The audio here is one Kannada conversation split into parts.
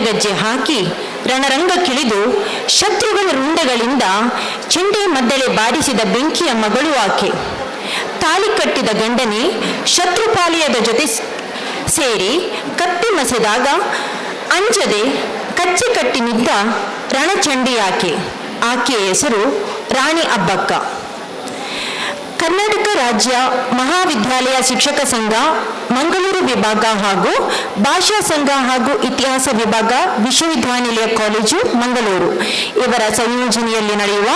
ಗೆಜ್ಜೆ ಹಾಕಿ ರಣರಂಗಕ್ಕಿಳಿದು ಶತ್ರುಗಳ ರುಂಡೆಗಳಿಂದ ಚೆಂಡೆ ಮದ್ದಳೆ ಬಾರಿಸಿದ ಬೆಂಕಿಯ ಮಗಳು ಆಕೆ. ತಾಳಿ ಕಟ್ಟಿದ ಗಂಡನೇ ಶತ್ರುಪಾಲಿಯದ ಜೊತೆ ಸೇರಿ ಕತ್ತಿ ಮಸೆದಾಗ ಅಂಜದೆ ಕಚ್ಚಿ ಕಟ್ಟಿ ನಿದ್ದ ರಣಚಂಡಿಯಾಕೆ. ಆಕೆಯ ಹೆಸರು ರಾಣಿ ಅಬ್ಬಕ್ಕ. ಕರ್ನಾಟಕ ರಾಜ್ಯ ಮಹಾವಿದ್ಯಾಲಯ ಶಿಕ್ಷಕ ಸಂಘ ಮಂಗಳೂರು ವಿಭಾಗ ಹಾಗೂ ಭಾಷಾ ಸಂಘ ಹಾಗೂ ಇತಿಹಾಸ ವಿಭಾಗ ವಿಶ್ವವಿದ್ಯಾನಿಲಯ ಕಾಲೇಜು ಮಂಗಳೂರು ಇವರ ಸಂಯೋಜನೆಯಲ್ಲಿ ನಡೆಯುವ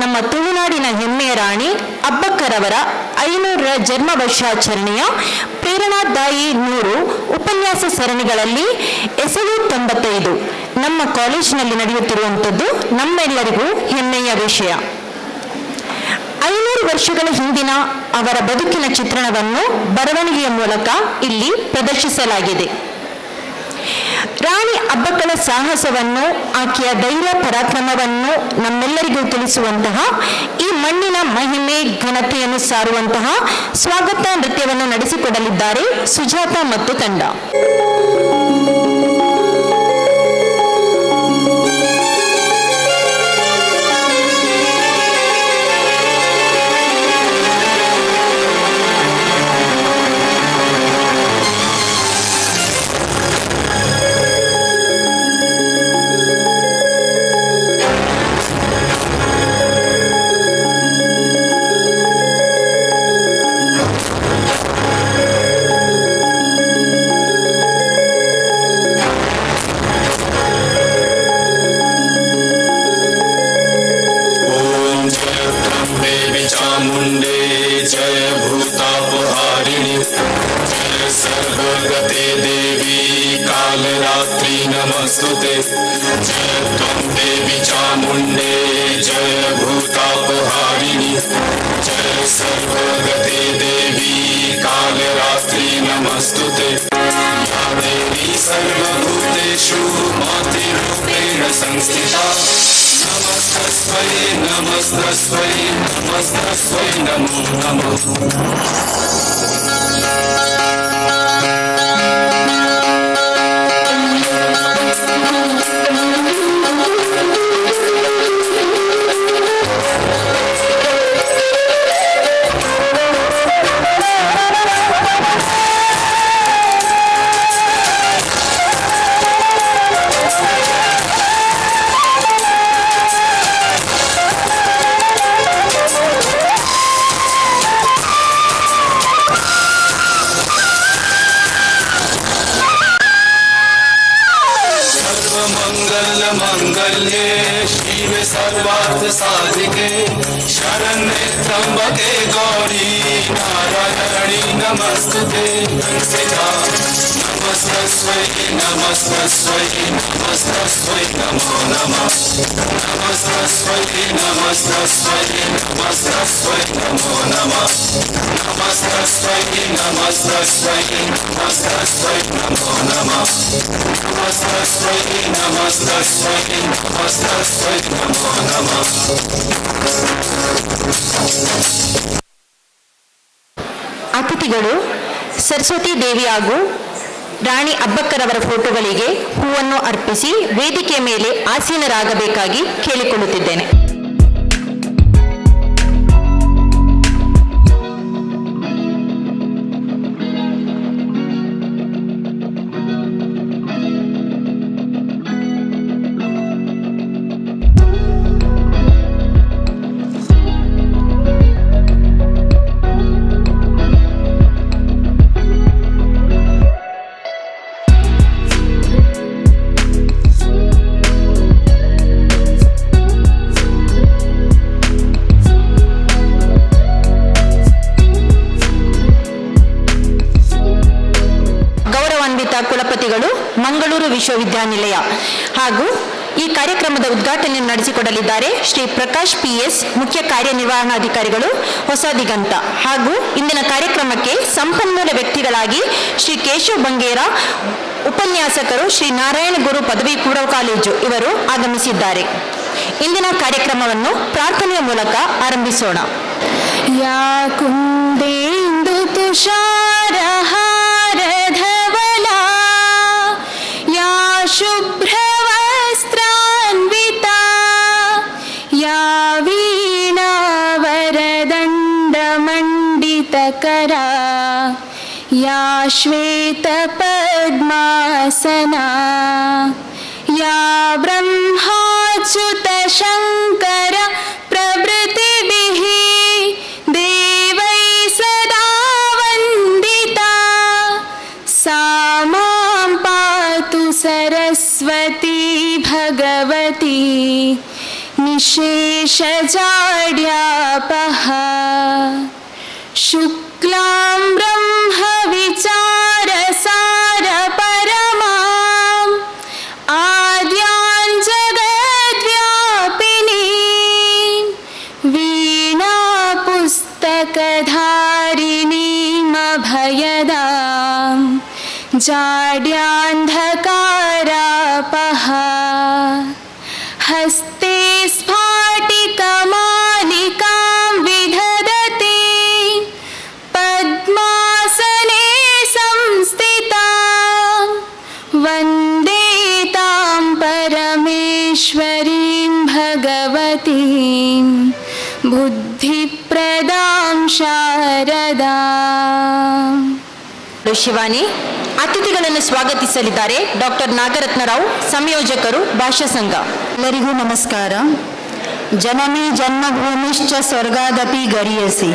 ನಮ್ಮ ತುಳುನಾಡಿನ ಹೆಮ್ಮೆಯ ರಾಣಿ ಅಬ್ಬಕ್ಕರವರ 500ರ ಜನ್ಮ ವರ್ಷಾಚರಣೆಯ ಪ್ರೇರಣಾದಾಯಿ 100 ಉಪನ್ಯಾಸ ಸರಣಿಗಳಲ್ಲಿ ಎಸಳು 95 ನಮ್ಮ ಕಾಲೇಜಿನಲ್ಲಿ ನಡೆಯುತ್ತಿರುವಂಥದ್ದು ನಮ್ಮೆಲ್ಲರಿಗೂ ಹೆಮ್ಮೆಯ ವಿಷಯ. 500 ವರ್ಷಗಳ ಹಿಂದಿನ ಅವರ ಬದುಕಿನ ಚಿತ್ರಣವನ್ನು ಬರವಣಿಗೆಯ ಮೂಲಕ ಇಲ್ಲಿ ಪ್ರದರ್ಶಿಸಲಾಗಿದೆ. ರಾಣಿ ಅಬ್ಬಕ್ಕಳ ಸಾಹಸವನ್ನು, ಆಕೆಯ ಧೈರ್ಯ ಪರಾಕ್ರಮವನ್ನು ನಮ್ಮೆಲ್ಲರಿಗೂ ತಿಳಿಸುವಂತಹ, ಈ ಮಣ್ಣಿನ ಮಹಿಮೆ ಘನತೆಯನ್ನು ಸಾರುವಂತಹ ಸ್ವಾಗತ ನೃತ್ಯವನ್ನು ನಡೆಸಿಕೊಡಲಿದ್ದಾರೆ ಸುಜಾತ ಮತ್ತು ತಂಡ. नमस्तुते जय त्वं देवी चामुण्डे जय भूतापहारिणि जय सर्वगते देवी कालरात्रि नमस्तुते या देवी सर्वभूतेषु मातृरूपेण संस्थिता नमस्तस्मै नमस्तस्मै नमस्तस्मै नमो नमः. मंगल्ये शिवे सर्वार्थ साधिके शरण्ये त्र्यंबके गौरी नारायणी नमस्तुते. नमस्तस्मै नमस्तस्मै नमस्तस्मै नमो नमः. नमस्तस्मै नमस्तस्मै नमस्तस्मै नमो नमः. नमस्तस्मै नमस्तस्मै नमस्तस्मै नमो नमः. नमस्तस्मै नमस्तस्मै नमस्तस्मै नमो नमः. ಅತಿಥಿಗಳು ಸರಸ್ವತಿ ದೇವಿ ಹಾಗೂ ರಾಣಿ ಅಬ್ಬಕ್ಕರವರ ಫೋಟೋಗಳಿಗೆ ಹೂವನ್ನು ಅರ್ಪಿಸಿ ವೇದಿಕೆಯ ಮೇಲೆ ಆಸೀನರಾಗಬೇಕಾಗಿ ಕೇಳಿಕೊಳ್ಳುತ್ತಿದ್ದೇನೆ. ಕುಲಪತಿಗಳು ಮಂಗಳೂರು ವಿಶ್ವವಿದ್ಯಾನಿಲಯ ಹಾಗೂ ಈ ಕಾರ್ಯಕ್ರಮದ ಉದ್ಘಾಟನೆಯನ್ನು ನಡೆಸಿಕೊಡಲಿದ್ದಾರೆ ಶ್ರೀ ಪ್ರಕಾಶ್ PS, ಮುಖ್ಯ ಕಾರ್ಯನಿರ್ವಹಣಾಧಿಕಾರಿಗಳು, ಹೊಸ ದಿಗಂತ. ಹಾಗೂ ಇಂದಿನ ಕಾರ್ಯಕ್ರಮಕ್ಕೆ ಸಂಪನ್ಮೂಲ ವ್ಯಕ್ತಿಗಳಾಗಿ ಶ್ರೀ ಕೇಶವ್ ಬಂಗೇರ, ಉಪನ್ಯಾಸಕರು ಶ್ರೀ ನಾರಾಯಣ ಗುರು ಪದವಿ ಪೂರ್ವ ಕಾಲೇಜು ಇವರು ಆಗಮಿಸಿದ್ದಾರೆ. ಇಂದಿನ ಕಾರ್ಯಕ್ರಮವನ್ನು ಪ್ರಾರ್ಥನೆಯ ಮೂಲಕ ಆರಂಭಿಸೋಣ. ಯಾ ಕುಂದೇಂದು ತುಷಾರಹಾರಧವಲ ಯಾ ಶುಭ್ರ पीतकरा या श्वेतपद्मासना या ब्रह्माच्युतशङ्कर प्रभृतिभिः देवैः सदा वन्दिता सा मां पातु सरस्वती भगवती निशेषजाड्यापहा शुक्लां ब्रह्मविचारसारपरमाम् आद्यां जगद्व्यापिनीं वीणापुस्तकधारिणीमभयदां जाड्यान्धकारापहा हस्ते स्फाटिकमालिकां विदधते पद्मासने संस्थितां वन्दे तां परमेश्वरीं भगवतीं बुद्धिप्रदां शारदाम्. ಶಿವಾನಿ ಅತಿಥಿಗಳನ್ನು ಸ್ವಾಗತಿಸಲಿದ್ದಾರೆ ಡಾಕ್ಟರ್ ನಾಗರತ್ನರಾವ್, ಸಂಯೋಜಕರು ಭಾಷಾ ಸಂಘ. ಎಲ್ಲರಿಗೂ ನಮಸ್ಕಾರ. ಜನನಿ ಜನ್ಮಭೂಮಿಶ್ಚ ಸ್ವರ್ಗಾದಪಿ ಗರಿಯಸಿ.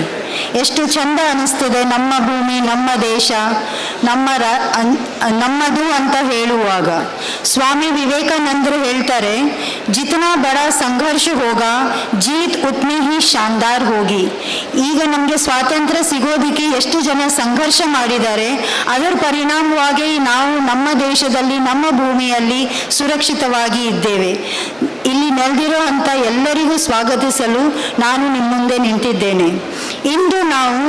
ಎಷ್ಟು ಚಂದ ಅನಿಸ್ತದೆ ನಮ್ಮ ಭೂಮಿ, ನಮ್ಮ ದೇಶ, ನಮ್ಮದು ಅಂತ ಹೇಳುವಾಗ. ಸ್ವಾಮಿ ವಿವೇಕಾನಂದರು ಹೇಳ್ತಾರೆ, ಜಿತನಾ ಬಡ ಸಂಘರ್ಷ ಹೋಗ ಜೀತ್ ಉತ್ನಿ ಹಿ ಶಾನ್ದಾರ್ ಹೋಗಿ. ಈಗ ನಮಗೆ ಸ್ವಾತಂತ್ರ್ಯ ಸಿಗೋದಕ್ಕೆ ಎಷ್ಟು ಜನ ಸಂಘರ್ಷ ಮಾಡಿದ್ದಾರೆ, ಅದರ ಪರಿಣಾಮವಾಗಿ ನಾವು ನಮ್ಮ ದೇಶದಲ್ಲಿ ನಮ್ಮ ಭೂಮಿಯಲ್ಲಿ ಸುರಕ್ಷಿತವಾಗಿ ಇದ್ದೇವೆ. ಇಲ್ಲಿ ನೆಲೆದಿರೋ ಅಂತ ಎಲ್ಲರಿಗೂ ಸ್ವಾಗತಿಸಲು ನಾನು ನಿಮ್ಮ ಮುಂದೆ ನಿಂತಿದ್ದೇನೆ. ಇಂದು ನಾವು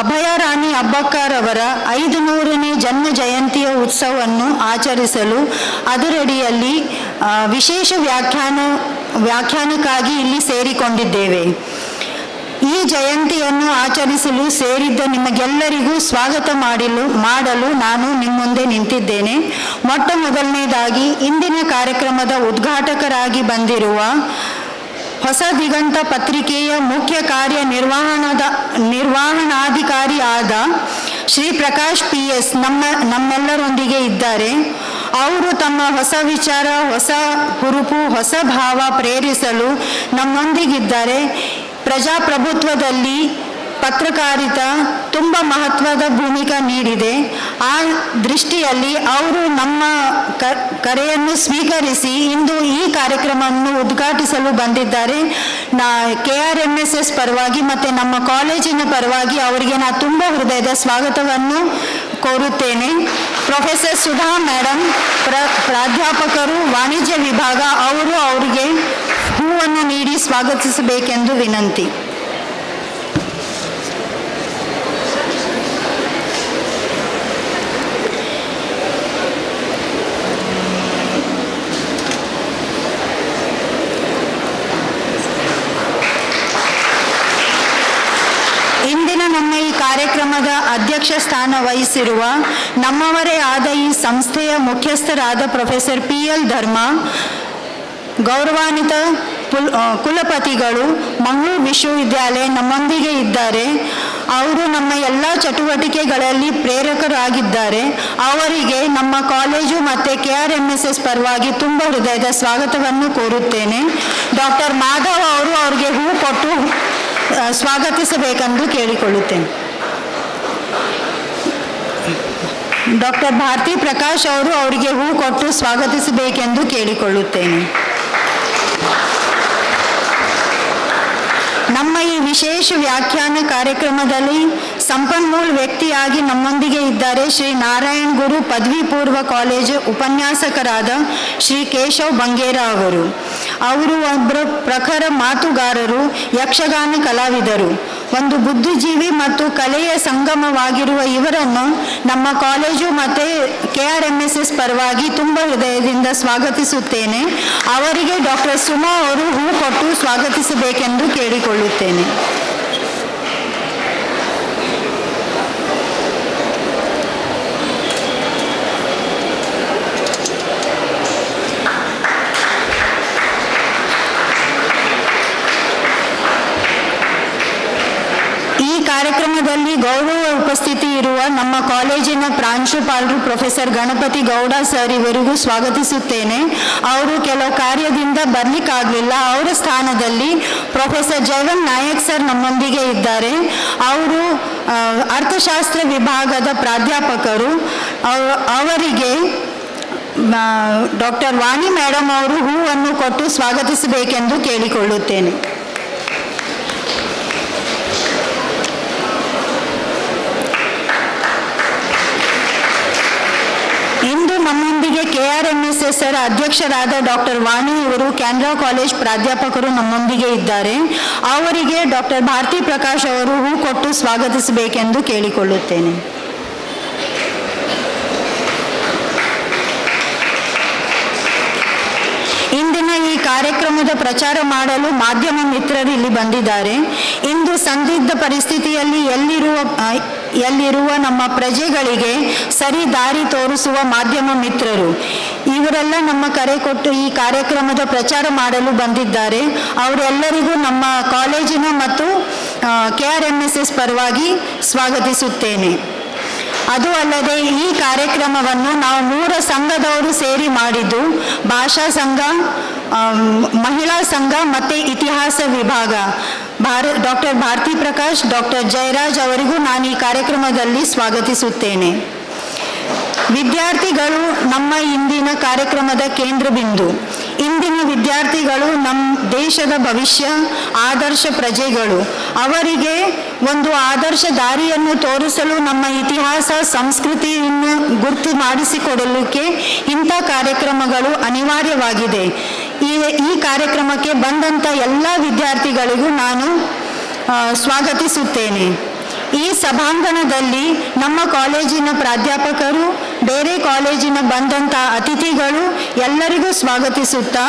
ಅಭಯರಾಣಿ ಅಬ್ಬಕ್ಕರ್ ಅವರ 500ನೇ ಜನ್ಮ ಜಯಂತಿಯ ಉತ್ಸವವನ್ನು ಆಚರಿಸಲು ಅದರಡಿಯಲ್ಲಿ ವಿಶೇಷ ವ್ಯಾಖ್ಯಾನಕ್ಕಾಗಿ ಇಲ್ಲಿ ಸೇರಿಕೊಂಡಿದ್ದೇವೆ. ಈ ಜಯಂತಿಯನ್ನು ಆಚರಿಸಲು ಸೇರಿದ್ದ ನಿಮಗೆಲ್ಲರಿಗೂ ಸ್ವಾಗತ ಮಾಡಲು ನಾನು ನಿಮ್ಮ ಮುಂದೆ ನಿಂತಿದ್ದೇನೆ. ಮೊಟ್ಟ ಮೊದಲನೇದಾಗಿ ಇಂದಿನ ಕಾರ್ಯಕ್ರಮದ ಉದ್ಘಾಟಕರಾಗಿ ಬಂದಿರುವ ಹೊಸ ದಿಗಂತ ಪತ್ರಿಕೆಯ ಮುಖ್ಯ ನಿರ್ವಹಣಾಧಿಕಾರಿ ಆದ ಶ್ರೀ ಪ್ರಕಾಶ್ PS ನಮ್ಮೆಲ್ಲರೊಂದಿಗೆ ಇದ್ದಾರೆ. ಅವರು ತಮ್ಮ ಹೊಸ ವಿಚಾರ, ಹೊಸ ಹುರುಪು, ಹೊಸ ಭಾವ ಪ್ರೇರಿಸಲು ನಮ್ಮೊಂದಿಗಿದ್ದಾರೆ. ಪ್ರಜಾಪ್ರಭುತ್ವದಲ್ಲಿ ಪತ್ರಕಾರಿತ ತುಂಬ ಮಹತ್ವದ ಭೂಮಿಕೆ ನೀಡಿದೆ. ಆ ದೃಷ್ಟಿಯಲ್ಲಿ ಅವರು ನಮ್ಮ ಕರೆಯನ್ನು ಸ್ವೀಕರಿಸಿ ಇಂದು ಈ ಕಾರ್ಯಕ್ರಮವನ್ನು ಉದ್ಘಾಟಿಸಲು ಬಂದಿದ್ದಾರೆ. KRMSS ಪರವಾಗಿ ಮತ್ತು ನಮ್ಮ ಕಾಲೇಜಿನ ಪರವಾಗಿ ಅವರಿಗೆ ನಾನು ತುಂಬ ಹೃದಯದ ಸ್ವಾಗತವನ್ನು ಕೋರುತ್ತೇನೆ. ಪ್ರೊಫೆಸರ್ ಸುಧಾ ಮೇಡಮ್, ಪ್ರಾಧ್ಯಾಪಕರು, ವಾಣಿಜ್ಯ ವಿಭಾಗ, ಅವರಿಗೆ ಹೂವನ್ನು ನೀಡಿ ಸ್ವಾಗತಿಸಬೇಕೆಂದು ವಿನಂತಿ. ಇಂದಿನ ನಮ್ಮ ಈ ಕಾರ್ಯಕ್ರಮದ ಅಧ್ಯಕ್ಷ ಸ್ಥಾನ ವಹಿಸಿರುವ ನಮ್ಮವರೇ ಆದ ಈ ಸಂಸ್ಥೆಯ ಮುಖ್ಯಸ್ಥರಾದ ಪ್ರೊಫೆಸರ್ PL ಧರ್ಮ, ಗೌರವಾನ್ವಿತ ಕುಲಪತಿಗಳು, ಮಂಗಳೂರು ವಿಶ್ವವಿದ್ಯಾಲಯ ನಮ್ಮೊಂದಿಗೆ ಇದ್ದಾರೆ. ಅವರು ನಮ್ಮ ಎಲ್ಲ ಚಟುವಟಿಕೆಗಳಲ್ಲಿ ಪ್ರೇರಕರಾಗಿದ್ದಾರೆ. ಅವರಿಗೆ ನಮ್ಮ ಕಾಲೇಜು ಮತ್ತು KRMSS ಪರವಾಗಿ ತುಂಬ ಹೃದಯದ ಸ್ವಾಗತವನ್ನು ಕೋರುತ್ತೇನೆ. ಡಾಕ್ಟರ್ ಮಾಧವ್ ಅವರಿಗೆ ಹೂ ಕೊಟ್ಟು ಸ್ವಾಗತಿಸಬೇಕೆಂದು ಕೇಳಿಕೊಳ್ಳುತ್ತೇನೆ. ಡಾಕ್ಟರ್ ಭಾರತಿ ಪ್ರಕಾಶ್ ಅವರಿಗೆ ಹೂ ಕೊಟ್ಟು ಸ್ವಾಗತಿಸಬೇಕೆಂದು ಕೇಳಿಕೊಳ್ಳುತ್ತೇನೆ. ನಮ್ಮ ಈ ವಿಶೇಷ ವ್ಯಾಖ್ಯಾನ ಕಾರ್ಯಕ್ರಮದಲ್ಲಿ ಸಂಪನ್ಮೂಲ ವ್ಯಕ್ತಿಯಾಗಿ ನಮ್ಮೊಂದಿಗೆ ಇದ್ದಾರೆ ಶ್ರೀ ನಾರಾಯಣ್ ಗುರು ಪದವಿ ಪೂರ್ವ ಕಾಲೇಜು ಉಪನ್ಯಾಸಕರಾದ ಶ್ರೀ ಕೇಶವ್ ಬಂಗೇರ ಅವರು. ಒಬ್ಬರು ಪ್ರಖರ ಮಾತುಗಾರರು, ಯಕ್ಷಗಾನ ಕಲಾವಿದರು, ಒಂದು ಬುದ್ಧಿಜೀವಿ ಮತ್ತು ಕಲೆಯ ಸಂಗಮವಾಗಿರುವ ಇವರನ್ನು ನಮ್ಮ ಕಾಲೇಜು ಮತ್ತು KRMSS ಪರವಾಗಿ ತುಂಬ ಹೃದಯದಿಂದ ಸ್ವಾಗತಿಸುತ್ತೇನೆ. ಅವರಿಗೆ ಡಾಕ್ಟರ್ ಸುಮಾ ಅವರು ಹೂ ಕೊಟ್ಟು ಸ್ವಾಗತಿಸಬೇಕೆಂದು ಕೇಳಿಕೊಳ್ಳುತ್ತೇನೆ. ಕಾರ್ಯಕ್ರಮದಲ್ಲಿ ಗೌರವ ಉಪಸ್ಥಿತಿ ಇರುವ ನಮ್ಮ ಕಾಲೇಜಿನ ಪ್ರಾಂಶುಪಾಲರು ಪ್ರೊಫೆಸರ್ ಗಣಪತಿ ಗೌಡ ಸರ್ ಇವರಿಗೂ ಸ್ವಾಗತಿಸುತ್ತೇನೆ. ಅವರು ಕೆಲವು ಕಾರ್ಯದಿಂದ ಬರಲಿಕ್ಕಾಗಲಿಲ್ಲ. ಅವರ ಸ್ಥಾನದಲ್ಲಿ ಪ್ರೊಫೆಸರ್ ಜೈವನ್ ನಾಯಕ್ ಸರ್ ನಮ್ಮೊಂದಿಗೆ ಇದ್ದಾರೆ. ಅವರು ಅರ್ಥಶಾಸ್ತ್ರ ವಿಭಾಗದ ಪ್ರಾಧ್ಯಾಪಕರು. ಅವರಿಗೆ ಡಾಕ್ಟರ್ ವಾಣಿ ಮೇಡಮ್ ಅವರು ಹೂವನ್ನು ಕೊಟ್ಟು ಸ್ವಾಗತಿಸಬೇಕೆಂದು ಕೇಳಿಕೊಳ್ಳುತ್ತೇನೆ. ಇಂದು ನಮ್ಮೊಂದಿಗೆ KRMSS ಅಧ್ಯಕ್ಷರಾದ ಡಾಕ್ಟರ್ ವಾಣಿ ಇವರು ಕ್ಯಾನ್ರಾ ಕಾಲೇಜ್ ಪ್ರಾಧ್ಯಾಪಕರು ನಮ್ಮೊಂದಿಗೆ ಇದ್ದಾರೆ. ಅವರಿಗೆ ಡಾಕ್ಟರ್ ಭಾರತಿ ಪ್ರಕಾಶ್ ಅವರು ಹೂ ಕೊಟ್ಟು ಸ್ವಾಗತಿಸಬೇಕೆಂದು ಕೇಳಿಕೊಳ್ಳುತ್ತೇನೆ. ಇಂದಿನ ಈ ಕಾರ್ಯಕ್ರಮದ ಪ್ರಚಾರ ಮಾಡಲು ಮಾಧ್ಯಮ ಮಿತ್ರರು ಇಲ್ಲಿ ಬಂದಿದ್ದಾರೆ. ಇಂದು ಸಂದಿಗ್ಧ ಪರಿಸ್ಥಿತಿಯಲ್ಲಿ ಎಲ್ಲಿರುವ ನಮ್ಮ ಪ್ರಜೆಗಳಿಗೆ ಸರಿ ದಾರಿ ತೋರಿಸುವ ಮಾಧ್ಯಮ ಮಿತ್ರರು ಇವರೆಲ್ಲ ನಮ್ಮ ಕರೆ ಕೊಟ್ಟು ಈ ಕಾರ್ಯಕ್ರಮದ ಪ್ರಚಾರ ಮಾಡಲು ಬಂದಿದ್ದಾರೆ. ಅವರೆಲ್ಲರಿಗೂ ನಮ್ಮ ಕಾಲೇಜಿನ ಮತ್ತು KRMSS ಪರವಾಗಿ ಸ್ವಾಗತಿಸುತ್ತೇನೆ. ಅದು ಅಲ್ಲದೆ ಈ ಕಾರ್ಯಕ್ರಮವನ್ನು ನಾವು 3 ಸಂಘದವರು ಸೇರಿ ಮಾಡಿದ್ದು, ಭಾಷಾ ಸಂಘ, ಮಹಿಳಾ ಸಂಘ ಮತ್ತು ಇತಿಹಾಸ ವಿಭಾಗ. ಡಾಕ್ಟರ್ ಭಾರತಿ ಪ್ರಕಾಶ್, ಡಾಕ್ಟರ್ ಜಯರಾಜ್ ಅವರಿಗೂ ನಾನು ಈ ಕಾರ್ಯಕ್ರಮದಲ್ಲಿ ಸ್ವಾಗತಿಸುತ್ತೇನೆ. ವಿದ್ಯಾರ್ಥಿಗಳು ನಮ್ಮ ಇಂದಿನ ಕಾರ್ಯಕ್ರಮದ ಕೇಂದ್ರ ಬಿಂದು. ಇಂದಿನ ವಿದ್ಯಾರ್ಥಿಗಳು ನಮ್ಮ ದೇಶದ ಭವಿಷ್ಯ, ಆದರ್ಶ ಪ್ರಜೆಗಳು. ಅವರಿಗೆ ಒಂದು ಆದರ್ಶ ದಾರಿಯನ್ನು ತೋರಿಸಲು ನಮ್ಮ ಇತಿಹಾಸ ಸಂಸ್ಕೃತಿಯನ್ನು ಗುರ್ತು ಮಾಡಿಸಿಕೊಡಲಿಕ್ಕೆ ಇಂಥ ಕಾರ್ಯಕ್ರಮಗಳು ಅನಿವಾರ್ಯವಾಗಿದೆ. ಈ ಕಾರ್ಯಕ್ರಮಕ್ಕೆ ಬಂದಂಥ ಎಲ್ಲ ವಿದ್ಯಾರ್ಥಿಗಳಿಗೂ ನಾನು ಸ್ವಾಗತಿಸುತ್ತೇನೆ. ಈ ಸಭಾಂಗಣದಲ್ಲಿ ನಮ್ಮ ಕಾಲೇಜಿನ ಪ್ರಾಧ್ಯಾಪಕರು, ಬೇರೆ ಕಾಲೇಜಿನ ಬಂದಂಥ ಅತಿಥಿಗಳು ಎಲ್ಲರಿಗೂ ಸ್ವಾಗತಿಸುತ್ತಾ,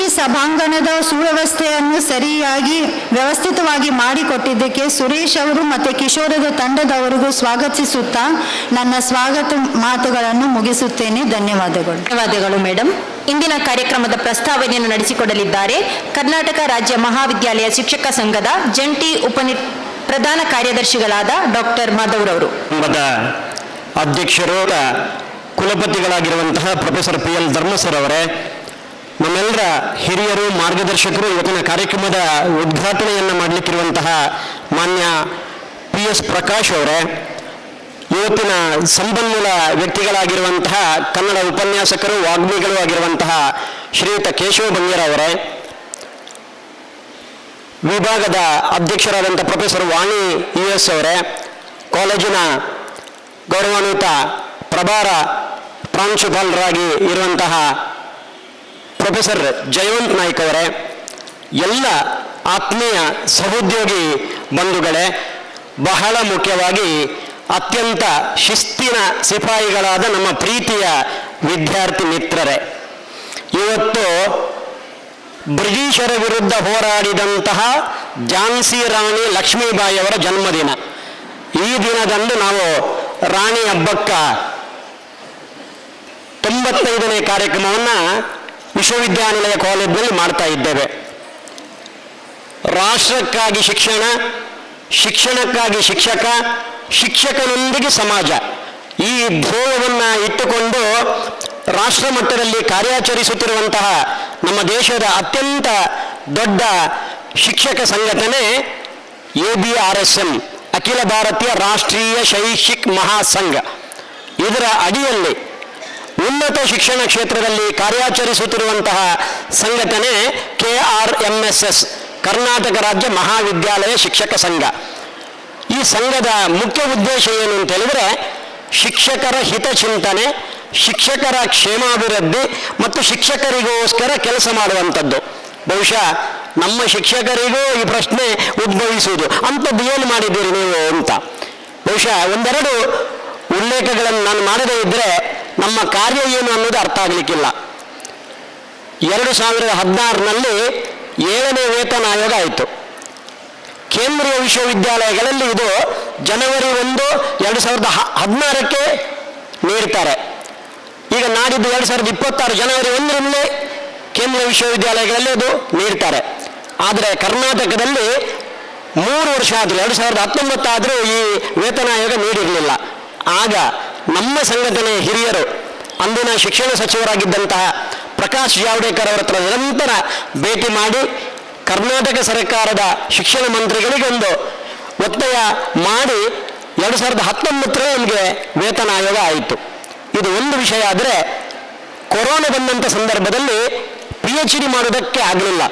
ಈ ಸಭಾಂಗಣದ ಸುವ್ಯವಸ್ಥೆಯನ್ನು ಸರಿಯಾಗಿ ವ್ಯವಸ್ಥಿತವಾಗಿ ಮಾಡಿಕೊಟ್ಟಿದ್ದಕ್ಕೆ ಸುರೇಶ್ ಅವರು ಮತ್ತು ಕಿಶೋರದ ತಂಡದವರಿಗೂ ಸ್ವಾಗತಿಸುತ್ತಾ ನನ್ನ ಸ್ವಾಗತ ಮಾತುಗಳನ್ನು ಮುಗಿಸುತ್ತೇನೆ. ಧನ್ಯವಾದಗಳು. ಧನ್ಯವಾದಗಳು ಮೇಡಮ್. ಇಂದಿನ ಕಾರ್ಯಕ್ರಮದ ಪ್ರಸ್ತಾವನೆಯನ್ನು ನಡೆಸಿಕೊಡಲಿದ್ದಾರೆ ಕರ್ನಾಟಕ ರಾಜ್ಯ ಮಹಾವಿದ್ಯಾಲಯ ಶಿಕ್ಷಕ ಸಂಘದ ಜಂಟಿ ಪ್ರಧಾನ ಕಾರ್ಯದರ್ಶಿಗಳಾದ ಡಾಕ್ಟರ್ ಮಾಧವ್ರವರು. ಸಂಘದ ಅಧ್ಯಕ್ಷರು, ಕುಲಪತಿಗಳಾಗಿರುವಂತಹ ಪ್ರೊಫೆಸರ್ PL ಧರ್ಮಸರ್ ಅವರೇ, ನಮ್ಮೆಲ್ಲರ ಹಿರಿಯರು, ಮಾರ್ಗದರ್ಶಕರು, ಇವತ್ತಿನ ಕಾರ್ಯಕ್ರಮದ ಉದ್ಘಾಟನೆಯನ್ನು ಮಾಡಲಿಕ್ಕಿರುವಂತಹ ಮಾನ್ಯ PS ಪ್ರಕಾಶ್ ಅವರೇ, ಇವತ್ತಿನ ಸಂಪನ್ಮೂಲ ವ್ಯಕ್ತಿಗಳಾಗಿರುವಂತಹ ಕನ್ನಡ ಉಪನ್ಯಾಸಕರು, ವಾಗ್ಮಿಗಳು ಆಗಿರುವಂತಹ ಶ್ರೀಯುತ ಕೇಶವ ಬಂಗೇರ ಅವರೇ, ವಿಭಾಗದ ಅಧ್ಯಕ್ಷರಾದಂಥ ಪ್ರೊಫೆಸರ್ ವಾಣಿ US ಅವರೇ, ಕಾಲೇಜಿನ ಗೌರವಾನ್ವಿತ ಪ್ರಭಾರ ಪ್ರಾಂಶುಪಾಲರಾಗಿ ಇರುವಂತಹ ಪ್ರೊಫೆಸರ್ ಜಯವಂತ್ ನಾಯ್ಕ್ ಅವರೇ, ಎಲ್ಲ ಆತ್ಮೀಯ ಸಹೋದ್ಯೋಗಿ ಬಂಧುಗಳೇ, ಬಹಳ ಮುಖ್ಯವಾಗಿ ಅತ್ಯಂತ ಶಿಸ್ತಿನ ಸಿಪಾಯಿಗಳಾದ ನಮ್ಮ ಪ್ರೀತಿಯ ವಿದ್ಯಾರ್ಥಿ ಮಿತ್ರರೇ, ಇವತ್ತು ಬ್ರಿಟಿಷರ ವಿರುದ್ಧ ಹೋರಾಡಿದಂತಹ ಝಾನ್ಸಿ ರಾಣಿ ಲಕ್ಷ್ಮೀಬಾಯಿ ಅವರ ಜನ್ಮದಿನ. ಈ ದಿನದಂದು ನಾವು ರಾಣಿ ಹಬ್ಬಕ್ಕ 95ನೇ ಕಾರ್ಯಕ್ರಮವನ್ನು ವಿಶ್ವವಿದ್ಯಾನಿಲಯ ಕಾಲೇಜಿನಲ್ಲಿ ಮಾಡ್ತಾ ಇದ್ದೇವೆ. ರಾಷ್ಟ್ರಕ್ಕಾಗಿ ಶಿಕ್ಷಣ, ಶಿಕ್ಷಣಕ್ಕಾಗಿ ಶಿಕ್ಷಕ, ಶಿಕ್ಷಕನೊಂದಿಗೆ ಸಮಾಜ, ಈ ಧ್ಯೇಯವನ್ನು ಇಟ್ಟುಕೊಂಡು ರಾಷ್ಟ್ರ ಮಟ್ಟದಲ್ಲಿ ಕಾರ್ಯಾಚರಿಸುತ್ತಿರುವಂತಹ ನಮ್ಮ ದೇಶದ ಅತ್ಯಂತ ದೊಡ್ಡ ಶಿಕ್ಷಕ ಸಂಘಟನೆ ABRSM, ಅಖಿಲ ಭಾರತೀಯ ರಾಷ್ಟ್ರೀಯ ಶೈಕ್ಷಿಕ್ ಮಹಾಸಂಘ. ಇದರ ಅಡಿಯಲ್ಲಿ ಉನ್ನತ ಶಿಕ್ಷಣ ಕ್ಷೇತ್ರದಲ್ಲಿ ಕಾರ್ಯಾಚರಿಸುತ್ತಿರುವಂತಹ ಸಂಘಟನೆ KRMSS, ಕರ್ನಾಟಕ ರಾಜ್ಯ ಮಹಾವಿದ್ಯಾಲಯ ಶಿಕ್ಷಕ ಸಂಘ. ಈ ಸಂಘದ ಮುಖ್ಯ ಉದ್ದೇಶ ಏನು ಅಂತ ಹೇಳಿದರೆ, ಶಿಕ್ಷಕರ ಹಿತಚಿಂತನೆ, ಶಿಕ್ಷಕರ ಕ್ಷೇಮಾಭಿವೃದ್ಧಿ ಮತ್ತು ಶಿಕ್ಷಕರಿಗೋಸ್ಕರ ಕೆಲಸ ಮಾಡುವಂಥದ್ದು. ಬಹುಶಃ ನಮ್ಮ ಶಿಕ್ಷಕರಿಗೂ ಈ ಪ್ರಶ್ನೆ ಉದ್ಭವಿಸುವುದು, ಅಂಥದ್ದು ಏನು ಮಾಡಿದ್ದೀರಿ ನೀವು ಅಂತ. ಬಹುಶಃ ಒಂದೆರಡು ಉಲ್ಲೇಖಗಳನ್ನು ನಾನು ಮಾಡದೇ ಇದ್ದರೆ ನಮ್ಮ ಕಾರ್ಯ ಏನು ಅನ್ನೋದು ಅರ್ಥ ಆಗಲಿಕ್ಕಿಲ್ಲ. 2016ರಲ್ಲಿ 7ನೇ ವೇತನ ಆಯೋಗ ಆಯಿತು. ಕೇಂದ್ರೀಯ ವಿಶ್ವವಿದ್ಯಾಲಯಗಳಲ್ಲಿ ಇದು ಜನವರಿ 1, 2016ಕ್ಕೆ ನೀಡ್ತಾರೆ. ಈಗ ನಾಡಿದ್ದು 2026 ಜನವರಿ 1ರಿಂದಲೇ ಕೇಂದ್ರೀಯ ವಿಶ್ವವಿದ್ಯಾಲಯಗಳಲ್ಲಿ ಅದು ನೀಡ್ತಾರೆ. ಆದರೆ ಕರ್ನಾಟಕದಲ್ಲಿ 3 ವರ್ಷ ಆದರೂ 2019 ಆದರೂ ಈ ವೇತನ ಆಯೋಗ ನೀಡಿರಲಿಲ್ಲ. ಆಗ ನಮ್ಮ ಸಂಘಟನೆಯ ಹಿರಿಯರು ಅಂದಿನ ಶಿಕ್ಷಣ ಸಚಿವರಾಗಿದ್ದಂತಹ ಪ್ರಕಾಶ್ ಜಾವಡೇಕರ್ ಅವರ ಹತ್ರ ನಿರಂತರ ಭೇಟಿ ಮಾಡಿ ಕರ್ನಾಟಕ ಸರ್ಕಾರದ ಶಿಕ್ಷಣ ಮಂತ್ರಿಗಳಿಗೆ ಒಂದು ಒತ್ತಾಯ ಮಾಡಿ 2019ರಲ್ಲಿ ನಮಗೆ ವೇತನ ಆಯೋಗ ಆಯಿತು. ಇದು ಒಂದು ವಿಷಯ. ಆದರೆ ಕೊರೋನಾ ಬಂದಂಥ ಸಂದರ್ಭದಲ್ಲಿ PhD ಮಾಡೋದಕ್ಕೆ ಆಗಲಿಲ್ಲ.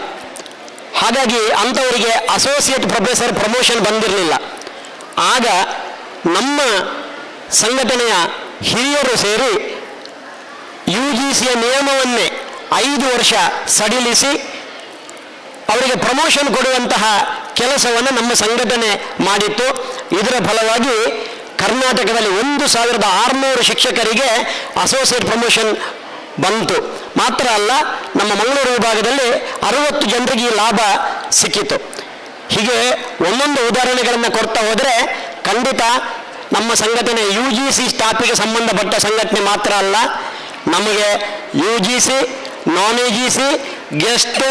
ಹಾಗಾಗಿ ಅಂಥವರಿಗೆ ಅಸೋಸಿಯೇಟ್ ಪ್ರೊಫೆಸರ್ ಪ್ರಮೋಷನ್ ಬಂದಿರಲಿಲ್ಲ. ಆಗ ನಮ್ಮ ಸಂಘಟನೆಯ ಹಿರಿಯರು ಸೇರಿ UGCಯ ನಿಯಮವನ್ನೇ 5 ವರ್ಷ ಸಡಿಲಿಸಿ ಅವರಿಗೆ ಪ್ರಮೋಷನ್ ಕೊಡುವಂತಹ ಕೆಲಸವನ್ನು ನಮ್ಮ ಸಂಘಟನೆ ಮಾಡಿತ್ತು. ಇದರ ಫಲವಾಗಿ ಕರ್ನಾಟಕದಲ್ಲಿ 1600 ಶಿಕ್ಷಕರಿಗೆ ಅಸೋಸಿಯೇಟ್ ಪ್ರಮೋಷನ್ ಬಂತು. ಮಾತ್ರ ಅಲ್ಲ, ನಮ್ಮ ಮಂಗಳೂರು ವಿಭಾಗದಲ್ಲಿ 60 ಜನರಿಗೆ ಈ ಲಾಭ ಸಿಕ್ಕಿತು. ಹೀಗೆ ಒಂದೊಂದು ಉದಾಹರಣೆಗಳನ್ನು ಕೊಡ್ತಾ ಹೋದರೆ ಖಂಡಿತ ನಮ್ಮ ಸಂಘಟನೆ UGC ಸ್ಟಾಫಿಗೆ ಸಂಬಂಧಪಟ್ಟ ಸಂಘಟನೆ ಮಾತ್ರ ಅಲ್ಲ, ನಮಗೆ UGC, ನಾನ್ UGC, guest,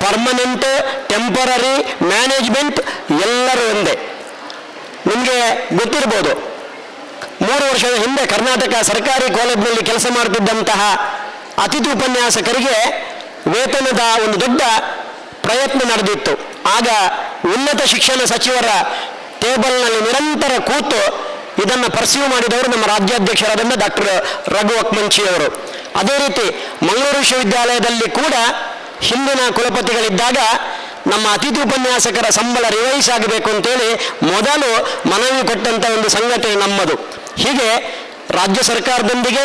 permanent, temporary, management ಎಲ್ಲರೂ ಒಂದೇ. ನಿಮಗೆ ಗೊತ್ತಿರ್ಬೋದು, 3 ವರ್ಷದ ಹಿಂದೆ ಕರ್ನಾಟಕ ಸರ್ಕಾರಿ ಕಾಲೇಜಿನಲ್ಲಿ ಕೆಲಸ ಮಾಡ್ತಿದ್ದಂತಹ ಅತಿಥಿ ಉಪನ್ಯಾಸಕರಿಗೆ ವೇತನದ ಒಂದು ದೊಡ್ಡ ಪ್ರಯತ್ನ ನಡೆದಿತ್ತು. ಆಗ ಉನ್ನತ ಶಿಕ್ಷಣ ಸಚಿವರ ಟೇಬಲ್ನಲ್ಲಿ ನಿರಂತರ ಕೂತು ಇದನ್ನು ಪರ್ಸ್ಯೂ ಮಾಡಿದವರು ನಮ್ಮ ರಾಜ್ಯಾಧ್ಯಕ್ಷರಾದಂಥ ಡಾಕ್ಟರ್ ರಘು ಅಕ್ಮಂಚಿ ಅವರು. ಅದೇ ರೀತಿ ಮಂಗಳೂರು ವಿಶ್ವವಿದ್ಯಾಲಯದಲ್ಲಿ ಕೂಡ ಹಿಂದಿನ ಕುಲಪತಿಗಳಿದ್ದಾಗ ನಮ್ಮ ಅತಿಥಿ ಉಪನ್ಯಾಸಕರ ಸಂಬಳ ರಿವೈಸ್ ಆಗಬೇಕು ಅಂತೇಳಿ ಮೊದಲು ಮನವಿ ಕೊಟ್ಟಂಥ ಒಂದು ಸಂಘಟನೆ ನಮ್ಮದು. ಹೀಗೆ ರಾಜ್ಯ ಸರ್ಕಾರದೊಂದಿಗೆ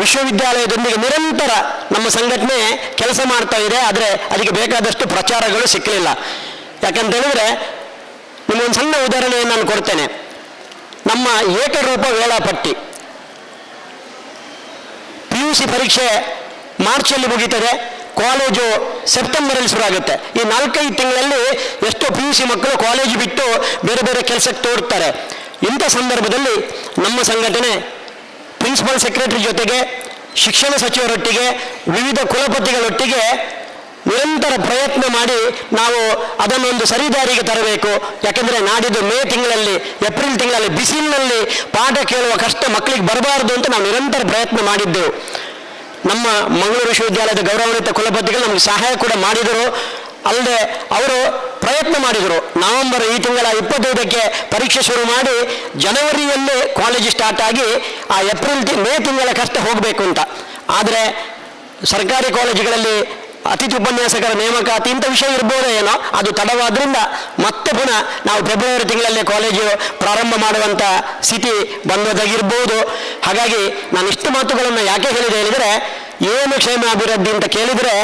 ವಿಶ್ವವಿದ್ಯಾಲಯದೊಂದಿಗೆ ನಿರಂತರ ನಮ್ಮ ಸಂಘಟನೆ ಕೆಲಸ ಮಾಡ್ತಾ ಇದೆ. ಆದರೆ ಅದಕ್ಕೆ ಬೇಕಾದಷ್ಟು ಪ್ರಚಾರಗಳು ಸಿಕ್ಕಲಿಲ್ಲ. ಯಾಕಂತ ಹೇಳಿದ್ರೆ ನಿಮಗೊಂದು ಸಣ್ಣ ಉದಾಹರಣೆಯನ್ನು ನಾನು ಕೊಡ್ತೇನೆ. ನಮ್ಮ ಏಕರೂಪ ವೇಳಾಪಟ್ಟಿ, PUC ಪರೀಕ್ಷೆ ಮಾರ್ಚಲ್ಲಿ ಮುಗೀತದೆ, ಕಾಲೇಜು ಸೆಪ್ಟೆಂಬರಲ್ಲಿ ಶುರು ಆಗುತ್ತೆ. ಈ 4-5 ತಿಂಗಳಲ್ಲಿ ಎಷ್ಟೋ PUC ಮಕ್ಕಳು ಕಾಲೇಜು ಬಿಟ್ಟು ಬೇರೆ ಬೇರೆ ಕೆಲಸಕ್ಕೆ ತೋಡ್ತಾರೆ. ಇಂಥ ಸಂದರ್ಭದಲ್ಲಿ ನಮ್ಮ ಸಂಘಟನೆ ಪ್ರಿನ್ಸಿಪಲ್ ಸೆಕ್ರೆಟರಿ ಜೊತೆಗೆ, ಶಿಕ್ಷಣ ಸಚಿವರೊಟ್ಟಿಗೆ, ವಿವಿಧ ಕುಲಪತಿಗಳೊಟ್ಟಿಗೆ ನಿರಂತರ ಪ್ರಯತ್ನ ಮಾಡಿ ನಾವು ಅದನ್ನೊಂದು ಸರಿದಾರಿಗೆ ತರಬೇಕು. ಯಾಕೆಂದರೆ ನಾಡಿದ್ದು ಮೇ ತಿಂಗಳಲ್ಲಿ, ಏಪ್ರಿಲ್ ತಿಂಗಳಲ್ಲಿ ಬಿಸಿಲಿನಲ್ಲಿ ಪಾಠ ಕೇಳುವ ಕಷ್ಟ ಮಕ್ಕಳಿಗೆ ಬರಬಾರದು ಅಂತ ನಾವು ನಿರಂತರ ಪ್ರಯತ್ನ ಮಾಡಿದ್ದೆವು. ನಮ್ಮ ಮಂಗಳೂರು ವಿಶ್ವವಿದ್ಯಾಲಯದ ಗೌರವಾನ್ವಿತ ಕುಲಪತಿಗಳು ನಮಗೆ ಸಹಾಯ ಕೂಡ ಮಾಡಿದರು. ಅಲ್ಲದೆ ಅವರು ಪ್ರಯತ್ನ ಮಾಡಿದರು. ನವೆಂಬರ್ ಈ ತಿಂಗಳ 25ಕ್ಕೆ ಪರೀಕ್ಷೆ ಶುರು ಮಾಡಿ ಜನವರಿಯಲ್ಲೇ ಕಾಲೇಜು ಸ್ಟಾರ್ಟ್ ಆಗಿ ಆ ಮೇ ತಿಂಗಳ ಕಷ್ಟ ಹೋಗಬೇಕು ಅಂತ. ಆದರೆ ಸರ್ಕಾರಿ ಕಾಲೇಜುಗಳಲ್ಲಿ ಅತಿಥಿ ಉಪನ್ಯಾಸಕರ ನೇಮಕಾತಿ ಇಂಥ ವಿಷಯ ಇರ್ಬೋದೇ ಏನೋ, ಅದು ತಡವಾದ್ರಿಂದ ಮತ್ತೆ ಪುನಃ ನಾವು ಫೆಬ್ರವರಿ ತಿಂಗಳಲ್ಲೇ ಕಾಲೇಜು ಪ್ರಾರಂಭ ಮಾಡುವಂಥ ಸ್ಥಿತಿ ಬಂದದಾಗಿರ್ಬೋದು. ಹಾಗಾಗಿ ನಾನು ಇಷ್ಟು ಮಾತುಗಳನ್ನು ಯಾಕೆ ಹೇಳಿದೆ ಹೇಳಿದರೆ, ಏನು ಕ್ಷೇಮಾಭಿವೃದ್ಧಿ ಅಂತ ಕೇಳಿದರೆ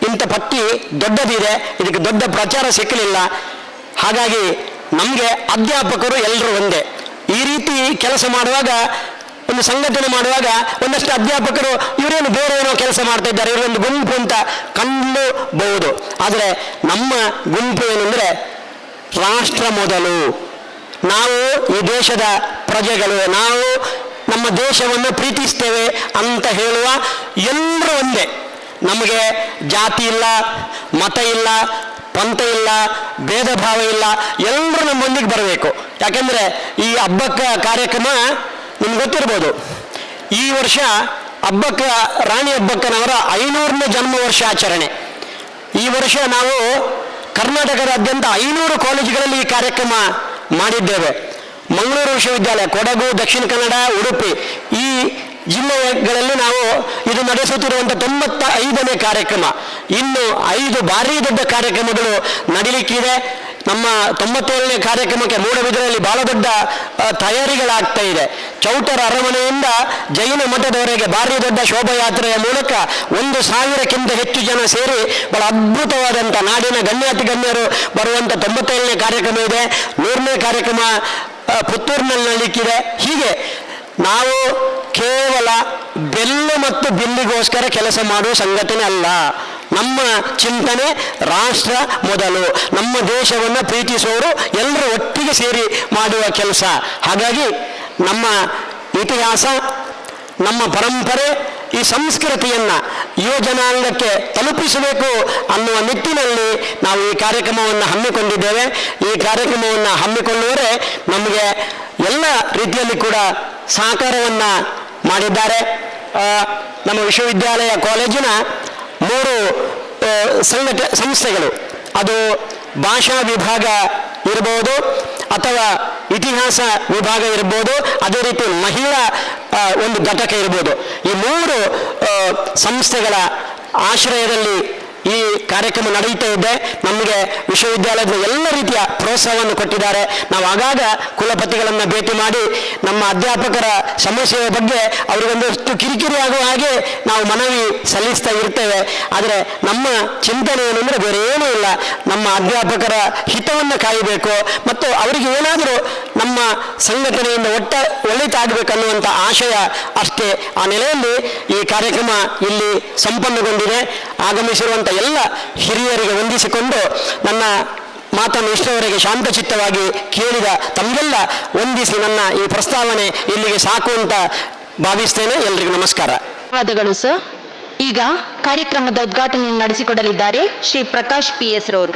ಇಂಥ ಪಟ್ಟಿ ದೊಡ್ಡದಿದೆ, ಇದಕ್ಕೆ ದೊಡ್ಡ ಪ್ರಚಾರ ಸಿಕ್ಕಲಿಲ್ಲ. ಹಾಗಾಗಿ ನಮಗೆ ಅಧ್ಯಾಪಕರು ಎಲ್ಲರೂ ಒಂದೇ. ಈ ರೀತಿ ಕೆಲಸ ಮಾಡುವಾಗ, ಒಂದು ಸಂಘಟನೆ ಮಾಡುವಾಗ ಒಂದಷ್ಟು ಅಧ್ಯಾಪಕರು ಇವರೇನು ಬೇರೆ ಏನೋ ಕೆಲಸ ಮಾಡ್ತಾ ಇದ್ದಾರೆ, ಇವರೊಂದು ಗುಂಪು ಅಂತ ಕಂಡುಬಹುದು. ಆದರೆ ನಮ್ಮ ಗುಂಪು ಏನಂದರೆ ರಾಷ್ಟ್ರ ಮೊದಲು, ನಾವು ಈ ದೇಶದ ಪ್ರಜೆಗಳು, ನಾವು ನಮ್ಮ ದೇಶವನ್ನು ಪ್ರೀತಿಸ್ತೇವೆ ಅಂತ ಹೇಳುವ ಎಲ್ಲರೂ ಒಂದೇ. ನಮಗೆ ಜಾತಿ ಇಲ್ಲ, ಮತ ಇಲ್ಲ, ಪಂಥ ಇಲ್ಲ, ಭೇದ ಭಾವ ಇಲ್ಲ, ಎಲ್ಲರೂ ನಮ್ಮೊಂದಿಗೆ ಬರಬೇಕು. ಯಾಕೆಂದರೆ ಈ ಹಬ್ಬಕ್ಕ ಕಾರ್ಯಕ್ರಮ ನಿಮ್ಗೆ ಗೊತ್ತಿರ್ಬೋದು, ಈ ವರ್ಷ ರಾಣಿ ಅಬ್ಬಕ್ಕನವರ 500ನೇ ಜನ್ಮ ವರ್ಷ ಆಚರಣೆ. ಈ ವರ್ಷ ನಾವು ಕರ್ನಾಟಕದಾದ್ಯಂತ 500 ಕಾಲೇಜುಗಳಲ್ಲಿ ಈ ಕಾರ್ಯಕ್ರಮ ಮಾಡಿದ್ದೇವೆ. ಮಂಗಳೂರು ವಿಶ್ವವಿದ್ಯಾಲಯ, ಕೊಡಗು, ದಕ್ಷಿಣ ಕನ್ನಡ, ಉಡುಪಿ ಈ ಜಿಲ್ಲೆಗಳಲ್ಲಿ ನಾವು ಇದು ನಡೆಸುತ್ತಿರುವಂಥ 95ನೇ ಕಾರ್ಯಕ್ರಮ. ಇನ್ನು 5 ಭಾರೀ ದೊಡ್ಡ ಕಾರ್ಯಕ್ರಮಗಳು ನಡೀಲಿಕ್ಕಿದೆ. ನಮ್ಮ 97ನೇ ಕಾರ್ಯಕ್ರಮಕ್ಕೆ ಮೂಡಬಿದರೆಯಲ್ಲಿ ಬಹಳ ದೊಡ್ಡ ತಯಾರಿಗಳಾಗ್ತಾ ಇದೆ. ಚೌಟರ ಅರಮನೆಯಿಂದ ಜೈನ ಮಠದವರೆಗೆ ಭಾರೀ ದೊಡ್ಡ ಶೋಭಾಯಾತ್ರೆಯ ಮೂಲಕ 1,000ಕ್ಕಿಂತ ಹೆಚ್ಚು ಜನ ಸೇರಿ ಬಹಳ ಅದ್ಭುತವಾದಂಥ ನಾಡಿನ ಗಣ್ಯಾತಿ ಗಣ್ಯರು ಬರುವಂಥ 97ನೇ ಕಾರ್ಯಕ್ರಮ ಇದೆ. 100ನೇ ಕಾರ್ಯಕ್ರಮ ಪುತ್ತೂರಿನಲ್ಲಿ ನಡೀಲಿಕ್ಕಿದೆ. ಹೀಗೆ ನಾವು ಕೇವಲ ಬೆಲ್ಲು ಮತ್ತು ಬಿಲ್ಲಿಗೋಸ್ಕರ ಕೆಲಸ ಮಾಡುವ ಸಂಘಟನೆ ಅಲ್ಲ. ನಮ್ಮ ಚಿಂತನೆ ರಾಷ್ಟ್ರ ಮೊದಲು, ನಮ್ಮ ದೇಶವನ್ನು ಪ್ರೀತಿಸುವವರು ಎಲ್ಲರೂ ಒಟ್ಟಿಗೆ ಸೇರಿ ಮಾಡುವ ಕೆಲಸ. ಹಾಗಾಗಿ ನಮ್ಮ ಇತಿಹಾಸ, ನಮ್ಮ ಪರಂಪರೆ, ಈ ಸಂಸ್ಕೃತಿಯನ್ನು ಯುವ ಜನಾಂಗಕ್ಕೆ ತಲುಪಿಸಬೇಕು ಅನ್ನುವ ನಿಟ್ಟಿನಲ್ಲಿ ನಾವು ಈ ಕಾರ್ಯಕ್ರಮವನ್ನು ಹಮ್ಮಿಕೊಂಡಿದ್ದೇವೆ. ಈ ಕಾರ್ಯಕ್ರಮವನ್ನು ಹಮ್ಮಿಕೊಳ್ಳುವವರೇ ನಮಗೆ ಎಲ್ಲ ರೀತಿಯಲ್ಲಿ ಕೂಡ ಸಹಕಾರವನ್ನು ಮಾಡಿದ್ದಾರೆ. ನಮ್ಮ ವಿಶ್ವವಿದ್ಯಾಲಯ ಕಾಲೇಜಿನ 3 ಸಂಸ್ಥೆಗಳು, ಅದು ಭಾಷಾ ವಿಭಾಗ ಇರ್ಬೋದು ಅಥವಾ ಇತಿಹಾಸ ವಿಭಾಗ ಇರ್ಬೋದು, ಅದೇ ರೀತಿ ಮಹಿಳಾ ಒಂದು ಘಟಕ ಇರ್ಬೋದು, ಈ 3 ಸಂಸ್ಥೆಗಳ ಆಶ್ರಯದಲ್ಲಿ ಈ ಕಾರ್ಯಕ್ರಮ ನಡೆಯುತ್ತಾ ಇದೆ. ನಮಗೆ ವಿಶ್ವವಿದ್ಯಾಲಯದ ಎಲ್ಲ ರೀತಿಯ ಪ್ರೋತ್ಸಾಹವನ್ನು ಕೊಟ್ಟಿದ್ದಾರೆ. ನಾವು ಆಗಾಗ ಕುಲಪತಿಗಳನ್ನು ಭೇಟಿ ಮಾಡಿ ನಮ್ಮ ಅಧ್ಯಾಪಕರ ಸಮಸ್ಯೆಯ ಬಗ್ಗೆ ಅವರಿಗೊಂದಷ್ಟು ಕಿರಿಕಿರಿ ಆಗುವ ಹಾಗೆ ನಾವು ಮನವಿ ಸಲ್ಲಿಸ್ತಾ ಇರ್ತೇವೆ. ಆದರೆ ನಮ್ಮ ಚಿಂತನೆ ಏನಂದರೆ ಬೇರೆ ಏನೂ ಇಲ್ಲ, ನಮ್ಮ ಅಧ್ಯಾಪಕರ ಹಿತವನ್ನು ಕಾಯಬೇಕು ಮತ್ತು ಅವರಿಗೆ ಏನಾದರೂ ನಮ್ಮ ಸಂಘಟನೆಯಿಂದ ಒಳಿತಾಗಬೇಕನ್ನುವಂಥ ಆಶಯ ಅಷ್ಟೇ. ಆ ನೆಲೆಯಲ್ಲಿ ಈ ಕಾರ್ಯಕ್ರಮ ಇಲ್ಲಿ ಸಂಪನ್ನಗೊಂಡಿದೆ. ಆಗಮಿಸಿರುವಂಥ ಎಲ್ಲ ಹಿರಿಯರಿಗೆ ವಂದಿಸಿಕೊಂಡು ನನ್ನ ಮಾತನ್ನು ಇಷ್ಟವರೆಗೆ ಶಾಂತಚಿತ್ತವಾಗಿ ಕೇಳಿದ ತಮಗೆಲ್ಲ ವಂದಿಸಿ ನನ್ನ ಈ ಪ್ರಸ್ತಾವನೆ ಇಲ್ಲಿಗೆ ಸಾಕು ಅಂತ ಭಾವಿಸ್ತೇನೆ. ಎಲ್ರಿಗೂ ನಮಸ್ಕಾರ. ಧನ್ಯವಾದಗಳು ಸರ್. ಈಗ ಕಾರ್ಯಕ್ರಮದ ಉದ್ಘಾಟನೆಯನ್ನು ನಡೆಸಿಕೊಡಲಿದ್ದಾರೆ ಶ್ರೀ ಪ್ರಕಾಶ್ PS ರವರು.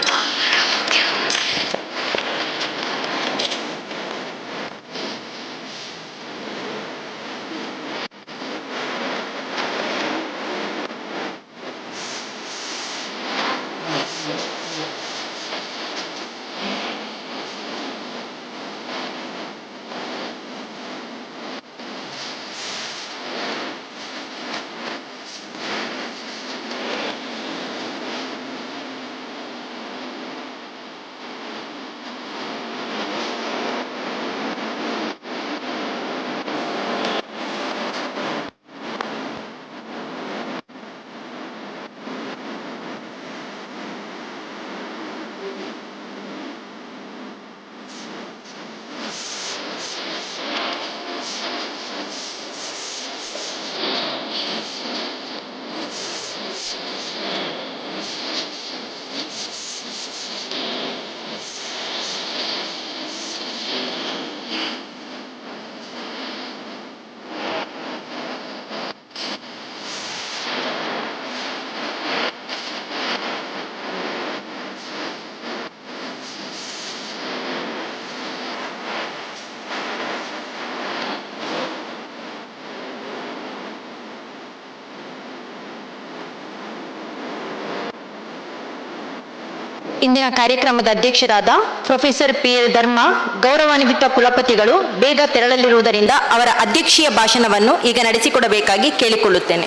ಇಂದಿನ ಕಾರ್ಯಕ್ರಮದ ಅಧ್ಯಕ್ಷರಾದ ಪ್ರೊಫೆಸರ್ PL ಧರ್ಮ ಗೌರವಾನ್ವಿತ ಕುಲಪತಿಗಳು ಬೇಗ ತೆರಳಲಿರುವುದರಿಂದ ಅವರ ಅಧ್ಯಕ್ಷೀಯ ಭಾಷಣವನ್ನು ಈಗ ನಡೆಸಿಕೊಡಬೇಕಾಗಿ ಕೇಳಿಕೊಳ್ಳುತ್ತೇನೆ.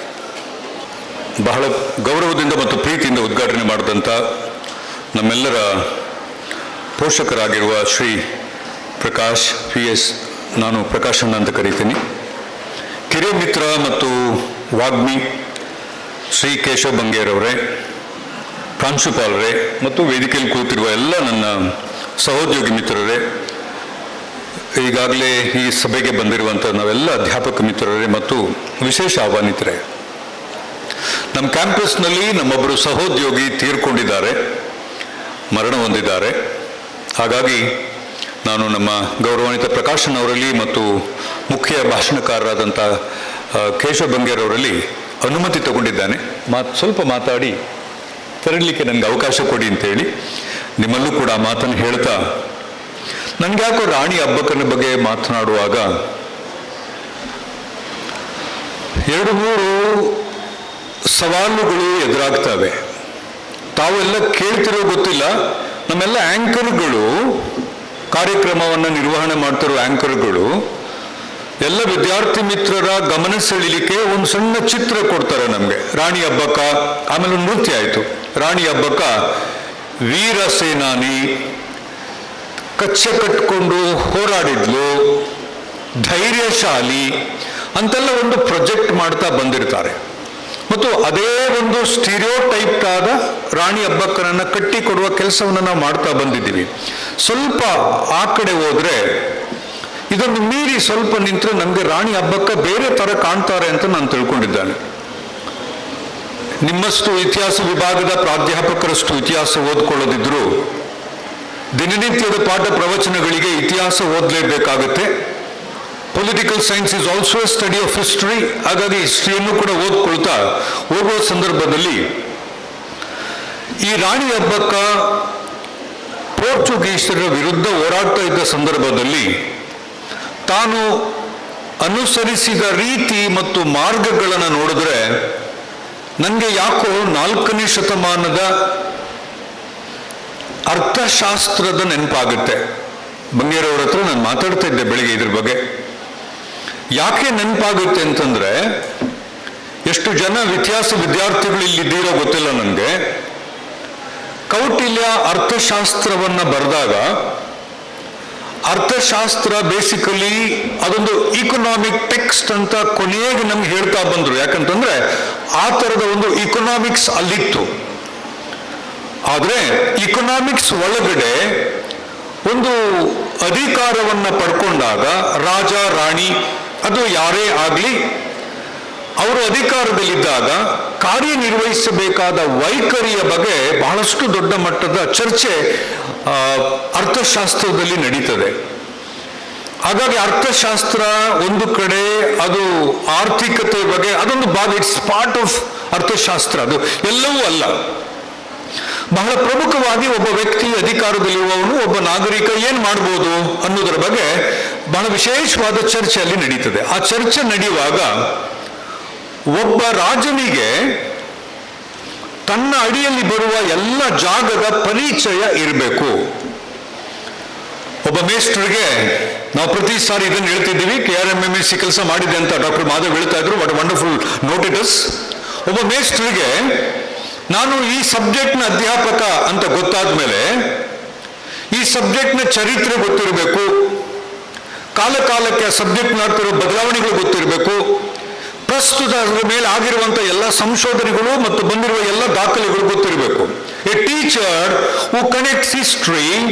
ಬಹಳ ಗೌರವದಿಂದ ಮತ್ತು ಪ್ರೀತಿಯಿಂದ ಉದ್ಘಾಟನೆ ಮಾಡಿದಂಥ ನಮ್ಮೆಲ್ಲರ ಪೋಷಕರಾಗಿರುವ ಶ್ರೀ ಪ್ರಕಾಶ್ PS, ನಾನು ಪ್ರಕಾಶಣ್ಣ ಅಂತ ಕರೀತೀನಿ, ಕಿರಿಯ ಮಿತ್ರ ಮತ್ತು ವಾಗ್ಮಿ ಶ್ರೀ ಕೇಶವ ಬಂಗೇರವರೇ, ಪ್ರಾಂಶುಪಾಲರೇ ಮತ್ತು ವೇದಿಕೆಯಲ್ಲಿ ಕೂತಿರುವ ಎಲ್ಲ ನನ್ನ ಸಹೋದ್ಯೋಗಿ ಮಿತ್ರರೇ, ಈಗಾಗಲೇ ಈ ಸಭೆಗೆ ಬಂದಿರುವಂಥ ನಾವೆಲ್ಲ ಅಧ್ಯಾಪಕ ಮಿತ್ರರೇ ಮತ್ತು ವಿಶೇಷ ಆಹ್ವಾನಿತರೇ, ನಮ್ಮ ಕ್ಯಾಂಪಸ್ನಲ್ಲಿ ನಮ್ಮೊಬ್ಬರು ಸಹೋದ್ಯೋಗಿ ತೀರ್ಕೊಂಡಿದ್ದಾರೆ, ಮರಣ ಹೊಂದಿದ್ದಾರೆ. ಹಾಗಾಗಿ ನಾನು ನಮ್ಮ ಗೌರವಾನ್ವಿತ ಪ್ರಕಾಶನವರಲ್ಲಿ ಮತ್ತು ಮುಖ್ಯ ಭಾಷಣಕಾರರಾದಂಥ ಕೇಶವ ಬಂಗೇರವರಲ್ಲಿ ಅನುಮತಿ ತಗೊಂಡಿದ್ದಾನೆ. ಸ್ವಲ್ಪ ಮಾತಾಡಿ ತೆರಳಲಿಕ್ಕೆ ನನಗೆ ಅವಕಾಶ ಕೊಡಿ ಅಂತೇಳಿ ನಿಮ್ಮಲ್ಲೂ ಕೂಡ ಮಾತನ್ನು ಹೇಳ್ತಾ, ನನಗೆ ಯಾಕೋ ರಾಣಿ ಅಬ್ಬಕ್ಕನ ಬಗ್ಗೆ ಮಾತನಾಡುವಾಗ 2-3 ಸವಾಲುಗಳು ಎದುರಾಗ್ತವೆ. ತಾವೆಲ್ಲ ಕೇಳ್ತಿರೋ ಗೊತ್ತಿಲ್ಲ, ನಮ್ಮೆಲ್ಲ ಆ್ಯಂಕರ್ಗಳು, ಕಾರ್ಯಕ್ರಮವನ್ನು ನಿರ್ವಹಣೆ ಮಾಡ್ತಿರೋ ಆ್ಯಂಕರ್ಗಳು ಎಲ್ಲ ವಿದ್ಯಾರ್ಥಿ ಮಿತ್ರರ ಗಮನ ಸೆಳೀಲಿಕ್ಕೆ ಒಂದು ಸಣ್ಣ ಚಿತ್ರ ಕೊಡ್ತಾರೆ ನಮಗೆ. ರಾಣಿ ಅಬ್ಬಕ್ಕ, ಆಮೇಲೆ ಒಂದು ನೃತ್ಯ ಆಯಿತು. ರಾಣಿ ಅಬ್ಬಕ್ಕ ವೀರ ಸೇನಾನಿ, ಕಚ್ಚೆ ಕಟ್ಕೊಂಡು ಹೋರಾಡಿದ್ಲು, ಧೈರ್ಯಶಾಲಿ ಅಂತೆಲ್ಲ ಒಂದು ಪ್ರೊಜೆಕ್ಟ್ ಮಾಡ್ತಾ ಬಂದಿರ್ತಾರೆ. ಮತ್ತು ಅದೇ ಒಂದು ಸ್ಟೀರಿಯೋಟೈಪ್ ಆದ ರಾಣಿ ಅಬ್ಬಕ್ಕನನ್ನು ಕಟ್ಟಿ ಕೊಡುವ ಕೆಲಸವನ್ನು ನಾವು ಮಾಡ್ತಾ ಬಂದಿದ್ದೀವಿ. ಸ್ವಲ್ಪ ಆ ಕಡೆ ಹೋದ್ರೆ, ಇದನ್ನು ಮೀರಿ ಸ್ವಲ್ಪ ನಿಂತರೆ ನಮಗೆ ರಾಣಿ ಅಬ್ಬಕ್ಕ ಬೇರೆ ಥರ ಕಾಣ್ತಾರೆ ಅಂತ ನಾನು ತಿಳ್ಕೊಂಡಿದ್ದಾನೆ. ನಿಮ್ಮಷ್ಟು ಇತಿಹಾಸ ವಿಭಾಗದ ಪ್ರಾಧ್ಯಾಪಕರಷ್ಟು ಇತಿಹಾಸ ಓದ್ಕೊಳ್ಳೋದಿದ್ರು ದಿನನಿತ್ಯದ ಪಾಠ ಪ್ರವಚನಗಳಿಗೆ ಇತಿಹಾಸ ಓದಲೇಬೇಕಾಗುತ್ತೆ. Political science is also a study of history. ಹಾಗಾಗಿ ಹಿಸ್ಟ್ರಿಯನ್ನು ಕೂಡ ಓದ್ಕೊಳ್ತಾ ಹೋಗುವ ಸಂದರ್ಭದಲ್ಲಿ ಈ ರಾಣಿ ಅಬ್ಬಕ್ಕ ಪೋರ್ಚುಗೀಸರ ವಿರುದ್ಧ ಹೋರಾಡ್ತಾ ಇದ್ದ ಸಂದರ್ಭದಲ್ಲಿ ತಾನು ಅನುಸರಿಸಿದ ರೀತಿ ಮತ್ತು ಮಾರ್ಗಗಳನ್ನು ನೋಡಿದ್ರೆ ನನಗೆ ಯಾಕೋ 4ನೇ ಶತಮಾನದ ಅರ್ಥಶಾಸ್ತ್ರದ ನೆನಪಾಗುತ್ತೆ. ಬಂಗೇರವ್ರ ಹತ್ರ ನಾನು ಮಾತಾಡ್ತಾ ಇದ್ದೆ ಬೆಳಿಗ್ಗೆ ಇದ್ರ ಬಗ್ಗೆ. ಯಾಕೆ ನೆನಪಾಗುತ್ತೆ ಅಂತಂದ್ರೆ, ಎಷ್ಟು ಜನ ಇತಿಹಾಸ ವಿದ್ಯಾರ್ಥಿಗಳು ಇಲ್ಲಿದ್ದೀರೋ ಗೊತ್ತಿಲ್ಲ ನನಗೆ. ಕೌಟಿಲ್ಯ ಅರ್ಥಶಾಸ್ತ್ರವನ್ನ ಬರೆದಾಗ ಅರ್ಥಶಾಸ್ತ್ರ ಬೇಸಿಕಲಿ ಅದೊಂದು ಇಕನಾಮಿಕ್ ಟೆಕ್ಸ್ಟ್ ಅಂತ ಕೊನೆಗೆ ನಮ್ಗೆ ಹೇಳ್ತಾ ಬಂದ್ರು. ಯಾಕಂತಂದ್ರೆ ಆ ಥರದ ಒಂದು ಇಕನಾಮಿಕ್ಸ್ ಅಲ್ಲಿತ್ತು. ಆದರೆ ಇಕನಾಮಿಕ್ಸ್ ಒಳಗಡೆ ಒಂದು ಅಧಿಕಾರವನ್ನು ಪಡ್ಕೊಂಡಾಗ ರಾಜ ರಾಣಿ ಅದು ಯಾರೇ ಆಗಲಿ ಅವರು ಅಧಿಕಾರದಲ್ಲಿದ್ದಾಗ ಕಾರ್ಯನಿರ್ವಹಿಸಬೇಕಾದ ವೈಖರಿಯ ಬಗ್ಗೆ ಬಹಳಷ್ಟು ದೊಡ್ಡ ಮಟ್ಟದ ಚರ್ಚೆ ಅರ್ಥಶಾಸ್ತ್ರದಲ್ಲಿ ನಡೀತದೆ. ಹಾಗಾಗಿ ಅರ್ಥಶಾಸ್ತ್ರ ಒಂದು ಕಡೆ ಅದು ಆರ್ಥಿಕತೆ ಬಗ್ಗೆ ಅದೊಂದು ಭಾಗ, ಇಟ್ಸ್ ಪಾರ್ಟ್ ಆಫ್ ಅರ್ಥಶಾಸ್ತ್ರ, ಅದು ಎಲ್ಲವೂ ಅಲ್ಲ. ಬಹಳ ಪ್ರಮುಖವಾಗಿ ಒಬ್ಬ ವ್ಯಕ್ತಿ ಅಧಿಕಾರದಲ್ಲಿರುವವನು, ಒಬ್ಬ ನಾಗರಿಕ ಏನ್ ಮಾಡ್ಬೋದು ಅನ್ನೋದರ ಬಗ್ಗೆ ಬಹಳ ವಿಶೇಷವಾದ ಚರ್ಚೆ ಅಲ್ಲಿ ನಡೀತದೆ. ಆ ಚರ್ಚೆ ನಡೆಯುವಾಗ ಒಬ್ಬ ರಾಜನಿಗೆ ತನ್ನ ಅಡಿಯಲ್ಲಿ ಬರುವ ಎಲ್ಲ ಜಾಗದ ಪರಿಚಯ ಇರಬೇಕು. ಒಬ್ಬ ಮೇಸ್ಟ್ರಿಗೆ ನಾವು ಪ್ರತಿ ಸಾರಿ ಇದನ್ನು ಹೇಳ್ತಿದ್ದೀವಿ, KRMMSC ಕೆಲಸ ಮಾಡಿದೆ ಅಂತ ಡಾಕ್ಟರ್ ಮಾಧವ್ ಹೇಳ್ತಾ ಇದ್ರು. What wonderful note it is. ಒಬ್ಬ ಮೇಸ್ಟ್ರಿಗೆ ನಾನು ಈ ಸಬ್ಜೆಕ್ಟ್ನ ಅಧ್ಯಾಪಕ ಅಂತ ಗೊತ್ತಾದ ಮೇಲೆ ಈ ಸಬ್ಜೆಕ್ಟ್ನ ಚರಿತ್ರೆ ಗೊತ್ತಿರಬೇಕು, ಕಾಲಕ್ಕೆ ಸಬ್ಜೆಕ್ಟ್ ಮಾಡ್ತಿರೋ ಬದಲಾವಣೆಗಳು ಗೊತ್ತಿರಬೇಕು, ಪ್ರಸ್ತುತ ಅದರ ಮೇಲೆ ಆಗಿರುವಂಥ ಎಲ್ಲ ಸಂಶೋಧನೆಗಳು ಮತ್ತು ಬಂದಿರುವ ಎಲ್ಲ ದಾಖಲೆಗಳು ಗೊತ್ತಿರಬೇಕು. A teacher who connects history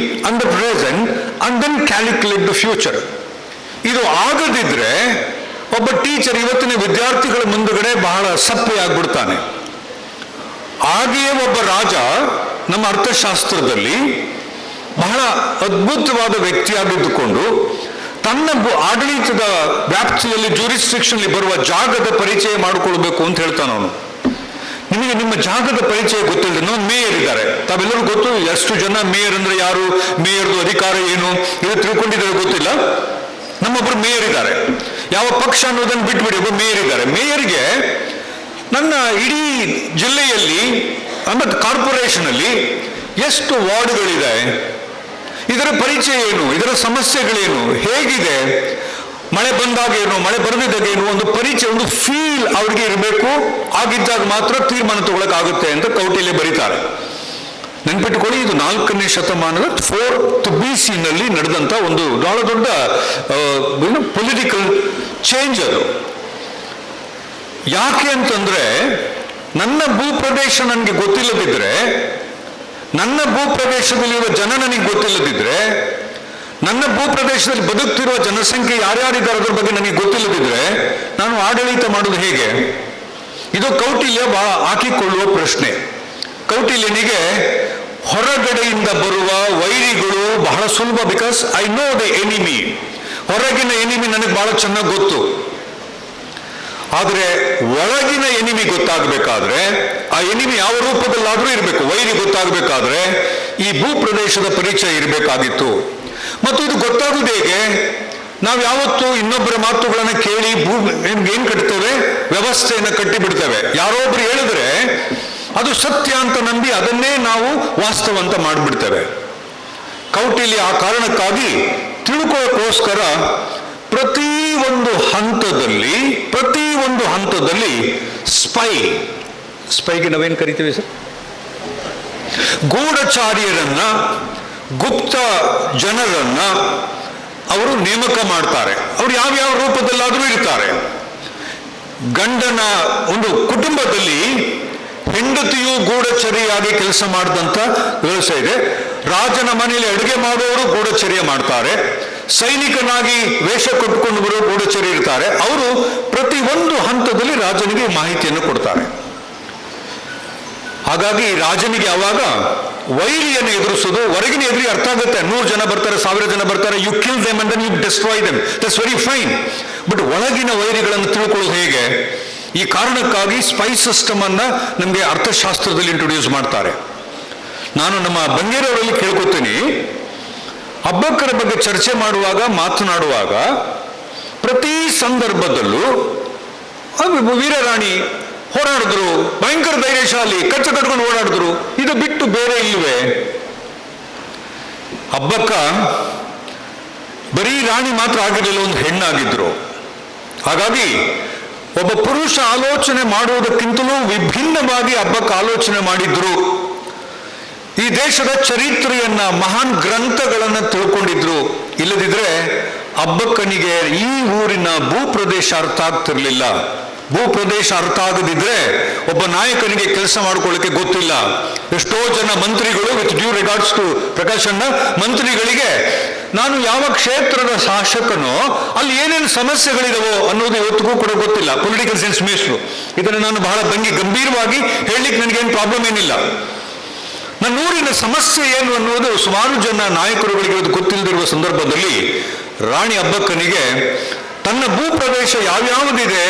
and the present and then calculate the future. ಇದು ಆಗದಿದ್ರೆ ಒಬ್ಬ ಟೀಚರ್ ಇವತ್ತಿನ ವಿದ್ಯಾರ್ಥಿಗಳ ಮುಂದುಗಡೆ ಬಹಳ ಸಪ್ಪೆ ಆಗ್ಬಿಡ್ತಾನೆ. ಹಾಗೆಯೇ ಒಬ್ಬ ರಾಜ ನಮ್ಮ ಅರ್ಥಶಾಸ್ತ್ರದಲ್ಲಿ ಬಹಳ ಅದ್ಭುತವಾದ ವ್ಯಕ್ತಿಯಾಗಿದ್ದುಕೊಂಡು ತನ್ನ ಆಡಳಿತದ ವ್ಯಾಪ್ತಿಯಲ್ಲಿ ಜೂರಿಸ್ಟ್ರಿಕ್ಷನ್ಲಿ ಬರುವ ಜಾಗದ ಪರಿಚಯ ಮಾಡಿಕೊಳ್ಬೇಕು ಅಂತ ಹೇಳ್ತಾನೆ ಅವನು. ನಿಮಗೆ ನಿಮ್ಮ ಜಾಗದ ಪರಿಚಯ ಗೊತ್ತಿಲ್ಲ. ನಾವು ಮೇಯರ್ ಇದ್ದಾರೆ, ತಾವೆಲ್ಲರೂ ಗೊತ್ತು. ಎಷ್ಟು ಜನ ಮೇಯರ್ ಅಂದ್ರೆ ಯಾರು, ಮೇಯರ್ದು ಅಧಿಕಾರ ಏನು ಇದು ತಿಳ್ಕೊಂಡಿದ್ದಾರೆ ಗೊತ್ತಿಲ್ಲ. ನಮ್ಮೊಬ್ರು ಮೇಯರ್ ಇದ್ದಾರೆ, ಯಾವ ಪಕ್ಷ ಅನ್ನೋದನ್ನು ಬಿಟ್ಬಿಡಿ, ಒಬ್ಬ ಮೇಯರ್ ಇದ್ದಾರೆ. ಮೇಯರ್ಗೆ ನನ್ನ ಇಡೀ ಜಿಲ್ಲೆಯಲ್ಲಿ ಅಂದ್ರೆ ಕಾರ್ಪೊರೇಷನ್ ಅಲ್ಲಿ ಎಷ್ಟು ವಾರ್ಡ್ಗಳಿದೆ, ಇದರ ಪರಿಚಯ ಏನು, ಇದರ ಸಮಸ್ಯೆಗಳೇನು, ಹೇಗಿದೆ, ಮಳೆ ಬಂದಾಗ ಏನು, ಮಳೆ ಬರದಿದ್ದಾಗ ಏನು, ಒಂದು ಪರಿಚಯ, ಒಂದು ಫೀಲ್ ಅವ್ರಿಗೆ ಇರಬೇಕು. ಆಗಿದ್ದಾಗ ಮಾತ್ರ ತೀರ್ಮಾನ ತಗೊಳಕ್ಕಾಗುತ್ತೆ ಅಂತ ಕೌಟಿಲ್ಯ ಬರೀತಾರೆ. ನೆನ್ಪಿಟ್ಟುಕೊಳ್ಳಿ, ಇದು 4ನೇ ಶತಮಾನದ 4th BC ನಲ್ಲಿ ನಡೆದಂತ ಒಂದು ಬಹಳ ದೊಡ್ಡ ಪೊಲಿಟಿಕಲ್ ಚೇಂಜ್ ಅದು. ಯಾಕೆ ಅಂತಂದ್ರೆ ನನ್ನ ಭೂಪ್ರದೇಶ ನನಗೆ ಗೊತ್ತಿಲ್ಲದಿದ್ರೆ, ನನ್ನ ಭೂಪ್ರದೇಶದಲ್ಲಿರುವ ಜನ ನನಗೆ ಗೊತ್ತಿಲ್ಲದಿದ್ರೆ, ನನ್ನ ಭೂಪ್ರದೇಶದಲ್ಲಿ ಬದುಕ್ತಿರುವ ಜನಸಂಖ್ಯೆ ಯಾರ್ಯಾರಿದ್ದಾರೆ ಅದರ ಬಗ್ಗೆ ನನಗೆ ಗೊತ್ತಿಲ್ಲದಿದ್ರೆ ನಾನು ಆಡಳಿತ ಮಾಡೋದು ಹೇಗೆ? ಇದು ಕೌಟಿಲ್ಯ ಬಹಳ ಹಾಕಿಕೊಳ್ಳುವ ಪ್ರಶ್ನೆ. ಕೌಟಿಲ್ಯನಿಗೆ ಹೊರಗಡೆಯಿಂದ ಬರುವ ವೈರಿಗಳು ಬಹಳ ಸುಲಭ. Because I know the enemy. ಹೊರಗಿನ ಎನಿಮಿ ನನಗೆ ಬಹಳ ಚೆನ್ನಾಗಿ ಗೊತ್ತು. ಆದರೆ ಒಳಗಿನ ಎನಿಮಿ ಗೊತ್ತಾಗಬೇಕಾದ್ರೆ, ಆ ಎನಿಮಿ ಯಾವ ರೂಪದಲ್ಲಾದರೂ ಇರಬೇಕು. ವೈರಿ ಗೊತ್ತಾಗಬೇಕಾದ್ರೆ ಈ ಭೂಪ್ರದೇಶದ ಪರಿಚಯ ಇರಬೇಕಾಗಿತ್ತು. ಮತ್ತು ಇದು ಗೊತ್ತಾಗುವುದು ಹೇಗೆ? ನಾವು ಯಾವತ್ತು ಇನ್ನೊಬ್ಬರ ಮಾತುಗಳನ್ನು ಕೇಳಿ ಏನ್ ಕಟ್ತೇವೆ, ವ್ಯವಸ್ಥೆಯನ್ನು ಕಟ್ಟಿಬಿಡ್ತೇವೆ. ಯಾರೊಬ್ರು ಹೇಳಿದ್ರೆ ಅದು ಸತ್ಯ ಅಂತ ನಂಬಿ ಅದನ್ನೇ ನಾವು ವಾಸ್ತವ ಅಂತ ಮಾಡಿಬಿಡ್ತೇವೆ. ಕೌಟಿಲ್ಯ ಆ ಕಾರಣಕ್ಕಾಗಿ ತಿಳ್ಕೊಳ್ಳೋಕ್ಕೋಸ್ಕರ ಪ್ರತಿಯೊಂದು ಹಂತದಲ್ಲಿ ಸ್ಪೈಗೆ ನಾವೇನು ಕರಿತೀವಿ ಸರ್, ಗೂಢಚಾರ್ಯರನ್ನ, ಗುಪ್ತ ಜನರನ್ನ ಅವರು ನೇಮಕ ಮಾಡ್ತಾರೆ. ಅವರು ಯಾವ್ಯಾವ ರೂಪದಲ್ಲಾದರೂ ಇರ್ತಾರೆ. ಗಂಡನ ಒಂದು ಕುಟುಂಬದಲ್ಲಿ ಹೆಂಡತಿಯು ಗೂಢಚರ್ಯಾಗಿ ಕೆಲಸ ಮಾಡಿದಂಥ ವ್ಯವಸ್ಥೆ ಇದೆ. ರಾಜನ ಮನೆಯಲ್ಲಿ ಅಡುಗೆ ಮಾಡುವವರು ಗೂಢಚರ್ಯ ಮಾಡ್ತಾರೆ. ಸೈನಿಕನಾಗಿ ವೇಷ ಕೊಟ್ಟುಕೊಂಡು ಬರುವ ಗೂಢಚರ್ಯ ಇರ್ತಾರೆ. ಅವರು ಪ್ರತಿಯೊಂದು ಹಂತದಲ್ಲಿ ರಾಜನಿಗೆ ಮಾಹಿತಿಯನ್ನು ಕೊಡ್ತಾರೆ. ಹಾಗಾಗಿ ರಾಜನಿಗೆ ಯಾವಾಗ ವೈರಿಯನ್ನು ಎದುರಿಸೋದು. ಹೊರಗಿನ ಎದುರಿ ಅರ್ಥ ಆಗುತ್ತೆ, 100 ಜನ ಬರ್ತಾರೆ, 1000 ಜನ ಬರ್ತಾರೆ, you kill them and then you destroy them, that's very fine. But ಒಳಗಿನ ವೈರಿಗಳನ್ನು ತಿಳ್ಕೊಳ್ಳೋದು ಹೇಗೆ? ಈ ಕಾರಣಕ್ಕಾಗಿ ಸ್ಪೈ ಸಿಸ್ಟಮ್ ಅನ್ನ ನಮಗೆ ಅರ್ಥಶಾಸ್ತ್ರದಲ್ಲಿ ಇಂಟ್ರೊಡ್ಯೂಸ್ ಮಾಡ್ತಾರೆ. ನಾನು ನಮ್ಮ ಬಂಗೇರವರಲ್ಲಿ ಕೇಳ್ಕೊತೀನಿ, ಅಬ್ಬಕ್ಕರ ಬಗ್ಗೆ ಚರ್ಚೆ ಮಾಡುವಾಗ, ಮಾತನಾಡುವಾಗ ಪ್ರತಿ ಸಂದರ್ಭದಲ್ಲೂ ವೀರರಾಣಿ ಹೋರಾಡಿದ್ರು, ಭಯಂಕರ ಧೈರ್ಯಶಾಲಿ, ಕಚ್ಚ ಕಟ್ಕೊಂಡು ಓಡಾಡಿದ್ರು, ಇದು ಬಿಟ್ಟು ಬೇರೆ ಇಲ್ವೇ? ಅಬ್ಬಕ್ಕ ಬರೀ ರಾಣಿ ಮಾತ್ರ ಆಗಿರಲಿಲ್ಲ, ಒಂದು ಹೆಣ್ಣಾಗಿದ್ರು. ಹಾಗಾಗಿ ಒಬ್ಬ ಪುರುಷ ಆಲೋಚನೆ ಮಾಡುವುದಕ್ಕಿಂತಲೂ ವಿಭಿನ್ನವಾಗಿ ಅಬ್ಬಕ್ಕ ಆಲೋಚನೆ ಮಾಡಿದ್ರು. ಈ ದೇಶದ ಚರಿತ್ರೆಯನ್ನ, ಮಹಾನ್ ಗ್ರಂಥಗಳನ್ನ ತಿಳ್ಕೊಂಡಿದ್ರು. ಇಲ್ಲದಿದ್ರೆ ಅಬ್ಬಕ್ಕನಿಗೆ ಈ ಊರಿನ ಭೂಪ್ರದೇಶ ಅರ್ಥ ಆಗ್ತಿರ್ಲಿಲ್ಲ. ಭೂಪ್ರದೇಶ ಅರ್ಥ ಆಗದಿದ್ರೆ ಒಬ್ಬ ನಾಯಕನಿಗೆ ಕೆಲಸ ಮಾಡ್ಕೊಳ್ಳಿಕ್ಕೆ ಗೊತ್ತಿಲ್ಲ. ಎಷ್ಟೋ ಜನ ಮಂತ್ರಿಗಳು, ವಿತ್ ಡ್ಯೂ ರಿಗಾರ್ಡ್ಸ್ ಟು ಪ್ರಕಾಶಣ್ಣ, ಮಂತ್ರಿಗಳಿಗೆ ನಾನು ಯಾವ ಕ್ಷೇತ್ರದ ಶಾಸಕನೋ ಅಲ್ಲಿ ಏನೇನು ಸಮಸ್ಯೆಗಳಿದಾವೋ ಅನ್ನೋದು ಇವತ್ತಿಗೂ ಕೂಡ ಗೊತ್ತಿಲ್ಲ. ಪೊಲಿಟಿಕಲ್ ಸೈನ್ಸ್ ಮೇಷ್ಟ್ರು ಇದನ್ನು ನಾನು ಬಹಳ ಗಂಭೀರವಾಗಿ ಹೇಳಲಿಕ್ಕೆ ನನಗೇನು ಪ್ರಾಬ್ಲಮ್ ಏನಿಲ್ಲ. ನನ್ನ ಊರಿನ ಸಮಸ್ಯೆ ಏನು ಅನ್ನೋದು ಸುಮಾರು ಜನ ನಾಯಕರುಗಳಿಗೆ ಅದು ಗೊತ್ತಿಲ್ಲದಿರುವ ಸಂದರ್ಭದಲ್ಲಿ ರಾಣಿ ಅಬ್ಬಕ್ಕನಿಗೆ ತನ್ನ ಭೂಪ್ರದೇಶ ಯಾವ್ಯಾವುದಿದೆ,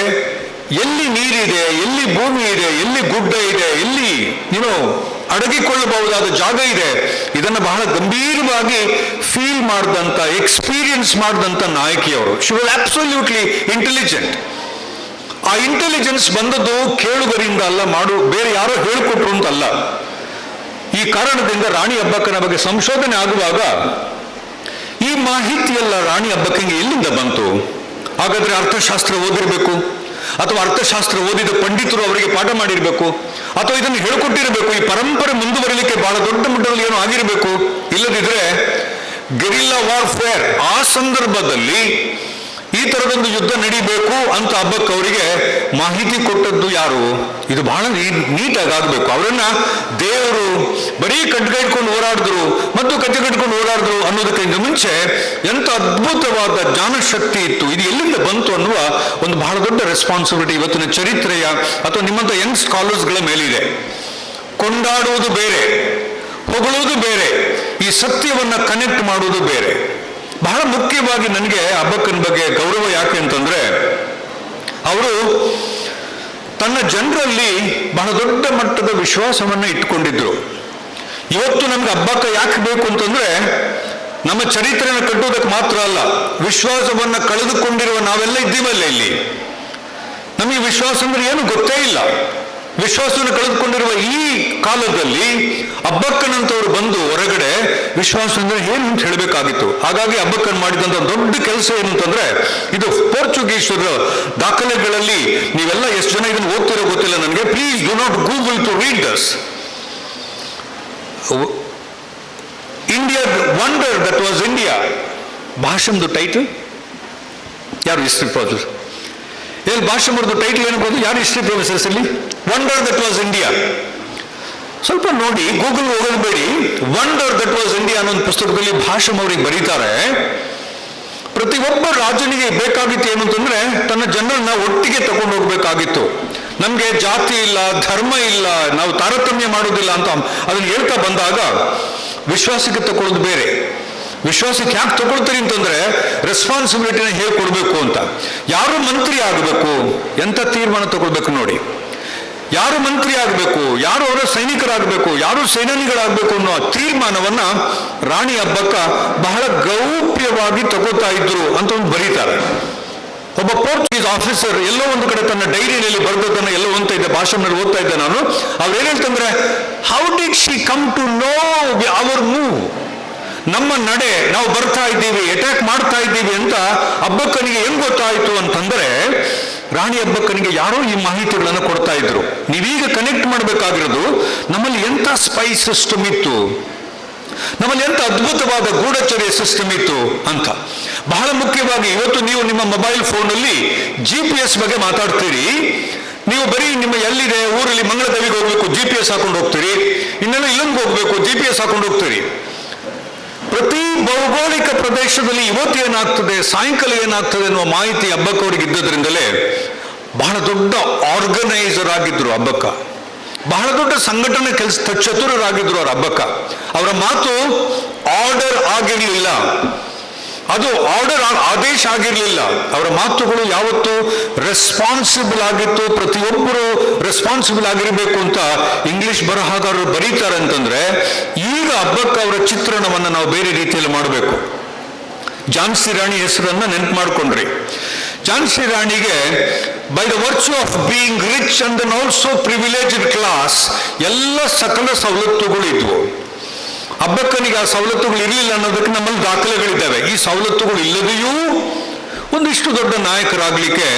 ಎಲ್ಲಿ ನೀರಿದೆ, ಎಲ್ಲಿ ಭೂಮಿ ಇದೆ, ಎಲ್ಲಿ ಗುಡ್ಡ ಇದೆ, ಎಲ್ಲಿ ಅಡಗಿಕೊಳ್ಳಬಹುದಾದ ಜಾಗ ಇದೆ, ಇದನ್ನು ಬಹಳ ಗಂಭೀರವಾಗಿ ಫೀಲ್ ಮಾಡಿದಂಥ, ಎಕ್ಸ್ಪೀರಿಯನ್ಸ್ ಮಾಡಿದಂಥ ನಾಯಕಿಯವರು. She was absolutely intelligent. ಆ ಇಂಟೆಲಿಜೆನ್ಸ್ ಬಂದದ್ದು ಕೇಳುಗರಿಂದ ಅಲ್ಲ, ಬೇರೆ ಯಾರೋ ಹೇಳಿಕೊಟ್ರು ಅಂತಲ್ಲ. ಈ ಕಾರಣದಿಂದ ರಾಣಿ ಅಬ್ಬಕ್ಕನ ಬಗ್ಗೆ ಸಂಶೋಧನೆ ಆಗುವಾಗ ಈ ಮಾಹಿತಿಯೆಲ್ಲ ರಾಣಿ ಅಬ್ಬಕ್ಕನಿಗೆ ಎಲ್ಲಿಂದ ಬಂತು? ಹಾಗಾದ್ರೆ ಅರ್ಥಶಾಸ್ತ್ರ ಓದಿರಬೇಕು, ಅಥವಾ ಅರ್ಥಶಾಸ್ತ್ರ ಓದಿದ ಪಂಡಿತರು ಅವರಿಗೆ ಪಾಠ ಮಾಡಿರಬೇಕು, ಅಥವಾ ಇದನ್ನು ಹೇಳಿಕೊಟ್ಟಿರಬೇಕು. ಈ ಪರಂಪರೆ ಮುಂದುವರಿಲಿಕ್ಕೆ ಬಹಳ ದೊಡ್ಡ ಮಟ್ಟದಲ್ಲಿ ಏನೋ ಆಗಿರಬೇಕು. ಇಲ್ಲದಿದ್ರೆ ಗೆರಿಲ್ಲಾ ವಾರ್ಫೇರ್ ಆ ಸಂದರ್ಭದಲ್ಲಿ ಈ ತರದೊಂದು ಯುದ್ಧ ನಡೀಬೇಕು ಅಂತ ಅಬ್ಬಕ್ಕ ಅವರಿಗೆ ಮಾಹಿತಿ ಕೊಟ್ಟದ್ದು ಯಾರು? ಇದು ಬಹಳ ನೀಟಾಗಿ ಆಗಬೇಕು. ಅವರನ್ನ ದೇವರು ಬರೀ ಕಟ್ಕೊಂಡು ಓಡಾಡಿದ್ರು ಮತ್ತು ಕಟ್ಕೊಂಡು ಓಡಾಡಿದ್ರು ಅನ್ನೋದಕ್ಕಿಂತ ಮುಂಚೆ ಎಂತ ಅದ್ಭುತವಾದ ಜ್ಞಾನಶಕ್ತಿ ಇತ್ತು, ಇದು ಎಲ್ಲಿಂದ ಬಂತು ಅನ್ನುವ ಒಂದು ಬಹಳ ದೊಡ್ಡ ರೆಸ್ಪಾನ್ಸಿಬಿಲಿಟಿ ಇವತ್ತಿನ ಚರಿತ್ರೆಯ ಅಥವಾ ನಿಮ್ಮಂತ ಯಂಗ್ ಸ್ಕಾಲರ್ಸ್ಗಳ ಮೇಲಿದೆ. ಕೊಂಡಾಡುವುದು ಬೇರೆ, ಹೊಗಳುವುದು ಬೇರೆ, ಈ ಸತ್ಯವನ್ನ ಕನೆಕ್ಟ್ ಮಾಡುವುದು ಬೇರೆ. ಬಹಳ ಮುಖ್ಯವಾಗಿ ನನಗೆ ಅಬ್ಬಕ್ಕನ ಬಗ್ಗೆ ಗೌರವ ಯಾಕೆ ಅಂತಂದ್ರೆ, ಅವರು ತನ್ನ ಜನರಲ್ಲಿ ಬಹಳ ದೊಡ್ಡ ಮಟ್ಟದ ವಿಶ್ವಾಸವನ್ನ ಇಟ್ಕೊಂಡಿದ್ರು. ಇವತ್ತು ನಮ್ಗೆ ಅಬ್ಬಕ್ಕ ಯಾಕೆ ಬೇಕು ಅಂತಂದ್ರೆ, ನಮ್ಮ ಚರಿತ್ರೆಯನ್ನು ಕಟ್ಟುವುದಕ್ಕೆ ಮಾತ್ರ ಅಲ್ಲ, ವಿಶ್ವಾಸವನ್ನ ಕಳೆದುಕೊಂಡಿರುವ ನಾವೆಲ್ಲ ಇದ್ದೀವಲ್ಲ ಇಲ್ಲಿ. ನಮಗೆ ವಿಶ್ವಾಸ ಅಂದ್ರೆ ಏನು ಗೊತ್ತೇ ಇಲ್ಲ. ವಿಶ್ವಾಸವನ್ನು ಕಳೆದುಕೊಂಡಿರುವ ಈ ಕಾಲದಲ್ಲಿ ಅಬ್ಬಕ್ಕನಂತವರು ಬಂದು ಹೊರಗಡೆ ವಿಶ್ವಾಸ ಅಂದ್ರೆ ಏನು ಅಂತ ಹೇಳಬೇಕಾಗಿತ್ತು. ಹಾಗಾಗಿ ಅಬ್ಬಕ್ಕನ್ ಮಾಡಿದಂತ ದೊಡ್ಡ ಕೆಲಸ ಏನು ಅಂತಂದ್ರೆ, ಇದು ಪೋರ್ಚುಗೀಸರ ದಾಖಲೆಗಳಲ್ಲಿ ನೀವೆಲ್ಲ ಎಷ್ಟು ಜನ ಇದನ್ನು ಓದ್ತಿರೋ ಗೊತ್ತಿಲ್ಲ ನನಗೆ, please do not Google to read this. India wonder that was India, ಭಾಷಮ್ದು ಟೈಟಲ್ ಯಾರು ಹಿಸ್ಟ್ರಿ ಪ್ರೊಫೆಸರ್? ಭಾಷಮರ್ದು ಟೈಟಲ್ ಏನಬಹುದು? ಯಾರು ಹಿಸ್ಟ್ರಿ ಪ್ರೊಫೆಸರ್ಸ್ ಇಲ್ಲಿ? Wonder that was India. ಸ್ವಲ್ಪ ನೋಡಿ, ಗೂಗಲ್ ಹೋಗಬೇಡಿ. ವಂಡರ್ ದಟ್ ವಾಸ್ ಇಂಡಿಯಾ ಅನ್ನೋ ಒಂದು ಪುಸ್ತಕದಲ್ಲಿ ಭಾಷಮ್ ಅವರಿಗೆ ಬರೀತಾರೆ, ಪ್ರತಿಯೊಬ್ಬ ರಾಜನಿಗೆ ಬೇಕಾಗಿತ್ತು ಏನು ಅಂತಂದ್ರೆ ತನ್ನ ಜನರನ್ನ ಒಟ್ಟಿಗೆ ತಗೊಂಡು ಹೋಗ್ಬೇಕಾಗಿತ್ತು. ನಮ್ಗೆ ಜಾತಿ ಇಲ್ಲ, ಧರ್ಮ ಇಲ್ಲ, ನಾವು ತಾರತಮ್ಯ ಮಾಡೋದಿಲ್ಲ ಅಂತ ಅದನ್ನು ಹೇಳ್ತಾ ಬಂದಾಗ ವಿಶ್ವಾಸಕ್ಕೆ ತಗೊಳ್ಳೋದು ಬೇರೆ. ವಿಶ್ವಾಸಕ್ಕೆ ಯಾಕೆ ತಗೊಳ್ತೀರಿ ಅಂತಂದ್ರೆ ರೆಸ್ಪಾನ್ಸಿಬಿಲಿಟಿನ ಹೇಗೆ ಕೊಡಬೇಕು ಅಂತ. ಯಾರು ಮಂತ್ರಿ ಆಗಬೇಕು, ಎಂತ ತೀರ್ಮಾನ ತಗೊಳ್ಬೇಕು ನೋಡಿ. ಯಾರು ಮಂತ್ರಿ ಆಗಬೇಕು, ಯಾರು ಅವರ ಸೈನಿಕರಾಗಬೇಕು, ಯಾರು ಸೇನಾನಿಗಳಾಗಬೇಕು ಅನ್ನೋ ತೀರ್ಮಾನವನ್ನ ರಾಣಿ ಅಬ್ಬಕ್ಕ ಬಹಳ ಗೌಪ್ಯವಾಗಿ ತಗೋತಾ ಇದ್ರು ಅಂತ ಒಂದು ಬರೀತಾರೆ. ಒಬ್ಬ ಪೋರ್ಚುಗೀಸ್ ಆಫೀಸರ್ ಎಲ್ಲೋ ಒಂದು ಕಡೆ ತನ್ನ ಡೈರಿಯಲ್ಲಿ ಬರೆದದನ್ನ ಎಲ್ಲೋ ಓದ್ತಾ ಇದ್ದೆ, ಭಾಷಣದಲ್ಲಿ ಓದ್ತಾ ಇದ್ದೆ ನಾನು. ಅವ್ರು ಏನ್ ಹೇಳ್ತಂದ್ರೆ, how did she come to know our move, ನಮ್ಮ ನಡೆ, ನಾವು ಬರ್ತಾ ಇದ್ದೀವಿ, ಅಟ್ಯಾಕ್ ಮಾಡ್ತಾ ಇದ್ದೀವಿ ಅಂತ ಅಬ್ಬಕ್ಕನಿಗೆ ಹೆಂಗ್ ಗೊತ್ತಾಯ್ತು ಅಂತಂದ್ರೆ, ರಾಣಿ ಅಬ್ಬಕ್ಕನಿಗೆ ಯಾರೋ ಈ ಮಾಹಿತಿಗಳನ್ನು ಕೊಡ್ತಾ ಇದ್ರು. ನೀವೀಗ ಕನೆಕ್ಟ್ ಮಾಡಬೇಕಾಗಿರೋದು, ನಮ್ಮಲ್ಲಿ ಎಂತ ಸ್ಪೈ ಸಿಸ್ಟಮ್ ಇತ್ತು, ನಮ್ಮಲ್ಲಿ ಎಂತ ಅದ್ಭುತವಾದ ಗೂಢಚರ್ಯ ಸಿಸ್ಟಮ್ ಇತ್ತು ಅಂತ. ಬಹಳ ಮುಖ್ಯವಾಗಿ ಇವತ್ತು ನೀವು ನಿಮ್ಮ ಮೊಬೈಲ್ ಫೋನಲ್ಲಿ GPS ಬಗ್ಗೆ ಮಾತಾಡ್ತೀರಿ. ನೀವು ಬರೀ ನಿಮ್ಮ ಎಲ್ಲಿದೆ ಊರಲ್ಲಿ ಮಂಗಳದೇವಿಗೆ ಹೋಗ್ಬೇಕು GPS ಹಾಕೊಂಡು ಹೋಗ್ತೀರಿ, ಇನ್ನೆಲ್ಲ ಇಲ್ಲೊಂದು ಹೋಗ್ಬೇಕು GPS ಹಾಕೊಂಡು ಹೋಗ್ತೀರಿ. ಪ್ರತಿ ಭೌಗೋಳಿಕ ಪ್ರದೇಶದಲ್ಲಿ ಇವತ್ತು ಏನಾಗ್ತದೆ, ಸಾಯಂಕಾಲ ಏನಾಗ್ತದೆ ಅನ್ನುವ ಮಾಹಿತಿ ಅಬ್ಬಕ್ಕ ಅವರಿಗೆ ಇದ್ದದ್ರಿಂದಲೇ ಬಹಳ ದೊಡ್ಡ ಆರ್ಗನೈಸರ್ ಆಗಿದ್ರು ಅಬ್ಬಕ್ಕ. ಬಹಳ ದೊಡ್ಡ ಸಂಘಟನೆ ಕೆಲಸ ಚತುರರಾಗಿದ್ರು ಅವರ ಹಬ್ಬಕ್ಕ. ಅವರ ಮಾತು ಆರ್ಡರ್ ಆಗಿರಲಿಲ್ಲ, ಅದು ಆದೇಶ ಆಗಿರಲಿಲ್ಲ. ಅವರ ಮಾತುಗಳು ಯಾವತ್ತೂ ರೆಸ್ಪಾನ್ಸಿಬಲ್ ಆಗಿತ್ತು. ಪ್ರತಿಯೊಬ್ಬರು ರೆಸ್ಪಾನ್ಸಿಬಲ್ ಆಗಿರಬೇಕು ಅಂತ ಇಂಗ್ಲಿಷ್ ಬರಹಗಾರರು ಬರೀತಾರೆ ಅಂತಂದ್ರೆ, ಈಗ ಹಬ್ಬಕ್ಕೆ ಅವರ ಚಿತ್ರಣವನ್ನು ನಾವು ಬೇರೆ ರೀತಿಯಲ್ಲಿ ಮಾಡಬೇಕು. ಝಾನ್ಸಿ ರಾಣಿ ಹೆಸರನ್ನ ನೆನಪು ಮಾಡ್ಕೊಂಡ್ರಿ. ಝಾನ್ಸಿ ರಾಣಿಗೆ by the virtue of being rich and then also privileged class ಎಲ್ಲ ಸಕಲ ಸವಲತ್ತುಗಳು ಇದ್ವು. ಹಬ್ಬಕ್ಕನಿಗೆ ಆ ಸವಲತ್ತುಗಳು ಇರಲಿಲ್ಲ ಅನ್ನೋದಕ್ಕೆ ನಮ್ಮಲ್ಲಿ ದಾಖಲೆಗಳಿದ್ದಾವೆ. ಈ ಸವಲತ್ತುಗಳು ಇಲ್ಲದೆಯೂ ಒಂದಿಷ್ಟು ದೊಡ್ಡ ನಾಯಕರಾಗಲಿಕ್ಕೆ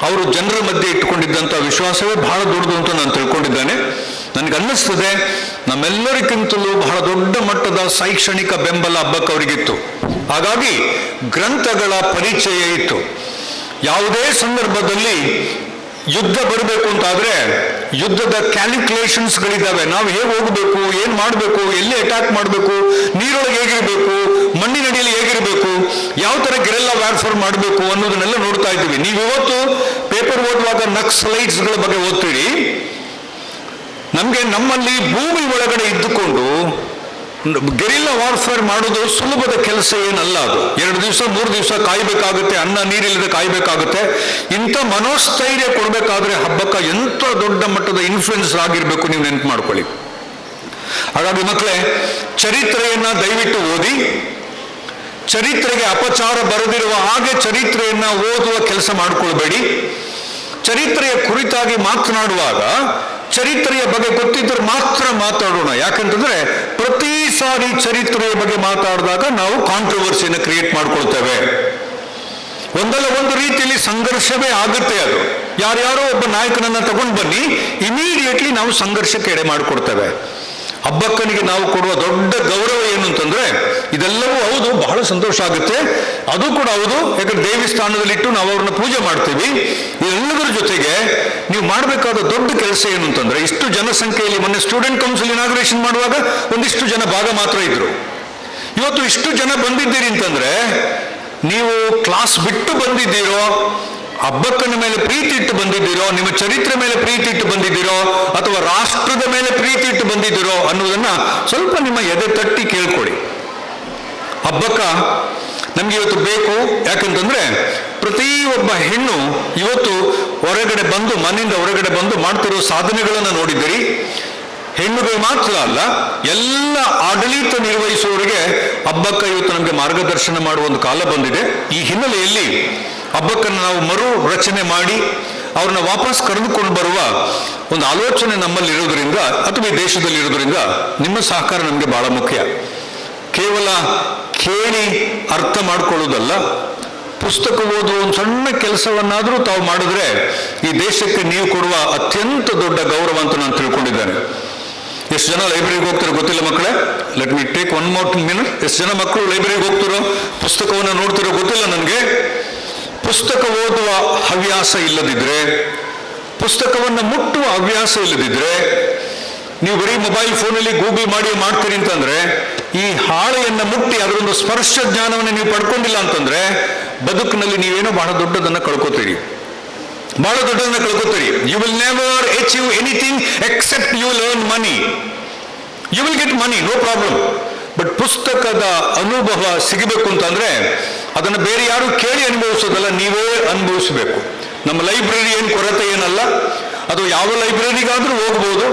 ಅವರು ಜನರ ಮಧ್ಯೆ ಇಟ್ಟುಕೊಂಡಿದ್ದಂಥ ವಿಶ್ವಾಸವೇ ಬಹಳ ದೊಡ್ಡದು ಅಂತ ನಾನು ತಿಳ್ಕೊಂಡಿದ್ದೇನೆ. ನನಗನ್ನಿಸ್ತದೆ ನಮ್ಮೆಲ್ಲರಿಗಿಂತಲೂ ಬಹಳ ದೊಡ್ಡ ಮಟ್ಟದ ಶೈಕ್ಷಣಿಕ ಬೆಂಬಲ ಹಬ್ಬಕ್ಕೆ ಅವರಿಗಿತ್ತು. ಹಾಗಾಗಿ ಗ್ರಂಥಗಳ ಪರಿಚಯ ಇತ್ತು. ಯಾವುದೇ ಸಂದರ್ಭದಲ್ಲಿ ಯುದ್ಧ ಬರಬೇಕು ಅಂತಾದ್ರೆ ಯುದ್ಧದ ಕ್ಯಾಲ್ಕುಲೇಷನ್ಸ್ಗಳಿದ್ದಾವೆ. ನಾವು ಹೇಗೆ ಹೋಗಬೇಕು, ಏನು ಮಾಡಬೇಕು, ಎಲ್ಲಿ ಅಟ್ಯಾಕ್ ಮಾಡಬೇಕು, ನೀರೊಳಗೆ ಹೇಗಿರಬೇಕು, ಮಣ್ಣಿನಡಿಯಲ್ಲಿ ಹೇಗಿರಬೇಕು, ಯಾವ ಥರ ಗೆರೆಲ್ಲ ವ್ಯಾರ್ಫೇರ್ ಮಾಡಬೇಕು ಅನ್ನೋದನ್ನೆಲ್ಲ ನೋಡ್ತಾ ಇದ್ದೀವಿ. ನೀವು ಇವತ್ತು ಪೇಪರ್ ಓದುವಾಗ ನಕ್ಸಲೈಟ್ಸ್ಗಳ ಬಗ್ಗೆ ಓದ್ತೀರಿ. ನಮ್ಮಲ್ಲಿ ಭೂಮಿ ಒಳಗಡೆ ಇದ್ದುಕೊಂಡು ಗೆರಿಲ್ಲಾ ವಾರ್ಫೇರ್ ಮಾಡೋದು ಸುಲಭದ ಕೆಲಸ ಏನಲ್ಲ. ಅದು 2 ದಿವಸ 3 ದಿವಸ ಕಾಯ್ಬೇಕಾಗುತ್ತೆ, ಅನ್ನ ನೀರಿಲ್ಲದೆ ಕಾಯ್ಬೇಕಾಗುತ್ತೆ. ಇಂಥ ಮನೋಸ್ಥೈರ್ಯ ಕೊಡಬೇಕಾದ್ರೆ ಹಬ್ಬಕ್ಕೆ ಎಂಥ ದೊಡ್ಡ ಮಟ್ಟದ ಇನ್ಫ್ಲುಯೆನ್ಸ್ ಆಗಿರ್ಬೇಕು, ನೀವು ನೆನಪು ಮಾಡ್ಕೊಳ್ಳಿ. ಹಾಗಾಗಿ ಮಕ್ಕಳೇ, ಚರಿತ್ರೆಯನ್ನ ದಯವಿಟ್ಟು ಓದಿ. ಚರಿತ್ರೆಗೆ ಅಪಚಾರ ಬರೆದಿರುವ ಹಾಗೆ ಚರಿತ್ರೆಯನ್ನ ಓದುವ ಕೆಲಸ ಮಾಡಿಕೊಳ್ಬೇಡಿ. ಚರಿತ್ರೆಯ ಕುರಿತಾಗಿ ಮಾತನಾಡುವಾಗ ಚರಿತ್ರೆಯ ಬಗ್ಗೆ ಗೊತ್ತಿದ್ದರೆ ಮಾತ್ರ ಮಾತಾಡೋಣ. ಯಾಕಂತಂದ್ರೆ ಪ್ರತಿ ಸಾರಿ ಚರಿತ್ರೆಯ ಬಗ್ಗೆ ಮಾತಾಡಿದಾಗ ನಾವು ಕಾಂಟ್ರವರ್ಸಿಯನ್ನು ಕ್ರಿಯೇಟ್ ಮಾಡ್ಕೊಳ್ತೇವೆ. ಒಂದಲ್ಲ ಒಂದು ರೀತಿಯಲ್ಲಿ ಸಂಘರ್ಷವೇ ಆಗುತ್ತೆ. ಅದು ಯಾರ್ಯಾರೋ ಒಬ್ಬ ನಾಯಕನನ್ನ ತಗೊಂಡು ಬನ್ನಿ, ಇಮಿಡಿಯೇಟ್ಲಿ ನಾವು ಸಂಘರ್ಷಕ್ಕೆ ಎಡೆ ಮಾಡಿಕೊಡ್ತೇವೆ. ಹಬ್ಬಕ್ಕನಿಗೆ ನಾವು ಕೊಡುವ ದೊಡ್ಡ ಗೌರವ ಏನು ಅಂತಂದ್ರೆ, ಇದೆಲ್ಲವೂ ಹೌದು, ಬಹಳ ಸಂತೋಷ ಆಗುತ್ತೆ, ಅದು ಕೂಡ ಹೌದು. ಯಾಕಂದ್ರೆ ದೇವಿ ಸ್ಥಾನದಲ್ಲಿಟ್ಟು ನಾವು ಅವ್ರನ್ನ ಪೂಜೆ ಮಾಡ್ತೀವಿ. ಇದೆಲ್ಲದರ ಜೊತೆಗೆ ನೀವು ಮಾಡಬೇಕಾದ ದೊಡ್ಡ ಕೆಲಸ ಏನು ಅಂತಂದ್ರೆ, ಇಷ್ಟು ಜನಸಂಖ್ಯೆಯಲ್ಲಿ ಮೊನ್ನೆ ಸ್ಟೂಡೆಂಟ್ ಕೌನ್ಸಿಲ್ ಇನಾಗ್ರೇಷನ್ ಮಾಡುವಾಗ ಒಂದಿಷ್ಟು ಜನ ಭಾಗ ಮಾತ್ರ ಇದ್ರು. ಇವತ್ತು ಇಷ್ಟು ಜನ ಬಂದಿದ್ದೀರಿ ಅಂತಂದ್ರೆ, ನೀವು ಕ್ಲಾಸ್ ಬಿಟ್ಟು ಬಂದಿದ್ದೀರೋ, ಹಬ್ಬಕ್ಕನ ಮೇಲೆ ಪ್ರೀತಿ ಇಟ್ಟು ಬಂದಿದ್ದೀರೋ, ನಿಮ್ಮ ಚರಿತ್ರೆ ಮೇಲೆ ಪ್ರೀತಿ ಇಟ್ಟು ಬಂದಿದ್ದೀರೋ, ಅಥವಾ ರಾಷ್ಟ್ರದ ಮೇಲೆ ಪ್ರೀತಿ ಇಟ್ಟು ಬಂದಿದ್ದೀರೋ ಅನ್ನೋದನ್ನ ಸ್ವಲ್ಪ ನಿಮ್ಮ ಎದೆ ತಟ್ಟಿ ಕೇಳ್ಕೊಳ್ಳಿ. ಹಬ್ಬಕ್ಕ ನಮ್ಗೆ ಇವತ್ತು ಬೇಕು. ಯಾಕಂತಂದ್ರೆ ಪ್ರತಿಯೊಬ್ಬ ಹೆಣ್ಣು ಇವತ್ತು ಹೊರಗಡೆ ಬಂದು, ಮನೆಯಿಂದ ಹೊರಗಡೆ ಬಂದು ಮಾಡ್ತಿರೋ ಸಾಧನೆಗಳನ್ನು ನೋಡಿದ್ದೀರಿ. ಹೆಣ್ಣುಗಳು ಮಾತ್ರ ಅಲ್ಲ, ಎಲ್ಲ ಆಡಳಿತ ನಿರ್ವಹಿಸುವವರಿಗೆ ಹಬ್ಬಕ್ಕ ಇವತ್ತು ನಮಗೆ ಮಾರ್ಗದರ್ಶನ ಮಾಡುವ ಒಂದು ಕಾಲ ಬಂದಿದೆ. ಈ ಹಿನ್ನೆಲೆಯಲ್ಲಿ ಹಬ್ಬಕ್ಕನ್ನು ನಾವು ಮರು ರಚನೆ ಮಾಡಿ ಅವ್ರನ್ನ ವಾಪಸ್ ಕರೆದುಕೊಂಡು ಬರುವ ಒಂದು ಆಲೋಚನೆ ನಮ್ಮಲ್ಲಿ ಇರೋದ್ರಿಂದ ಅಥವಾ ಈ ದೇಶದಲ್ಲಿ ಇರೋದ್ರಿಂದ ನಿಮ್ಮ ಸಹಕಾರ ನಮಗೆ ಬಹಳ ಮುಖ್ಯ. ಕೇವಲ ಕೇಳಿ ಅರ್ಥ ಮಾಡ್ಕೊಳ್ಳೋದಲ್ಲ, ಪುಸ್ತಕ ಓದುವ ಒಂದು ಸಣ್ಣ ಕೆಲಸವನ್ನಾದರೂ ತಾವು ಮಾಡಿದ್ರೆ ಈ ದೇಶಕ್ಕೆ ನೀವು ಕೊಡುವ ಅತ್ಯಂತ ದೊಡ್ಡ ಗೌರವ ಅಂತ ನಾನು ತಿಳ್ಕೊಂಡಿದ್ದೇನೆ. ಎಷ್ಟು ಜನ ಲೈಬ್ರರಿಗೆ ಹೋಗ್ತಾರೆ ಗೊತ್ತಿಲ್ಲ ಮಕ್ಕಳೇ? Let me take 1 more minute. ಎಷ್ಟು ಜನ ಮಕ್ಕಳು ಲೈಬ್ರರಿಗೆ ಹೋಗ್ತಿರೋ, ಪುಸ್ತಕವನ್ನು ನೋಡ್ತಿರೋ ಗೊತ್ತಿಲ್ಲ ನನಗೆ. ಪುಸ್ತಕ ಓದುವ ಹವ್ಯಾಸ ಇಲ್ಲದಿದ್ರೆ, ಪುಸ್ತಕವನ್ನು ಮುಟ್ಟುವ ಹವ್ಯಾಸ ಇಲ್ಲದಿದ್ರೆ, ನೀವು ಬರೀ ಮೊಬೈಲ್ ಫೋನಲ್ಲಿ ಗೂಗಲ್ ಮಾಡಿ ಮಾಡ್ತೀರಿ ಅಂತಂದ್ರೆ, ಈ ಹಾಳೆಯನ್ನು ಮುಟ್ಟಿ ಅದರೊಂದು ಸ್ಪರ್ಶ ಜ್ಞಾನವನ್ನು ನೀವು ಪಡ್ಕೊಂಡಿಲ್ಲ ಅಂತಂದ್ರೆ ಬದುಕಿನಲ್ಲಿ ನೀವೇನೋ ಬಹಳ ದೊಡ್ಡದನ್ನು ಕಳ್ಕೊತೀರಿ. You will never achieve anything except you will earn money. You will get money, no problem. But ಪುಸ್ತಕದ ಅನುಭವ ಸಿಗಬೇಕು ಅಂತಂದ್ರೆ ಅದನ್ನು ಬೇರೆ ಯಾರು ಕೇಳಿ ಅನುಭವಿಸೋದಲ್ಲ, ನೀವೇ ಅನುಭವಿಸಬೇಕು. ನಮ್ಮ ಲೈಬ್ರರಿ ಏನು ಕೊರತೆ ಏನಲ್ಲ, ಅದು ಯಾವ ಲೈಬ್ರರಿಗಾದ್ರೂ ಹೋಗ್ಬೋದು.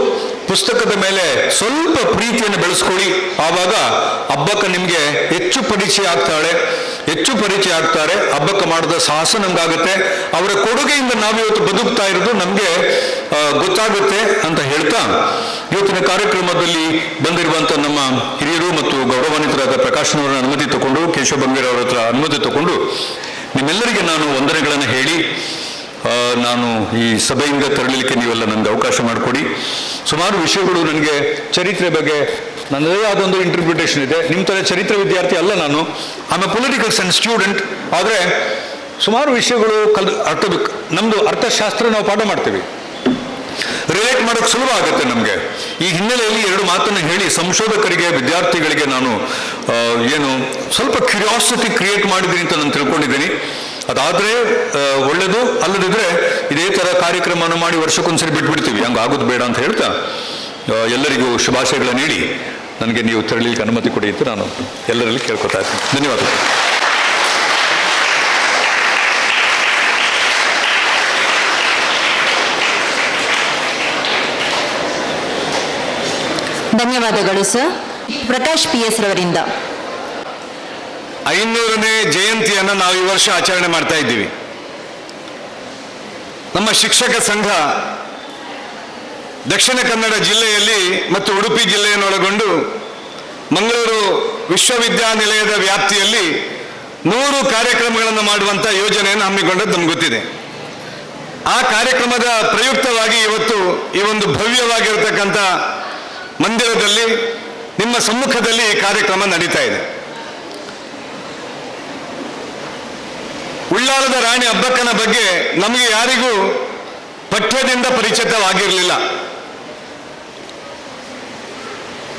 ಪುಸ್ತಕದ ಮೇಲೆ ಸ್ವಲ್ಪ ಪ್ರೀತಿಯನ್ನು ಬೆಳೆಸ್ಕೊಳ್ಳಿ. ಆವಾಗ ಹಬ್ಬಕ್ಕೆ ನಿಮಗೆ ಹೆಚ್ಚು ಪರಿಚಯ ಆಗ್ತಾರೆ. ಹಬ್ಬಕ್ಕೆ ಮಾಡಿದ ಸಾಹಸ ನಮ್ಗಾಗುತ್ತೆ. ಅವರ ಕೊಡುಗೆಯಿಂದ ನಾವಿವತ್ತು ಬದುಕ್ತಾ ಇರೋದು ನಮಗೆ ಗೊತ್ತಾಗುತ್ತೆ ಅಂತ ಹೇಳ್ತಾ, ಇವತ್ತಿನ ಕಾರ್ಯಕ್ರಮದಲ್ಲಿ ಬಂದಿರುವಂಥ ನಮ್ಮ ಹಿರಿಯರು ಮತ್ತು ಗೌರವಾನ್ವಿತರಾದ ಪ್ರಕಾಶ್ನವರ ಅನುಮತಿ ತಗೊಂಡು, ಕೇಶವ ಬಂಗೇರ್ ಅವರ ಹತ್ರ ಅನುಮತಿ ತಗೊಂಡು ನಿಮ್ಮೆಲ್ಲರಿಗೆ ನಾನು ವಂದನೆಗಳನ್ನು ಹೇಳಿ, ನಾನು ಈ ಸಭೆಯಿಂದ ತೆರಳಲಿಕ್ಕೆ ನೀವೆಲ್ಲ ನನಗೆ ಅವಕಾಶ ಮಾಡಿಕೊಡಿ. ಸುಮಾರು ವಿಷಯಗಳು ನನಗೆ ಚರಿತ್ರೆ ಬಗ್ಗೆ ನನ್ನದೇ ಆದೊಂದು ಇಂಟರ್ಪ್ರಿಟೇಷನ್ ಇದೆ. ನಿಮ್ಮ ಥರ ಚರಿತ್ರೆ ವಿದ್ಯಾರ್ಥಿ ಅಲ್ಲ ನಾನು. ಆಮೇಲೆ ಪೊಲಿಟಿಕಲ್ ಸೈನ್ಸ್ ಸ್ಟೂಡೆಂಟ್. ಆದರೆ ಸುಮಾರು ವಿಷಯಗಳು ನಮ್ಮದು ಅರ್ಥಶಾಸ್ತ್ರ ನಾವು ಪಾಠ ಮಾಡ್ತೀವಿ, ರಿಲೇಟ್ ಮಾಡೋಕ್ಕೆ ಸುಲಭ ಆಗುತ್ತೆ ನಮಗೆ. ಈ ಹಿನ್ನೆಲೆಯಲ್ಲಿ 2 ಮಾತನ್ನು ಹೇಳಿ ಸಂಶೋಧಕರಿಗೆ, ವಿದ್ಯಾರ್ಥಿಗಳಿಗೆ ನಾನು ಏನು ಸ್ವಲ್ಪ ಕ್ಯೂರಿಯಾಸಿಟಿ ಕ್ರಿಯೇಟ್ ಮಾಡಿದ್ದೀನಿ ಅಂತ ನಾನು ತಿಳ್ಕೊಂಡಿದ್ದೀನಿ. ಅದಾದರೆ ಒಳ್ಳೆಯದು, ಅಲ್ಲದಿದ್ದರೆ ಇದೇ ಥರ ಕಾರ್ಯಕ್ರಮವನ್ನು ಮಾಡಿ ವರ್ಷಕ್ಕೊಂದ್ಸರಿ ಬಿಟ್ಬಿಡ್ತೀವಿ, ಹಂಗೆ ಆಗೋದು ಬೇಡ ಅಂತ ಹೇಳ್ತಾ ಎಲ್ಲರಿಗೂ ಶುಭಾಶಯಗಳನ್ನು ನೀಡಿ ನನಗೆ ನೀವು ತೆರಳಲಿಕ್ಕೆ ಅನುಮತಿ ಕೊಡಿ ಅಂತ ನಾನು ಎಲ್ಲರಲ್ಲಿ ಕೇಳ್ಕೊತಾ ಇದ್ದೀನಿ. ಧನ್ಯವಾದಗಳು. ಧನ್ಯವಾದಗಳು ಸರ್. ಪ್ರಕಾಶ್ PS ರವರಿಂದ 500ನೇ ಜಯಂತಿಯನ್ನು ನಾವು ಈ ವರ್ಷ ಆಚರಣೆ ಮಾಡ್ತಾ ಇದ್ದೀವಿ. ನಮ್ಮ ಶಿಕ್ಷಕ ಸಂಘ ದಕ್ಷಿಣ ಕನ್ನಡ ಜಿಲ್ಲೆಯಲ್ಲಿ ಮತ್ತು ಉಡುಪಿ ಜಿಲ್ಲೆಯನ್ನೊಳಗೊಂಡು ಮಂಗಳೂರು ವಿಶ್ವವಿದ್ಯಾನಿಲಯದ ವ್ಯಾಪ್ತಿಯಲ್ಲಿ 100 ಕಾರ್ಯಕ್ರಮಗಳನ್ನು ಮಾಡುವಂಥ ಯೋಜನೆಯನ್ನು ಹಮ್ಮಿಕೊಂಡದ್ದು ನಮ್ಗೆ ಗೊತ್ತಿದೆ. ಆ ಕಾರ್ಯಕ್ರಮದ ಪ್ರಯುಕ್ತವಾಗಿ ಇವತ್ತು ಈ ಒಂದು ಭವ್ಯವಾಗಿರತಕ್ಕಂಥ ಮಂದಿರದಲ್ಲಿ ನಿಮ್ಮ ಸಮ್ಮುಖದಲ್ಲಿ ಈ ಕಾರ್ಯಕ್ರಮ ನಡೀತಾ ಇದೆ. ಉಳ್ಳಾಲದ ರಾಣಿ ಅಬ್ಬಕ್ಕನ ಬಗ್ಗೆ ನಮಗೆ ಯಾರಿಗೂ ಪಠ್ಯದಿಂದ ಪರಿಚಿತವಾಗಿರಲಿಲ್ಲ.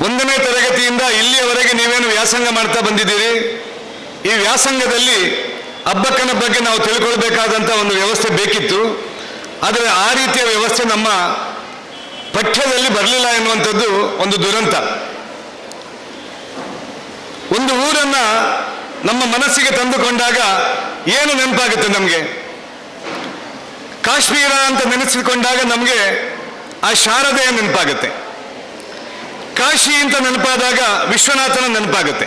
1ನೇ ತರಗತಿಯಿಂದ ಇಲ್ಲಿಯವರೆಗೆ ನೀವೇನು ವ್ಯಾಸಂಗ ಮಾಡ್ತಾ ಬಂದಿದ್ದೀರಿ. ಈ ವ್ಯಾಸಂಗದಲ್ಲಿ ಅಬ್ಬಕ್ಕನ ಬಗ್ಗೆ ನಾವು ತಿಳ್ಕೊಳ್ಬೇಕಾದಂಥ ಒಂದು ವ್ಯವಸ್ಥೆ ಬೇಕಿತ್ತು. ಆದರೆ ಆ ರೀತಿಯ ವ್ಯವಸ್ಥೆ ನಮ್ಮ ಪಠ್ಯದಲ್ಲಿ ಬರಲಿಲ್ಲ ಎನ್ನುವಂಥದ್ದು ಒಂದು ದುರಂತ. ಒಂದು ಊರನ್ನ ನಮ್ಮ ಮನಸ್ಸಿಗೆ ತಂದುಕೊಂಡಾಗ ಏನು ನೆನಪಾಗುತ್ತೆ ನಮಗೆ? ಕಾಶ್ಮೀರ ಅಂತ ನೆನೆಸಿಕೊಂಡಾಗ ನಮಗೆ ಆ ಶಾರದೆಯ ನೆನಪಾಗುತ್ತೆ. ಕಾಶಿ ಅಂತ ನೆನಪಾದಾಗ ವಿಶ್ವನಾಥನ ನೆನಪಾಗುತ್ತೆ.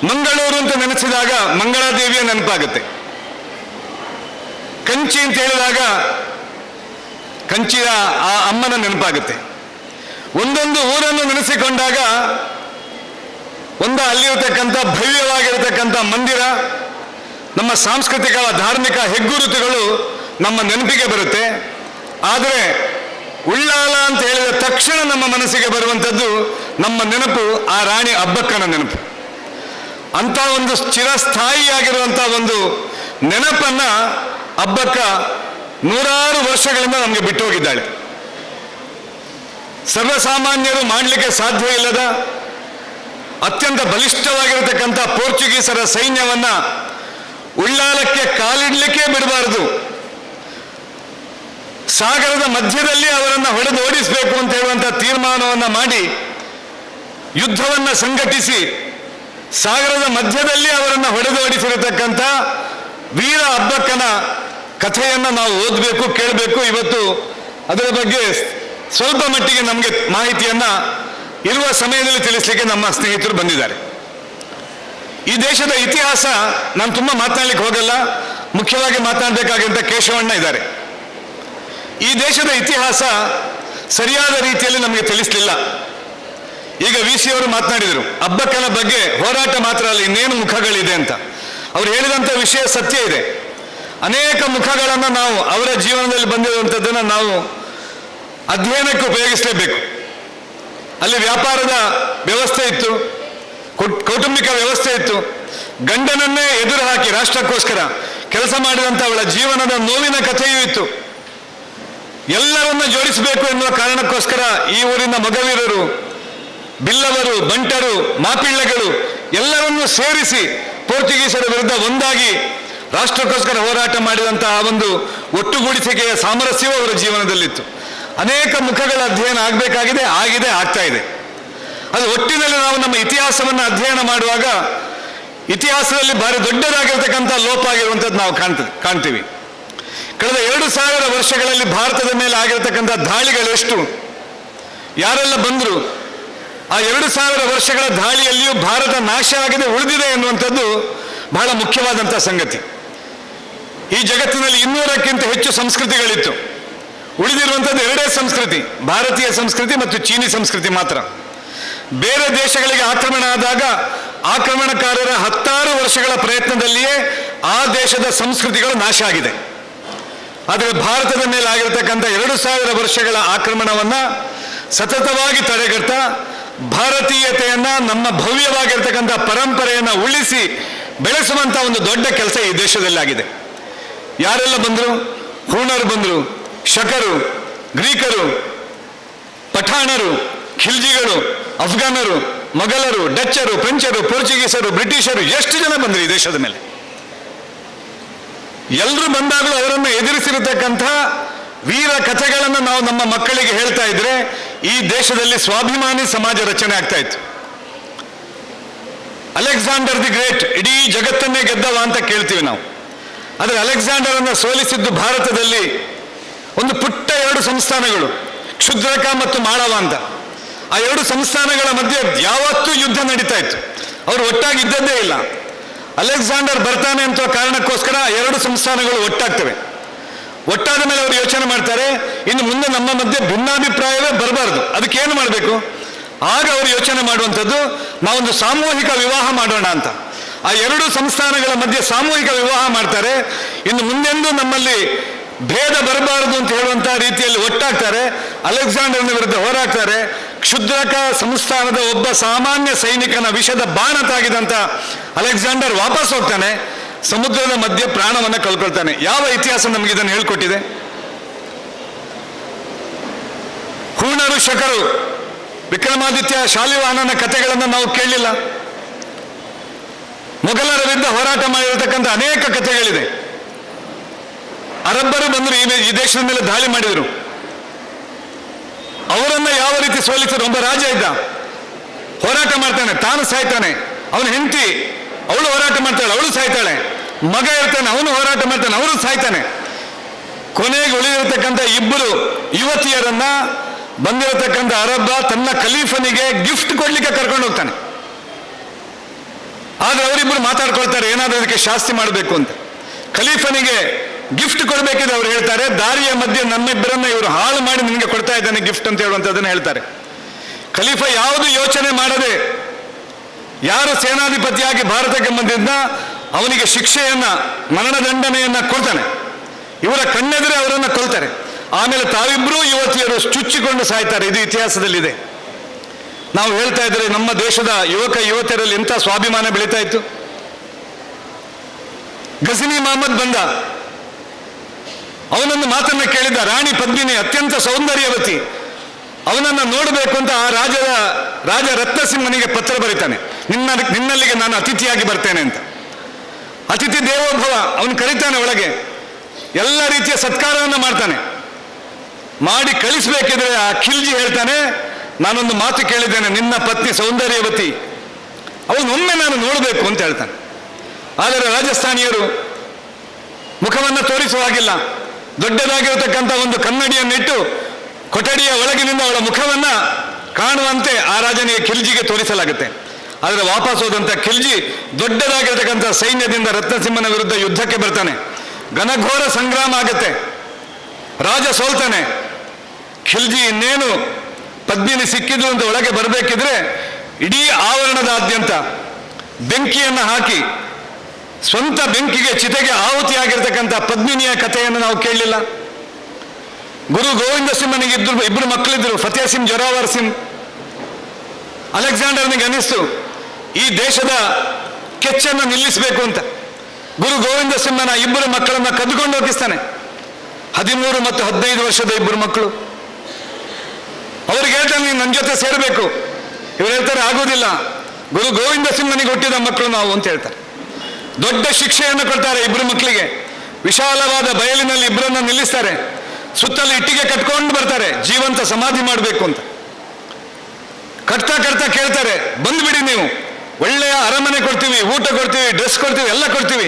ಮಂಗಳೂರು ಅಂತ ನೆನೆಸಿದಾಗ ಮಂಗಳಾದೇವಿಯ ನೆನಪಾಗುತ್ತೆ. ಕಂಚಿ ಅಂತ ಹೇಳಿದಾಗ ಕಂಚಿಯ ಆ ಅಮ್ಮನ ನೆನಪಾಗುತ್ತೆ. ಒಂದೊಂದು ಊರನ್ನು ನೆನೆಸಿಕೊಂಡಾಗ ಅಲ್ಲಿರತಕ್ಕಂಥ ಭವ್ಯವಾಗಿರತಕ್ಕಂಥ ಮಂದಿರ, ನಮ್ಮ ಸಾಂಸ್ಕೃತಿಕ ಧಾರ್ಮಿಕ ಹೆಗ್ಗುರುತುಗಳು ನಮ್ಮ ನೆನಪಿಗೆ ಬರುತ್ತೆ. ಆದರೆ ಉಳ್ಳಾಲ ಅಂತ ಹೇಳಿದ ತಕ್ಷಣ ನಮ್ಮ ಮನಸ್ಸಿಗೆ ಬರುವಂಥದ್ದು ನಮ್ಮ ನೆನಪು ಆ ರಾಣಿ ಅಬ್ಬಕ್ಕನ ನೆನಪು. ಅಂಥ ಒಂದು ಚಿರಸ್ಥಾಯಿಯಾಗಿರುವಂಥ ಒಂದು ನೆನಪನ್ನ ಅಬ್ಬಕ್ಕ 100 ವರ್ಷಗಳಿಂದ ನಮಗೆ ಬಿಟ್ಟು ಹೋಗಿದ್ದಾಳೆ. ಸರ್ವಸಾಮಾನ್ಯರು ಮಾಡಲಿಕ್ಕೆ ಸಾಧ್ಯ ಇಲ್ಲದ ಅತ್ಯಂತ ಬಲಿಷ್ಠವಾಗಿರತಕ್ಕಂಥ ಪೋರ್ಚುಗೀಸರ ಸೈನ್ಯವನ್ನ ಉಳ್ಳಾಲಕ್ಕೆ ಕಾಲಿಡಲಿಕ್ಕೆ ಬಿಡಬಾರದು, ಸಾಗರದ ಮಧ್ಯದಲ್ಲಿ ಅವರನ್ನು ಹೊಡೆದು ಓಡಿಸಬೇಕು ಅಂತ ಹೇಳುವಂಥ ತೀರ್ಮಾನವನ್ನು ಮಾಡಿ ಯುದ್ಧವನ್ನು ಸಂಘಟಿಸಿ ಸಾಗರದ ಮಧ್ಯದಲ್ಲಿ ಅವರನ್ನು ಹೊಡೆದು ಓಡಿಸಿರತಕ್ಕಂಥ ವೀರ ಅಬ್ಬಕ್ಕನ ಕಥೆಯನ್ನು ನಾವು ಓದಬೇಕು, ಕೇಳಬೇಕು. ಇವತ್ತು ಅದರ ಬಗ್ಗೆ ಸ್ವಲ್ಪ ಮಟ್ಟಿಗೆ ನಮಗೆ ಮಾಹಿತಿಯನ್ನು ಇರುವ ಸಮಯದಲ್ಲಿ ತಿಳಿಸಲಿಕ್ಕೆ ನಮ್ಮ ಸ್ನೇಹಿತರು ಬಂದಿದ್ದಾರೆ. ಈ ದೇಶದ ಇತಿಹಾಸ ನಾನು ತುಂಬ ಮಾತನಾಡಲಿಕ್ಕೆ ಹೋಗಲ್ಲ, ಮುಖ್ಯವಾಗಿ ಮಾತನಾಡಬೇಕಾಗಿದ್ದ ಕೇಶವಣ್ಣ ಇದ್ದಾರೆ. ಈ ದೇಶದ ಇತಿಹಾಸ ಸರಿಯಾದ ರೀತಿಯಲ್ಲಿ ನಮಗೆ ತಿಳಿಸಲಿಲ್ಲ. ಈಗ VC ಅವರು ಮಾತನಾಡಿದರು ಅಬ್ಬಕ್ಕನ ಬಗ್ಗೆ. ಹೋರಾಟ ಮಾತ್ರ ಅಲ್ಲ, ಇನ್ನೇನು ಮುಖಗಳಿದೆ ಅಂತ. ಅವ್ರು ಹೇಳಿದಂಥ ವಿಷಯ ಸತ್ಯ ಇದೆ. ಅನೇಕ ಮುಖಗಳನ್ನು ನಾವು ಅವರ ಜೀವನದಲ್ಲಿ ಬಂದಿರುವಂಥದ್ದನ್ನು ನಾವು ಅಧ್ಯಯನಕ್ಕೆ ಉಪಯೋಗಿಸಲೇಬೇಕು. ಅಲ್ಲಿ ವ್ಯಾಪಾರದ ವ್ಯವಸ್ಥೆ ಇತ್ತು, ಕೌಟುಂಬಿಕ ವ್ಯವಸ್ಥೆ ಇತ್ತು. ಗಂಡನನ್ನೇ ಎದುರು ಹಾಕಿ ರಾಷ್ಟ್ರಕ್ಕೋಸ್ಕರ ಕೆಲಸ ಮಾಡಿದಂಥ ಅವಳ ಜೀವನದ ನೋವಿನ ಕಥೆಯೂ ಇತ್ತು. ಎಲ್ಲರನ್ನ ಜೋಡಿಸಬೇಕು ಎನ್ನುವ ಕಾರಣಕ್ಕೋಸ್ಕರ ಈ ಊರಿನ ಮಗವೀರರು, ಬಿಲ್ಲವರು, ಬಂಟರು, ಮಾಪಿಳ್ಳೆಗಳು ಎಲ್ಲರನ್ನೂ ಸೇರಿಸಿ ಪೋರ್ಚುಗೀಸರ ವಿರುದ್ಧ ಒಂದಾಗಿ ರಾಷ್ಟ್ರಕ್ಕೋಸ್ಕರ ಹೋರಾಟ ಮಾಡಿದಂತಹ ಒಂದು ಒಟ್ಟುಗೂಡಿಸಿಕೆಯ ಸಾಮರಸ್ಯವೂ ಅವರ ಜೀವನದಲ್ಲಿತ್ತು. ಅನೇಕ ಮುಖಗಳ ಅಧ್ಯಯನ ಆಗಬೇಕಾಗಿದೆ, ಆಗಿದೆ, ಆಗ್ತಾ ಇದೆ. ಅದು ಒಟ್ಟಿನಲ್ಲಿ ನಾವು ನಮ್ಮ ಇತಿಹಾಸವನ್ನು ಅಧ್ಯಯನ ಮಾಡುವಾಗ ಇತಿಹಾಸದಲ್ಲಿ ಭಾರಿ ದೊಡ್ಡದಾಗಿರ್ತಕ್ಕಂಥ ಲೋಪ ಆಗಿರುವಂಥದ್ದು ನಾವು ಕಾಣ್ತೀವಿ. ಕಳೆದ 2000 ವರ್ಷಗಳಲ್ಲಿ ಭಾರತದ ಮೇಲೆ ಆಗಿರತಕ್ಕಂಥ ದಾಳಿಗಳೆಷ್ಟು, ಯಾರೆಲ್ಲ ಬಂದರು, ಆ 2000 ವರ್ಷಗಳ ದಾಳಿಯಲ್ಲಿಯೂ ಭಾರತ ನಾಶ ಆಗದೆ ಉಳಿದಿದೆ ಎನ್ನುವಂಥದ್ದು ಬಹಳ ಮುಖ್ಯವಾದಂಥ ಸಂಗತಿ. ಈ ಜಗತ್ತಿನಲ್ಲಿ 200ಕ್ಕಿಂತ ಹೆಚ್ಚು ಸಂಸ್ಕೃತಿಗಳಿತ್ತು. ಉಳಿದಿರುವಂಥದ್ದು 2 ಸಂಸ್ಕೃತಿ, ಭಾರತೀಯ ಸಂಸ್ಕೃತಿ ಮತ್ತು ಚೀನಿ ಸಂಸ್ಕೃತಿ ಮಾತ್ರ. ಬೇರೆ ದೇಶಗಳಿಗೆ ಆಕ್ರಮಣ ಆದಾಗ ಆಕ್ರಮಣಕಾರರ 10 ವರ್ಷಗಳ ಪ್ರಯತ್ನದಲ್ಲಿಯೇ ಆ ದೇಶದ ಸಂಸ್ಕೃತಿಗಳು ನಾಶ ಆಗಿದೆ. ಆದರೆ ಭಾರತದ ಮೇಲೆ ಆಗಿರತಕ್ಕಂಥ 2000 ವರ್ಷಗಳ ಆಕ್ರಮಣವನ್ನು ಸತತವಾಗಿ ತಡೆಗಟ್ಟ ಭಾರತೀಯತೆಯನ್ನು, ನಮ್ಮ ಭವ್ಯವಾಗಿರ್ತಕ್ಕಂಥ ಪರಂಪರೆಯನ್ನು ಉಳಿಸಿ ಬೆಳೆಸುವಂಥ ಒಂದು ದೊಡ್ಡ ಕೆಲಸ ಈ ದೇಶದಲ್ಲಿ ಆಗಿದೆ. ಯಾರೆಲ್ಲ ಬಂದರು? ಹೂಣರು ಬಂದರು, ಶಕರು, ಗ್ರೀಕರು, ಪಠಾಣರು, ಖಿಲ್ಜಿಗಳು, ಅಫ್ಘಾನರು, ಮೊಘಲರು, ಡಚ್ಚರು, ಫ್ರೆಂಚರು, ಪೋರ್ಚುಗೀಸರು, ಬ್ರಿಟಿಷರು, ಎಷ್ಟು ಜನ ಬಂದರು ಈ ದೇಶದ ಮೇಲೆ. ಎಲ್ಲರೂ ಬಂದಾಗಲೂ ಅವರನ್ನು ಎದುರಿಸಿರತಕ್ಕಂಥ ವೀರ ಕಥೆಗಳನ್ನು ನಾವು ನಮ್ಮ ಮಕ್ಕಳಿಗೆ ಹೇಳ್ತಾ ಇದ್ರೆ ಈ ದೇಶದಲ್ಲಿ ಸ್ವಾಭಿಮಾನಿ ಸಮಾಜ ರಚನೆ ಆಗ್ತಾ ಇತ್ತು. ಅಲೆಕ್ಸಾಂಡರ್ ದಿ ಗ್ರೇಟ್ ಇಡೀ ಜಗತ್ತನ್ನೇ ಗೆದ್ದವ ಅಂತ ಕೇಳ್ತೀವಿ ನಾವು. ಆದರೆ ಅಲೆಕ್ಸಾಂಡರ್ ಅನ್ನು ಸೋಲಿಸಿದ್ದು ಭಾರತದಲ್ಲಿ ಒಂದು ಪುಟ್ಟ 2 ಸಂಸ್ಥಾನಗಳು, ಕ್ಷುದ್ರಕ ಮತ್ತು ಮಾಳವ ಅಂತ. ಆ 2 ಸಂಸ್ಥಾನಗಳ ಮಧ್ಯೆ ಯಾವತ್ತೂ ಯುದ್ಧ ನಡೀತಾ ಇತ್ತು. ಅವರು ಒಟ್ಟಾಗಿ ಇದ್ದದ್ದೇ ಇಲ್ಲ. ಅಲೆಕ್ಸಾಂಡರ್ ಬರ್ತಾನೆ ಅಂತ ಕಾರಣಕ್ಕೋಸ್ಕರ 2 ಸಂಸ್ಥಾನಗಳು ಒಟ್ಟಾಗ್ತವೆ. ಒಟ್ಟಾದ ಮೇಲೆ ಅವರು ಯೋಚನೆ ಮಾಡ್ತಾರೆ, ಇನ್ನು ಮುಂದೆ ನಮ್ಮ ಮಧ್ಯೆ ಭಿನ್ನಾಭಿಪ್ರಾಯವೇ ಬರಬಾರ್ದು, ಅದಕ್ಕೇನು ಮಾಡಬೇಕು? ಆಗ ಅವರು ಯೋಚನೆ ಮಾಡುವಂಥದ್ದು, ನಾವೊಂದು ಸಾಮೂಹಿಕ ವಿವಾಹ ಮಾಡೋಣ ಅಂತ. ಆ 2 ಸಂಸ್ಥಾನಗಳ ಮಧ್ಯೆ ಸಾಮೂಹಿಕ ವಿವಾಹ ಮಾಡ್ತಾರೆ. ಇನ್ನು ಮುಂದೆಂದೂ ನಮ್ಮಲ್ಲಿ ಭೇದ ಬರಬಾರದು ಅಂತ ಹೇಳುವಂಥ ರೀತಿಯಲ್ಲಿ ಒಟ್ಟಾಗ್ತಾರೆ. ಅಲೆಕ್ಸಾಂಡರ್ನ ವಿರುದ್ಧ ಹೋರಾಡ್ತಾರೆ. ಕ್ಷುದ್ರಕ ಸಂಸ್ಥಾನದ ಒಬ್ಬ ಸಾಮಾನ್ಯ ಸೈನಿಕನ ವಿಷದ ಬಾಣ ತಾಗಿದಂಥ ಅಲೆಕ್ಸಾಂಡರ್ ವಾಪಸ್ ಹೋಗ್ತಾನೆ, ಸಮುದ್ರದ ಮಧ್ಯೆ ಪ್ರಾಣವನ್ನು ಕಳ್ಕೊಳ್ತಾನೆ. ಯಾವ ಇತಿಹಾಸ ನಮಗೆ ಇದನ್ನು ಹೇಳ್ಕೊಟ್ಟಿದೆ? ಹೂಣರು ಶಕರು, ವಿಕ್ರಮಾದಿತ್ಯ ಶಾಲಿವಾಹನನ ಕಥೆಗಳನ್ನು ನಾವು ಕೇಳಲಿಲ್ಲ. ಮೊಘಲರ ವಿರುದ್ಧ ಹೋರಾಟ ಮಾಡಿರತಕ್ಕಂಥ ಅನೇಕ ಕಥೆಗಳಿದೆ. ಅರಬ್ಬರು ಬಂದರು, ಈ ದೇಶದ ಮೇಲೆ ದಾಳಿ ಮಾಡಿದರು. ಅವರನ್ನ ಯಾವ ರೀತಿ ಸೋಲಿಸಿದ್ರು? ಒಬ್ಬ ರಾಜ ಇದ್ದ, ಹೋರಾಟ ಮಾಡ್ತಾನೆ, ತಾನು ಸಾಯ್ತಾನೆ. ಅವನ ಹೆಂಡತಿ ಅವಳು ಹೋರಾಟ ಮಾಡ್ತಾಳೆ, ಅವಳು ಸಾಯ್ತಾಳೆ. ಮಗ ಇರ್ತಾನೆ, ಅವನು ಹೋರಾಟ ಮಾಡ್ತಾನೆ, ಅವನು ಸಾಯ್ತಾನೆ. ಕೊನೆಗೆ ಉಳಿದಿರತಕ್ಕಂಥ 2 ಯುವತಿಯರನ್ನ ಬಂದಿರತಕ್ಕಂಥ ಅರಬ್ಬ ತನ್ನ ಖಲೀಫನಿಗೆ ಗಿಫ್ಟ್ ಕೊಡ್ಲಿಕ್ಕೆ ಕರ್ಕೊಂಡು ಹೋಗ್ತಾನೆ. ಆದ್ರೆ ಅವರಿಬ್ಬರು ಮಾತಾಡ್ಕೊಳ್ತಾರೆ, ಏನಾದ್ರೂ ಅದಕ್ಕೆ ಶಾಸ್ತಿ ಮಾಡಬೇಕು ಅಂತ. ಖಲೀಫನಿಗೆ ಗಿಫ್ಟ್ ಕೊಡಬೇಕಿದ್ರೆ ಅವ್ರು ಹೇಳ್ತಾರೆ, ದಾರಿಯ ಮಧ್ಯೆ ನಮ್ಮಿಬ್ಬರನ್ನ ಇವರು ಹಾಳು ಮಾಡಿ ನಿಮಗೆ ಕೊಡ್ತಾ ಇದ್ದಾನೆ ಗಿಫ್ಟ್ ಅಂತ ಹೇಳುವಂಥದ್ದನ್ನು ಹೇಳ್ತಾರೆ. ಖಲೀಫ ಯಾವುದು ಯೋಚನೆ ಮಾಡದೆ, ಯಾರು ಸೇನಾಧಿಪತಿಯಾಗಿ ಭಾರತಕ್ಕೆ ಬಂದಿದ್ದ ಅವನಿಗೆ ಶಿಕ್ಷೆಯನ್ನ, ಮರಣದಂಡನೆಯನ್ನ ಕೊಡ್ತಾನೆ. ಇವರ ಕಣ್ಣೆದುರೇ ಅವರನ್ನು ಕೊಲ್ತಾರೆ. ಆಮೇಲೆ ತಾವಿಬ್ಬರೂ ಯುವತಿಯರು ಚುಚ್ಚಿಕೊಂಡು ಸಾಯ್ತಾರೆ. ಇದು ಇತಿಹಾಸದಲ್ಲಿದೆ. ನಾವು ಹೇಳ್ತಾ ಇದ್ರೆ ನಮ್ಮ ದೇಶದ ಯುವಕ ಯುವತಿಯರಲ್ಲಿ ಎಂಥ ಸ್ವಾಭಿಮಾನ ಬೆಳೀತಾ ಇತ್ತು. ಗಜನಿ ಮಹಮ್ಮದ್ ಬಂದ, ಅವನನ್ನು ಮಾತನ್ನ ಕೇಳಿದ. ರಾಣಿ ಪದ್ಮಿನಿ ಅತ್ಯಂತ ಸೌಂದರ್ಯವತಿ, ಅವನನ್ನು ನೋಡಬೇಕು ಅಂತ ಆ ರಾಜ ರತ್ನಸಿಂಹನಿಗೆ ಪತ್ರ ಬರೀತಾನೆ, ನಿನ್ನಲ್ಲಿಗೆ ನಾನು ಅತಿಥಿಯಾಗಿ ಬರ್ತೇನೆ ಅಂತ. ಅತಿಥಿ ದೇವೋಭವ, ಅವನು ಕರೀತಾನೆ ಒಳಗೆ, ಎಲ್ಲ ರೀತಿಯ ಸತ್ಕಾರವನ್ನು ಮಾಡ್ತಾನೆ. ಮಾಡಿ ಕಳಿಸ್ಬೇಕಿದ್ರೆ ಆ ಖಿಲ್ಜಿ ಹೇಳ್ತಾನೆ, ನಾನೊಂದು ಮಾತು ಕೇಳಿದ್ದೇನೆ, ನಿನ್ನ ಪತ್ನಿ ಸೌಂದರ್ಯವತಿ, ಅವನೊಮ್ಮೆ ನಾನು ನೋಡಬೇಕು ಅಂತ ಹೇಳ್ತಾನೆ. ಆದರೆ ರಾಜಸ್ಥಾನಿಯರು ಮುಖವನ್ನು ತೋರಿಸುವ ಹಾಗಿಲ್ಲ. ದೊಡ್ಡದಾಗಿರತಕ್ಕಂಥ ಒಂದು ಕನ್ನಡಿಯನ್ನಿಟ್ಟು ಕೊಠಡಿಯ ಒಳಗಿನಿಂದ ಅವಳ ಮುಖವನ್ನ ಕಾಣುವಂತೆ ಆ ರಾಜನಿಗೆ ಖಿಲ್ಜಿಗೆ ತೋರಿಸಲಾಗುತ್ತೆ. ಆದರೆ ವಾಪಸ್ ಹೋದಂಥ ಖಿಲ್ಜಿ ದೊಡ್ಡದಾಗಿರತಕ್ಕಂಥ ಸೈನ್ಯದಿಂದ ರತ್ನಸಿಂಹನ ವಿರುದ್ಧ ಯುದ್ಧಕ್ಕೆ ಬರ್ತಾನೆ. ಘನಘೋರ ಸಂಗ್ರಾಮ ಆಗುತ್ತೆ. ರಾಜ ಸೋಲ್ತಾನೆ. ಖಿಲ್ಜಿ ಇನ್ನೇನು ಪದ್ಮಿನಿ ಸಿಕ್ಕಿದ್ರು ಅಂತ ಒಳಗೆ ಬರಬೇಕಿದ್ರೆ ಇಡೀ ಆವರಣದಾದ್ಯಂತ ಬೆಂಕಿಯನ್ನು ಹಾಕಿ, ಸ್ವಂತ ಬೆಂಕಿಗೆ ಚಿತೆಗೆ ಆಹುತಿಯಾಗಿರ್ತಕ್ಕಂಥ ಪದ್ಮಿನಿಯ ಕಥೆಯನ್ನು ನಾವು ಕೇಳಲಿಲ್ಲ. ಗುರು ಗೋವಿಂದ ಸಿಂಹನಿಗೆ 2 ಮಕ್ಕಳಿದ್ರು, ಫತೇಹ್ ಸಿಂಗ್, ಜೊರಾವರ್ ಸಿಂಗ್. ಅಲೆಕ್ಸಾಂಡರ್ನಿಗೆ ಅನಿಸ್ತು ಈ ದೇಶದ ಕೆಚ್ಚನ್ನು ನಿಲ್ಲಿಸಬೇಕು ಅಂತ. ಗುರು ಗೋವಿಂದ ಸಿಂಹನ 2 ಮಕ್ಕಳನ್ನ ಕದ್ದುಕೊಂಡು ಹೋಗಿಸ್ತಾನೆ. 13 ಮತ್ತು 15 ವರ್ಷದ 2 ಮಕ್ಕಳು. ಅವ್ರಿಗೆ ಹೇಳ್ತಾನೆ, ನೀನು ನನ್ನ ಜೊತೆ ಸೇರಬೇಕು. ಇವ್ರು ಹೇಳ್ತಾರೆ, ಆಗೋದಿಲ್ಲ, ಗುರು ಗೋವಿಂದ ಸಿಂಹನಿಗೆ ಹುಟ್ಟಿದ ಮಕ್ಕಳು ನಾವು ಅಂತ ಹೇಳ್ತಾರೆ. ದೊಡ್ಡ ಶಿಕ್ಷೆಯನ್ನು ಕೊಡ್ತಾರೆ 2 ಮಕ್ಕಳಿಗೆ. ವಿಶಾಲವಾದ ಬಯಲಿನಲ್ಲಿ 2ರನ್ನ ನಿಲ್ಲಿಸ್ತಾರೆ. ಸುತ್ತಲೂ ಇಟ್ಟಿಗೆ ಕಟ್ಕೊಂಡು ಬರ್ತಾರೆ, ಜೀವಂತ ಸಮಾಧಿ ಮಾಡಬೇಕು ಅಂತ. ಕಟ್ತಾ ಕೇಳ್ತಾರೆ, ಬಂದ್ಬಿಡಿ ನೀವು, ಒಳ್ಳೆಯ ಅರಮನೆ ಕೊಡ್ತೀವಿ, ಊಟ ಕೊಡ್ತೀವಿ, ಡ್ರೆಸ್ ಕೊಡ್ತೀವಿ, ಎಲ್ಲ ಕೊಡ್ತೀವಿ,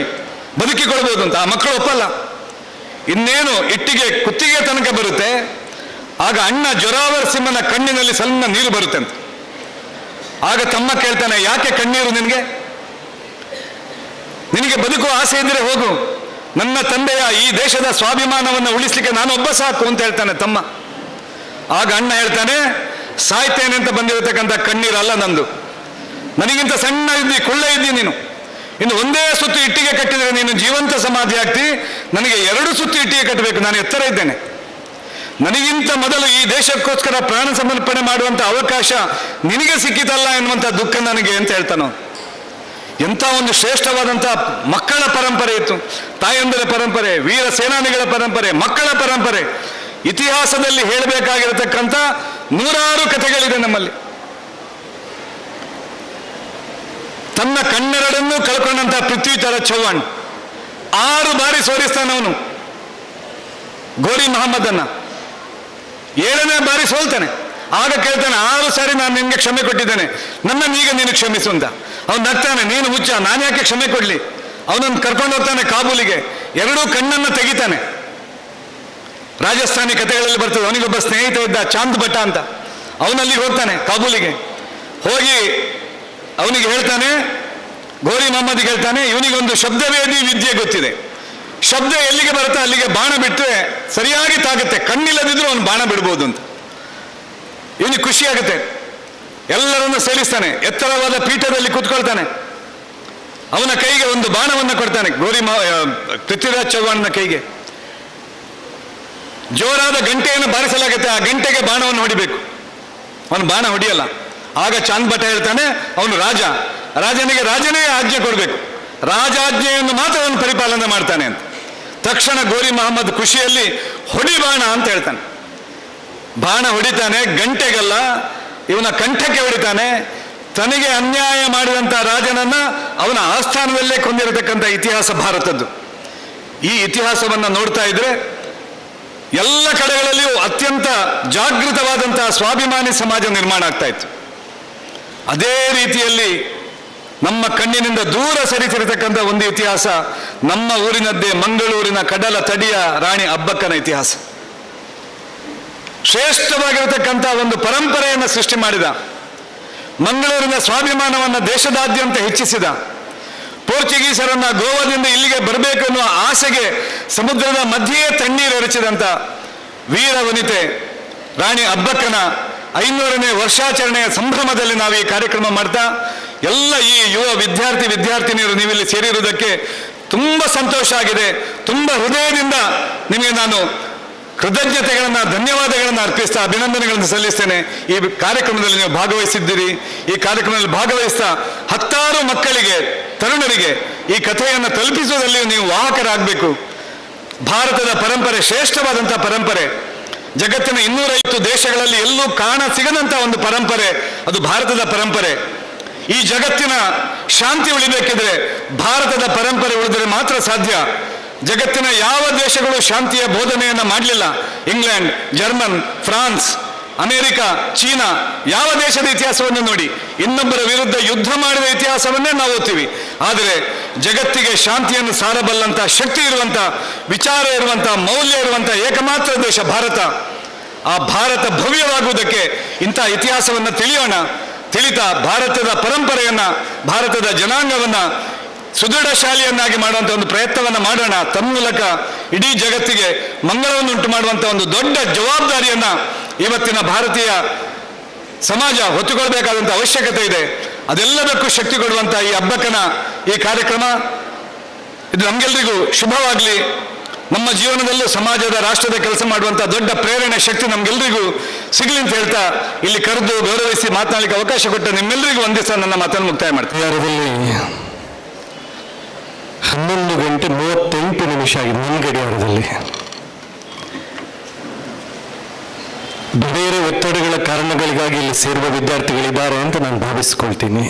ಬದುಕಿಕೊಳ್ಬೋದು ಅಂತ. ಆ ಮಕ್ಕಳು ಒಪ್ಪಲ್ಲ. ಇನ್ನೇನು ಇಟ್ಟಿಗೆ ಕುತ್ತಿಗೆ ತನಕ ಬರುತ್ತೆ, ಆಗ ಅಣ್ಣ ಜೊರಾವರ್ ಸಿಂಹನ ಕಣ್ಣಿನಲ್ಲಿ ಸಣ್ಣ ನೀರು ಬರುತ್ತೆ ಅಂತ. ಆಗ ತಮ್ಮ ಕೇಳ್ತಾನೆ, ಯಾಕೆ ಕಣ್ಣೀರು ನಿನಗೆ ಬದುಕುವ ಆಸೆ ಇದ್ರೆ ಹೋಗು, ನನ್ನ ತಂದೆಯ ಈ ದೇಶದ ಸ್ವಾಭಿಮಾನವನ್ನು ಉಳಿಸ್ಲಿಕ್ಕೆ ನಾನೊಬ್ಬ ಸಾಕು ಅಂತ ಹೇಳ್ತಾನೆ ತಮ್ಮ. ಆಗ ಅಣ್ಣ ಹೇಳ್ತಾನೆ, ಸಾಯ್ತೇನೆ ಅಂತ ಬಂದಿರತಕ್ಕಂಥ ಕಣ್ಣೀರಲ್ಲ ನಂದು, ನನಗಿಂತ ಸಣ್ಣ ಇದ್ದಿ, ಕುಳ್ಳ ಇದ್ದಿ ನೀನು. ಇನ್ನು ಒಂದೇ ಸುತ್ತು ಇಟ್ಟಿಗೆ ಕಟ್ಟಿದರೆ ನೀನು ಜೀವಂತ ಸಮಾಧಿ ಆಗ್ತಿ, ನನಗೆ 2 ಸುತ್ತು ಇಟ್ಟಿಗೆ ಕಟ್ಟಬೇಕು, ನಾನು ಎತ್ತರ ಇದ್ದೇನೆ. ನನಗಿಂತ ಮೊದಲು ಈ ದೇಶಕ್ಕೋಸ್ಕರ ಪ್ರಾಣ ಸಮರ್ಪಣೆ ಮಾಡುವಂಥ ಅವಕಾಶ ನಿನಗೆ ಸಿಕ್ಕಿತಲ್ಲ ಎನ್ನುವಂಥ ದುಃಖ ನನಗೆ ಅಂತ ಹೇಳ್ತಾನೆ. ಎಂಥ ಒಂದು ಶ್ರೇಷ್ಠವಾದಂಥ ಮಕ್ಕಳ ಪರಂಪರೆ ಇತ್ತು, ತಾಯಂದಿರ ಪರಂಪರೆ, ವೀರ ಸೇನಾನಿಗಳ ಪರಂಪರೆ, ಮಕ್ಕಳ ಪರಂಪರೆ. ಇತಿಹಾಸದಲ್ಲಿ ಹೇಳಬೇಕಾಗಿರತಕ್ಕಂಥ 100 ಕಥೆಗಳಿದೆ ನಮ್ಮಲ್ಲಿ. ತನ್ನ ಕಣ್ಣೆರಡನ್ನೂ ಕಳ್ಕೊಂಡಂಥ ಪೃಥ್ವಿಚರ ಚೌಹಾಣ್ 6 ಬಾರಿ ಸೋಲಿಸ್ತಾನೆ ಅವನು ಗೋರಿ ಮಹಮ್ಮದನ್ನ. 7ನೇ ಬಾರಿ ಸೋಲ್ತಾನೆ. ಆಗ ಕೇಳ್ತಾನೆ, 6 ಸಾರಿ ನಾನು ನಿನ್ಗೆ ಕ್ಷಮೆ ಕೊಟ್ಟಿದ್ದೇನೆ, ನನ್ನನ್ನು ಈಗ ನೀನು ಕ್ಷಮಿಸು ಅಂತ. ಅವನು ನಗ್ತಾನೆ, ನೀನು ಹುಚ್ಚ, ನಾನು ಯಾಕೆ ಕ್ಷಮೆ ಕೊಡ್ಲಿ? ಅವನನ್ನು ಕರ್ಕೊಂಡು ಹೋಗ್ತಾನೆ ಕಾಬೂಲಿಗೆ. 2 ಕಣ್ಣನ್ನು ತೆಗಿತಾನೆ. ರಾಜಸ್ಥಾನಿ ಕಥೆಗಳಲ್ಲಿ ಬರ್ತದೆ, ಅವನಿಗೊಬ್ಬ ಸ್ನೇಹಿತ ಇದ್ದ ಚಾಂದ್ ಭಟ್ಟ ಅಂತ. ಅವನಲ್ಲಿಗೆ ಹೋಗ್ತಾನೆ ಕಾಬೂಲಿಗೆ. ಹೋಗಿ ಅವನಿಗೆ ಹೇಳ್ತಾನೆ, ಗೋರಿ ಮೊಹಮ್ಮದಿಗೆ ಹೇಳ್ತಾನೆ, ಇವನಿಗೊಂದು ಶಬ್ದವೇದಿ ವಿದ್ಯೆ ಗೊತ್ತಿದೆ. ಶಬ್ದ ಎಲ್ಲಿಗೆ ಬರುತ್ತೆ ಅಲ್ಲಿಗೆ ಬಾಣ ಬಿಟ್ಟರೆ ಸರಿಯಾಗಿ ತಾಗುತ್ತೆ, ಕಣ್ಣಿಲ್ಲದಿದ್ರು ಅವನು ಬಾಣ ಬಿಡ್ಬೋದು ಅಂತ. ಇವನಿಗೆ ಖುಷಿ ಆಗುತ್ತೆ. ಎಲ್ಲರನ್ನು ಸೇರಿಸ್ತಾನೆ, ಎತ್ತರವಾದ ಪೀಠದಲ್ಲಿ ಕೂತ್ಕೊಳ್ತಾನೆ. ಅವನ ಕೈಗೆ ಒಂದು ಬಾಣವನ್ನು ಕೊಡ್ತಾನೆ, ಪೃಥ್ವಿರಾಜ್ ಚೌಹಾಣ್ನ ಕೈಗೆ. ಜೋರಾದ ಗಂಟೆಯನ್ನು ಬಾರಿಸಲಾಗುತ್ತೆ, ಆ ಗಂಟೆಗೆ ಬಾಣವನ್ನು ಹೊಡಿಬೇಕು. ಅವನು ಬಾಣ ಹೊಡಿಯಲ್ಲ. ಆಗ ಚಾಂದ್ ಭಟ್ಟ ಹೇಳ್ತಾನೆ, ಅವನು ರಾಜ, ರಾಜನಿಗೆ ರಾಜನೇ ಆಜ್ಞೆ ಕೊಡಬೇಕು, ರಾಜಾಜ್ಞೆಯನ್ನು ಮಾತ್ರ ಅವನು ಪರಿಪಾಲನೆ ಮಾಡ್ತಾನೆ ಅಂತ. ತಕ್ಷಣ ಗೋರಿ ಮೊಹಮ್ಮದ್ ಖುಷಿಯಲ್ಲಿ ಹೊಡಿ ಬಾಣ ಅಂತ ಹೇಳ್ತಾನೆ. ಬಾಣ ಹೊಡಿತಾನೆ, ಗಂಟೆಗಲ್ಲ ಇವನ ಕಂಠಕ್ಕೆ ಹೊಡಿತಾನೆ. ತನಗೆ ಅನ್ಯಾಯ ಮಾಡಿದಂಥ ರಾಜನನ್ನ ಅವನ ಆಸ್ಥಾನದಲ್ಲೇ ಕೊಂದಿರತಕ್ಕಂಥ ಇತಿಹಾಸ ಭಾರತದ್ದು. ಈ ಇತಿಹಾಸವನ್ನು ನೋಡ್ತಾ ಇದ್ರೆ ಎಲ್ಲ ಕಡೆಗಳಲ್ಲಿಯೂ ಅತ್ಯಂತ ಜಾಗೃತವಾದಂತಹ ಸ್ವಾಭಿಮಾನಿ ಸಮಾಜ ನಿರ್ಮಾಣ ಆಗ್ತಾ ಇತ್ತು. ಅದೇ ರೀತಿಯಲ್ಲಿ ನಮ್ಮ ಕಣ್ಣಿನಿಂದ ದೂರ ಸರಿಸಿರತಕ್ಕಂಥ ಒಂದು ಇತಿಹಾಸ ನಮ್ಮ ಊರಿನದ್ದೇ, ಮಂಗಳೂರಿನ ಕಡಲ ತಡಿಯ ರಾಣಿ ಅಬ್ಬಕ್ಕನ ಇತಿಹಾಸ. ಶ್ರೇಷ್ಠವಾಗಿರತಕ್ಕಂಥ ಒಂದು ಪರಂಪರೆಯನ್ನು ಸೃಷ್ಟಿ ಮಾಡಿದ, ಮಂಗಳೂರಿನ ಸ್ವಾಭಿಮಾನವನ್ನು ದೇಶದಾದ್ಯಂತ ಹೆಚ್ಚಿಸಿದ, ಪೋರ್ಚುಗೀಸರನ್ನ ಗೋವಾದಿಂದ ಇಲ್ಲಿಗೆ ಬರಬೇಕು ಎನ್ನುವ ಆಸೆಗೆ ಸಮುದ್ರದ ಮಧ್ಯೆಯೇ ತಣ್ಣೀರು ಎರಚಿದಂಥ ವೀರ ವನಿತೆ ರಾಣಿ ಅಬ್ಬಕ್ಕನ 500ನೇ ವರ್ಷಾಚರಣೆಯ ಸಂಭ್ರಮದಲ್ಲಿ ನಾವು ಈ ಕಾರ್ಯಕ್ರಮ ಮಾಡ್ತಾ, ಎಲ್ಲ ಈ ಯುವ ವಿದ್ಯಾರ್ಥಿನಿಯರು ನೀವಿಲ್ಲಿ ಸೇರಿರುವುದಕ್ಕೆ ತುಂಬ ಸಂತೋಷ ಆಗಿದೆ. ತುಂಬ ಹೃದಯದಿಂದ ನಿಮಗೆ ನಾನು ಕೃತಜ್ಞತೆಗಳನ್ನು, ಧನ್ಯವಾದಗಳನ್ನು ಅರ್ಪಿಸ್ತಾ ಅಭಿನಂದನೆಗಳನ್ನು ಸಲ್ಲಿಸ್ತೇನೆ. ಈ ಕಾರ್ಯಕ್ರಮದಲ್ಲಿ ನೀವು ಭಾಗವಹಿಸಿದ್ದೀರಿ. ಈ ಕಾರ್ಯಕ್ರಮದಲ್ಲಿ ಭಾಗವಹಿಸ್ತಾ 10 ಮಕ್ಕಳಿಗೆ, ತರುಣರಿಗೆ ಈ ಕಥೆಯನ್ನು ತಲುಪಿಸುವುದರಲ್ಲಿ ನೀವು ವಾಹಕರಾಗಬೇಕು. ಭಾರತದ ಪರಂಪರೆ ಶ್ರೇಷ್ಠವಾದಂಥ ಪರಂಪರೆ. ಜಗತ್ತಿನ 250 ದೇಶಗಳಲ್ಲಿ ಎಲ್ಲೂ ಕಾಣ ಸಿಗದಂಥ ಒಂದು ಪರಂಪರೆ ಅದು ಭಾರತದ ಪರಂಪರೆ. ಈ ಜಗತ್ತಿನ ಶಾಂತಿ ಉಳಿಬೇಕಿದ್ರೆ ಭಾರತದ ಪರಂಪರೆ ಉಳಿದರೆ ಮಾತ್ರ ಸಾಧ್ಯ. ಜಗತ್ತಿನ ಯಾವ ದೇಶಗಳು ಶಾಂತಿಯ ಬೋಧನೆಯನ್ನು ಮಾಡಲಿಲ್ಲ. England, German, France, America, China, ಯಾವ ದೇಶದ ಇತಿಹಾಸವನ್ನು ನೋಡಿ, ಇನ್ನೊಬ್ಬರ ವಿರುದ್ಧ ಯುದ್ಧ ಮಾಡಿದ ಇತಿಹಾಸವನ್ನೇ ನಾವು ಓದ್ತೀವಿ. ಆದರೆ ಜಗತ್ತಿಗೆ ಶಾಂತಿಯನ್ನು ಸಾರಬಲ್ಲಂಥ ಶಕ್ತಿ ಇರುವಂಥ, ವಿಚಾರ ಇರುವಂಥ, ಮೌಲ್ಯ ಇರುವಂಥ ಏಕಮಾತ್ರ ದೇಶ ಭಾರತ. ಆ ಭಾರತ ಭವ್ಯವಾಗುವುದಕ್ಕೆ ಇಂಥ ಇತಿಹಾಸವನ್ನು ತಿಳಿತಾ ಭಾರತದ ಪರಂಪರೆಯನ್ನು, ಭಾರತದ ಜನಾಂಗವನ್ನು ಸುದೃಢಶಾಲಿಯನ್ನಾಗಿ ಮಾಡುವಂಥ ಒಂದು ಪ್ರಯತ್ನವನ್ನು ಮಾಡೋಣ. ತನ್ಮೂಲಕ ಇಡೀ ಜಗತ್ತಿಗೆ ಮಂಗಳವನ್ನು ಉಂಟು ಮಾಡುವಂಥ ಒಂದು ದೊಡ್ಡ ಜವಾಬ್ದಾರಿಯನ್ನು ಇವತ್ತಿನ ಭಾರತೀಯ ಸಮಾಜ ಹೊತ್ತುಕೊಳ್ಬೇಕಾದಂಥ ಅವಶ್ಯಕತೆ ಇದೆ. ಅದೆಲ್ಲದಕ್ಕೂ ಶಕ್ತಿ ಕೊಡುವಂಥ ಈ ಅಬ್ಬಕ್ಕನ ಈ ಕಾರ್ಯಕ್ರಮ ಇದು ನಮಗೆಲ್ಲರಿಗೂ ಶುಭವಾಗಲಿ. ನಮ್ಮ ಜೀವನದಲ್ಲೂ ಸಮಾಜದ, ರಾಷ್ಟ್ರದ ಕೆಲಸ ಮಾಡುವಂಥ ದೊಡ್ಡ ಪ್ರೇರಣೆ ಶಕ್ತಿ ನಮಗೆಲ್ಲರಿಗೂ ಸಿಗಲಿ ಅಂತ ಹೇಳ್ತಾ ಇಲ್ಲಿ ಕರೆದು ಗೌರವಿಸಿ ಮಾತನಾಡಲಿಕ್ಕೆ ಅವಕಾಶ ಕೊಟ್ಟ ನಿಮ್ಮೆಲ್ಲರಿಗೂ ಒಂದಿವಸ ನನ್ನ ಮಾತನ್ನು ಮುಕ್ತಾಯ ಮಾಡ್ತೀನಿ. 11:38 ಆಗಿದೆ ನನ್ನ ಗಡಿಯಾರದಲ್ಲಿ. ಬೇರೆ ಒತ್ತಡಗಳ ಕಾರಣಗಳಿಗಾಗಿ ಇಲ್ಲಿ ಸೇರುವ ವಿದ್ಯಾರ್ಥಿಗಳಿದ್ದಾರೆ ಅಂತ ನಾನು ಭಾವಿಸ್ಕೊಳ್ತೀನಿ.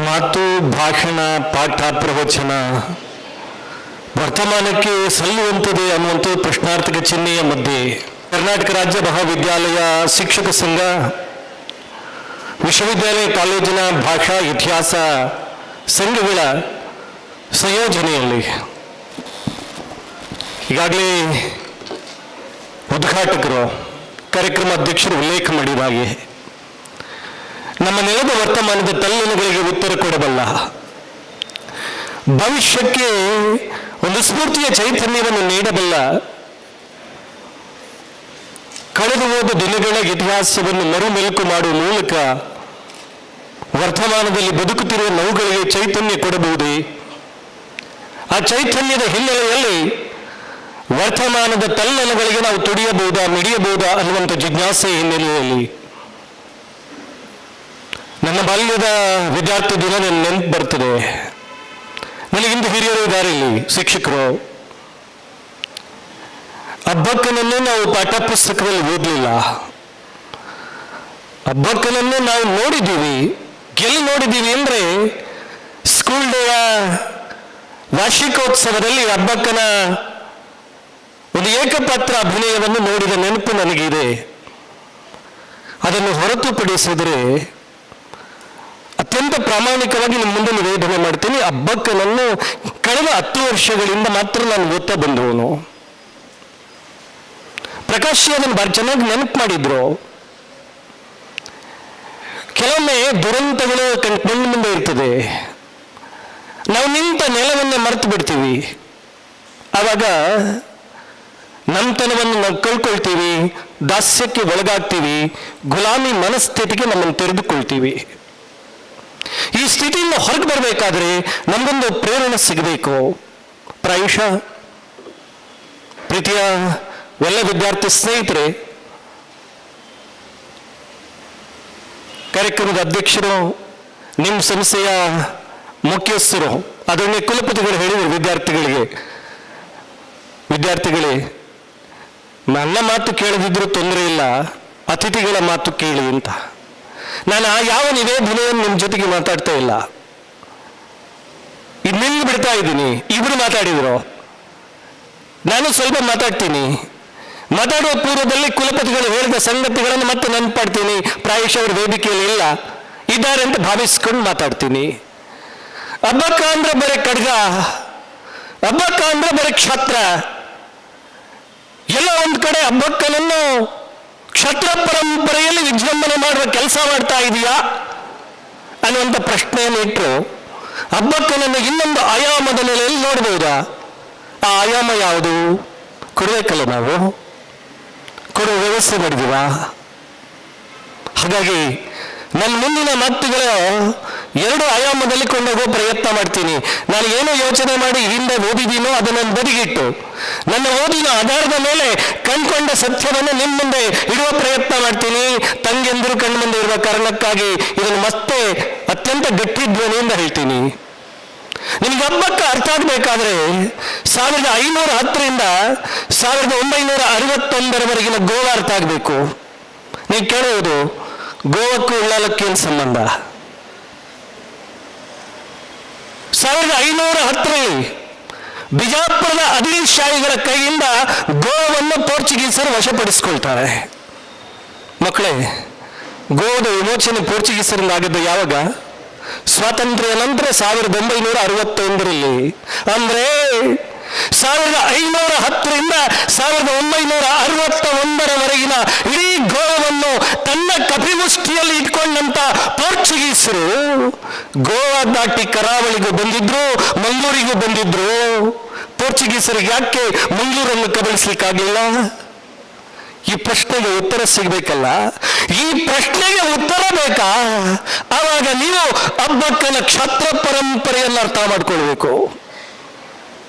ಮಾತು, ಭಾಷಣ, ಪಾಠ, ಪ್ರವಚನ ವರ್ತಮಾನಕ್ಕೆ ಸಲ್ಲುವಂಥದ್ದೇ ಅನ್ನುವಂಥ ಪ್ರಶ್ನಾರ್ಥಕ ಚಿಹ್ನೆಯ ಮಧ್ಯೆ ಕರ್ನಾಟಕ ರಾಜ್ಯ ಮಹಾವಿದ್ಯಾಲಯ ಶಿಕ್ಷಕ ಸಂಘ, ವಿಶ್ವವಿದ್ಯಾಲಯ ಕಾಲೇಜಿನ ಭಾಷಾ ಇತಿಹಾಸ ಸಂಘಗಳ ಸಂಯೋಜನೆಯಲ್ಲಿ ಈಗಾಗಲೇ ಉದ್ಘಾಟಕರು, ಕಾರ್ಯಕ್ರಮ ಅಧ್ಯಕ್ಷರು ಉಲ್ಲೇಖ ಮಾಡಿದ ಹಾಗೆ ನಮ್ಮ ನೆಲದ ವರ್ತಮಾನದ ತಲ್ಲಣಗಳಿಗೆ ಉತ್ತರ ಕೊಡಬಲ್ಲ, ಭವಿಷ್ಯಕ್ಕೆ ಒಂದು ಸ್ಫೂರ್ತಿಯ ಚೈತನ್ಯವನ್ನು ನೀಡಬಲ್ಲ, ಕಳೆದು ಹೋದ ದಿನಗಳ ಇತಿಹಾಸವನ್ನು ಮರುಮೆಲುಕು ಮಾಡುವ ಮೂಲಕ ವರ್ತಮಾನದಲ್ಲಿ ಬದುಕುತ್ತಿರುವ ನೋವುಗಳಿಗೆ ಚೈತನ್ಯ ಕೊಡಬಹುದೇ? ಆ ಚೈತನ್ಯದ ಹಿನ್ನೆಲೆಯಲ್ಲಿ ವರ್ತಮಾನದ ತಲ್ಲಣಗಳಿಗೆ ನಾವು ತುಡಿಯಬಹುದಾ, ಮಿಡಿಯಬಹುದಾ ಅನ್ನುವಂಥ ಜಿಜ್ಞಾಸೆ ಹಿನ್ನೆಲೆಯಲ್ಲಿ ನನ್ನ ಬಾಲ್ಯದ ವಿದ್ಯಾರ್ಥಿ ದಿನ ನನ್ನ ನೆನಪು ಬರ್ತದೆ. ನನಗಿಂತ ಹಿರಿಯರು ಇದ್ದಾರೆ ಇಲ್ಲಿ, ಶಿಕ್ಷಕರು. ಅಬ್ಬಕ್ಕನನ್ನು ನಾವು ಪಾಠ ಪುಸ್ತಕದಲ್ಲಿ ಓದಲಿಲ್ಲ. ಅಬ್ಬಕ್ಕನನ್ನು ನಾವು ನೋಡಿದ್ದೀವಿ. ಎಲ್ಲಿ ನೋಡಿದ್ದೀವಿ ಅಂದರೆ ಸ್ಕೂಲ್ ಡೇಯ ವಾರ್ಷಿಕೋತ್ಸವದಲ್ಲಿ ಅಬ್ಬಕ್ಕನ ಒಂದು ಏಕಪಾತ್ರ ಅಭಿನಯವನ್ನು ನೋಡಿದ ನೆನಪು ನನಗಿದೆ. ಅದನ್ನು ಹೊರತುಪಡಿಸಿದರೆ ಅತ್ಯಂತ ಪ್ರಾಮಾಣಿಕವಾಗಿ ನಿಮ್ಮ ಮುಂದೆ ನಿವೇದನೆ ಮಾಡ್ತೀನಿ. ಅಬ್ಬಕ್ಕನನ್ನು ಕಳೆದ 10 ವರ್ಷಗಳಿಂದ ಮಾತ್ರ ನಾನು ಓದ್ತಾ ಬಂದವನು. ಪ್ರಕಾಶ್ ಅದನ್ನು ಭಾರಿ ಚೆನ್ನಾಗಿ ನೆನಪು ಮಾಡಿದ್ರು. ಕೆಲವೊಮ್ಮೆ ದುರಂತಗಳು ಕಣ್ಣು ಮುಂದೆ ಇರ್ತದೆ, ನಾವು ನಿಂತ ನೆಲವನ್ನೇ ಮರೆತು ಬಿಡ್ತೀವಿ. ಆವಾಗ ನಮ್ಮತನವನ್ನು ನಾವು ಕಳ್ಕೊಳ್ತೀವಿ, ದಾಸ್ಯಕ್ಕೆ ಒಳಗಾಗ್ತೀವಿ, ಗುಲಾಮಿ ಮನಸ್ಥಿತಿಗೆ ನಮ್ಮನ್ನು ತೆರೆದುಕೊಳ್ತೀವಿ. ಈ ಸ್ಥಿತಿಯಿಂದ ಹೊರಗೆ ಬರಬೇಕಾದ್ರೆ ನಮಗೊಂದು ಪ್ರೇರಣೆ ಸಿಗಬೇಕು. ಪ್ರಾಯಶಃ ಪ್ರೀತಿಯ ಎಲ್ಲ ವಿದ್ಯಾರ್ಥಿ ಸ್ನೇಹಿತರೆ, ಕಾರ್ಯಕ್ರಮದ ಅಧ್ಯಕ್ಷರು, ನಿಮ್ಮ ಸಂಸ್ಥೆಯ ಮುಖ್ಯಸ್ಥರು, ಅದನ್ನೇ ಕುಲಪತಿಗಳು ಹೇಳಿದರು ವಿದ್ಯಾರ್ಥಿಗಳೇ, ನನ್ನ ಮಾತು ಕೇಳದಿದ್ರೂ ತೊಂದರೆ ಇಲ್ಲ, ಅತಿಥಿಗಳ ಮಾತು ಕೇಳಿ ಅಂತ. ನಾನು ಯಾವ ನಿವೇದನೆಯನ್ನು ನಿಮ್ಮ ಜೊತೆಗೆ ಮಾತಾಡ್ತಾ ಇಲ್ಲ, ಇನ್ನೆಲ್ಲಿ ಬಿಡ್ತಾ ಇದ್ದೀನಿ. ಇಬ್ರು ಮಾತಾಡಿದ್ರು, ನಾನು ಸ್ವಲ್ಪ ಮಾತಾಡ್ತೀನಿ. ಮಾತಾಡುವ ಪೂರ್ವದಲ್ಲಿ ಕುಲಪತಿಗಳು ಹೇಳಿದ ಸಂಗತಿಗಳನ್ನು ಮತ್ತೆ ನೆನಪಾಡ್ತೀನಿ. ಪ್ರಾಯಶಃ ಅವರು ವೇದಿಕೆಯಲ್ಲಿ ಇಲ್ಲ, ಇದ್ದಾರೆ ಅಂತ ಭಾವಿಸ್ಕೊಂಡು ಮಾತಾಡ್ತೀನಿ. ಅಬ್ಬಕ್ಕ ಅಂದ್ರೆ ಬರೀ ಖಡ್ಗ, ಅಬ್ಬಕ್ಕ ಅಂದ್ರೆ ಬರೀ ಕ್ಷತ್ರ. ಎಲ್ಲ ಒಂದು ಕಡೆ ಅಬ್ಬಕ್ಕನನ್ನು ಕ್ಷತ್ರ ಪರಂಪರೆಯಲ್ಲಿ ವಿಜೃಂಭಣೆ ಮಾಡುವ ಕೆಲಸ ಮಾಡ್ತಾ ಇದೆಯಾ ಅನ್ನುವಂಥ ಪ್ರಶ್ನೆಯನ್ನು ಇಟ್ಟರು. ಅಬ್ಬಕ್ಕನನ್ನು ಇನ್ನೊಂದು ಆಯಾಮದ ನೆಲೆಯಲ್ಲಿ ನೋಡ್ಬೋದಾ? ಆ ಆಯಾಮ ಯಾವುದು? ಕೊಡಬೇಕಲ್ಲ, ನಾವು ಕೊಡುವ ವ್ಯವಸ್ಥೆ ಮಾಡಿದೀವ. ಹಾಗಾಗಿ ನನ್ನ ಮುಂದಿನ ಮಾತುಗಳ 2 ಆಯಾಮದಲ್ಲಿ ಕೊಂಡೋಗೋ ಪ್ರಯತ್ನ ಮಾಡ್ತೀನಿ. ನಾನು ಏನೋ ಯೋಚನೆ ಮಾಡಿ ಹಿಂದೆ ಓದಿದ್ದೀನೋ ಅದನ್ನು ಬದಿಗಿಟ್ಟು ನನ್ನ ಓದಿನ ಆಧಾರದ ಮೇಲೆ ಕಂಡುಕೊಂಡ ಸತ್ಯವನ್ನು ನಿಮ್ಮ ಮುಂದೆ ಇಡುವ ಪ್ರಯತ್ನ ಮಾಡ್ತೀನಿ. ತಂಗೆಂದರು ಕಣ್ಣು ಮುಂದೆ ಇರುವ ಕಾರಣಕ್ಕಾಗಿ ಇದನ್ನು ಮತ್ತೆ ಅತ್ಯಂತ ಗಟ್ಟಿ ಧ್ವನಿಯಿಂದ ಹೇಳ್ತೀನಿ. ನಿಮ್ಗೆ ಅಬ್ಬಕ್ಕ ಅರ್ಥ ಆಗಬೇಕಾದ್ರೆ 1510ರಿಂದ 1961ರವರೆಗಿನ ಗೋವಾ ಅರ್ಥ ಆಗಬೇಕು. ನೀವು ಕೇಳುವುದು, ಗೋವಕ್ಕೂ ಉಳ್ಳಾಲಕ್ಕೂ ಏನು ಸಂಬಂಧ? 1510ರಲ್ಲಿ ಬಿಜಾಪುರದ ಆದಿಲ್ ಶಾಹಿಗಳ ಕೈಯಿಂದ ಗೋವನ್ನು ಪೋರ್ಚುಗೀಸರು ವಶಪಡಿಸಿಕೊಳ್ತಾರೆ. ಮಕ್ಕಳೇ, ಗೋವಾದ ವಿಮೋಚನೆ ಪೋರ್ಚುಗೀಸರಿಂದ ಆಗಿದ್ದು ಯಾವಾಗ? ಸ್ವಾತಂತ್ರ್ಯ ನಂತರ 1961ರಲ್ಲಿ. ಅಂದ್ರೆ 1510ರಿಂದ 1961ರವರೆಗಿನ ಇಡೀ ಗೋವಾವನ್ನು ತನ್ನ ಕಪಿಮುಷ್ಟಿಯಲ್ಲಿ ಇಟ್ಕೊಂಡಂತ ಪೋರ್ಚುಗೀಸರು ಗೋವಾ ದಾಟಿ ಕರಾವಳಿಗೂ ಬಂದಿದ್ರು, ಮಂಗಳೂರಿಗೂ ಬಂದಿದ್ರು. ಪೋರ್ಚುಗೀಸರಿಗೆ ಯಾಕೆ ಮಂಗಳೂರನ್ನು ಕಬಳಿಸ್ಲಿಕ್ಕಾಗಲಿಲ್ಲ? ಈ ಪ್ರಶ್ನೆಗೆ ಉತ್ತರ ಸಿಗಬೇಕಲ್ಲ. ಈ ಪ್ರಶ್ನೆಗೆ ಉತ್ತರ ಬೇಕಾ? ಆವಾಗ ನೀವು ಅಬ್ಬಕ್ಕನ ಕ್ಷತ್ರ ಪರಂಪರೆಯನ್ನು ಅರ್ಥ ಮಾಡ್ಕೊಳ್ಬೇಕು.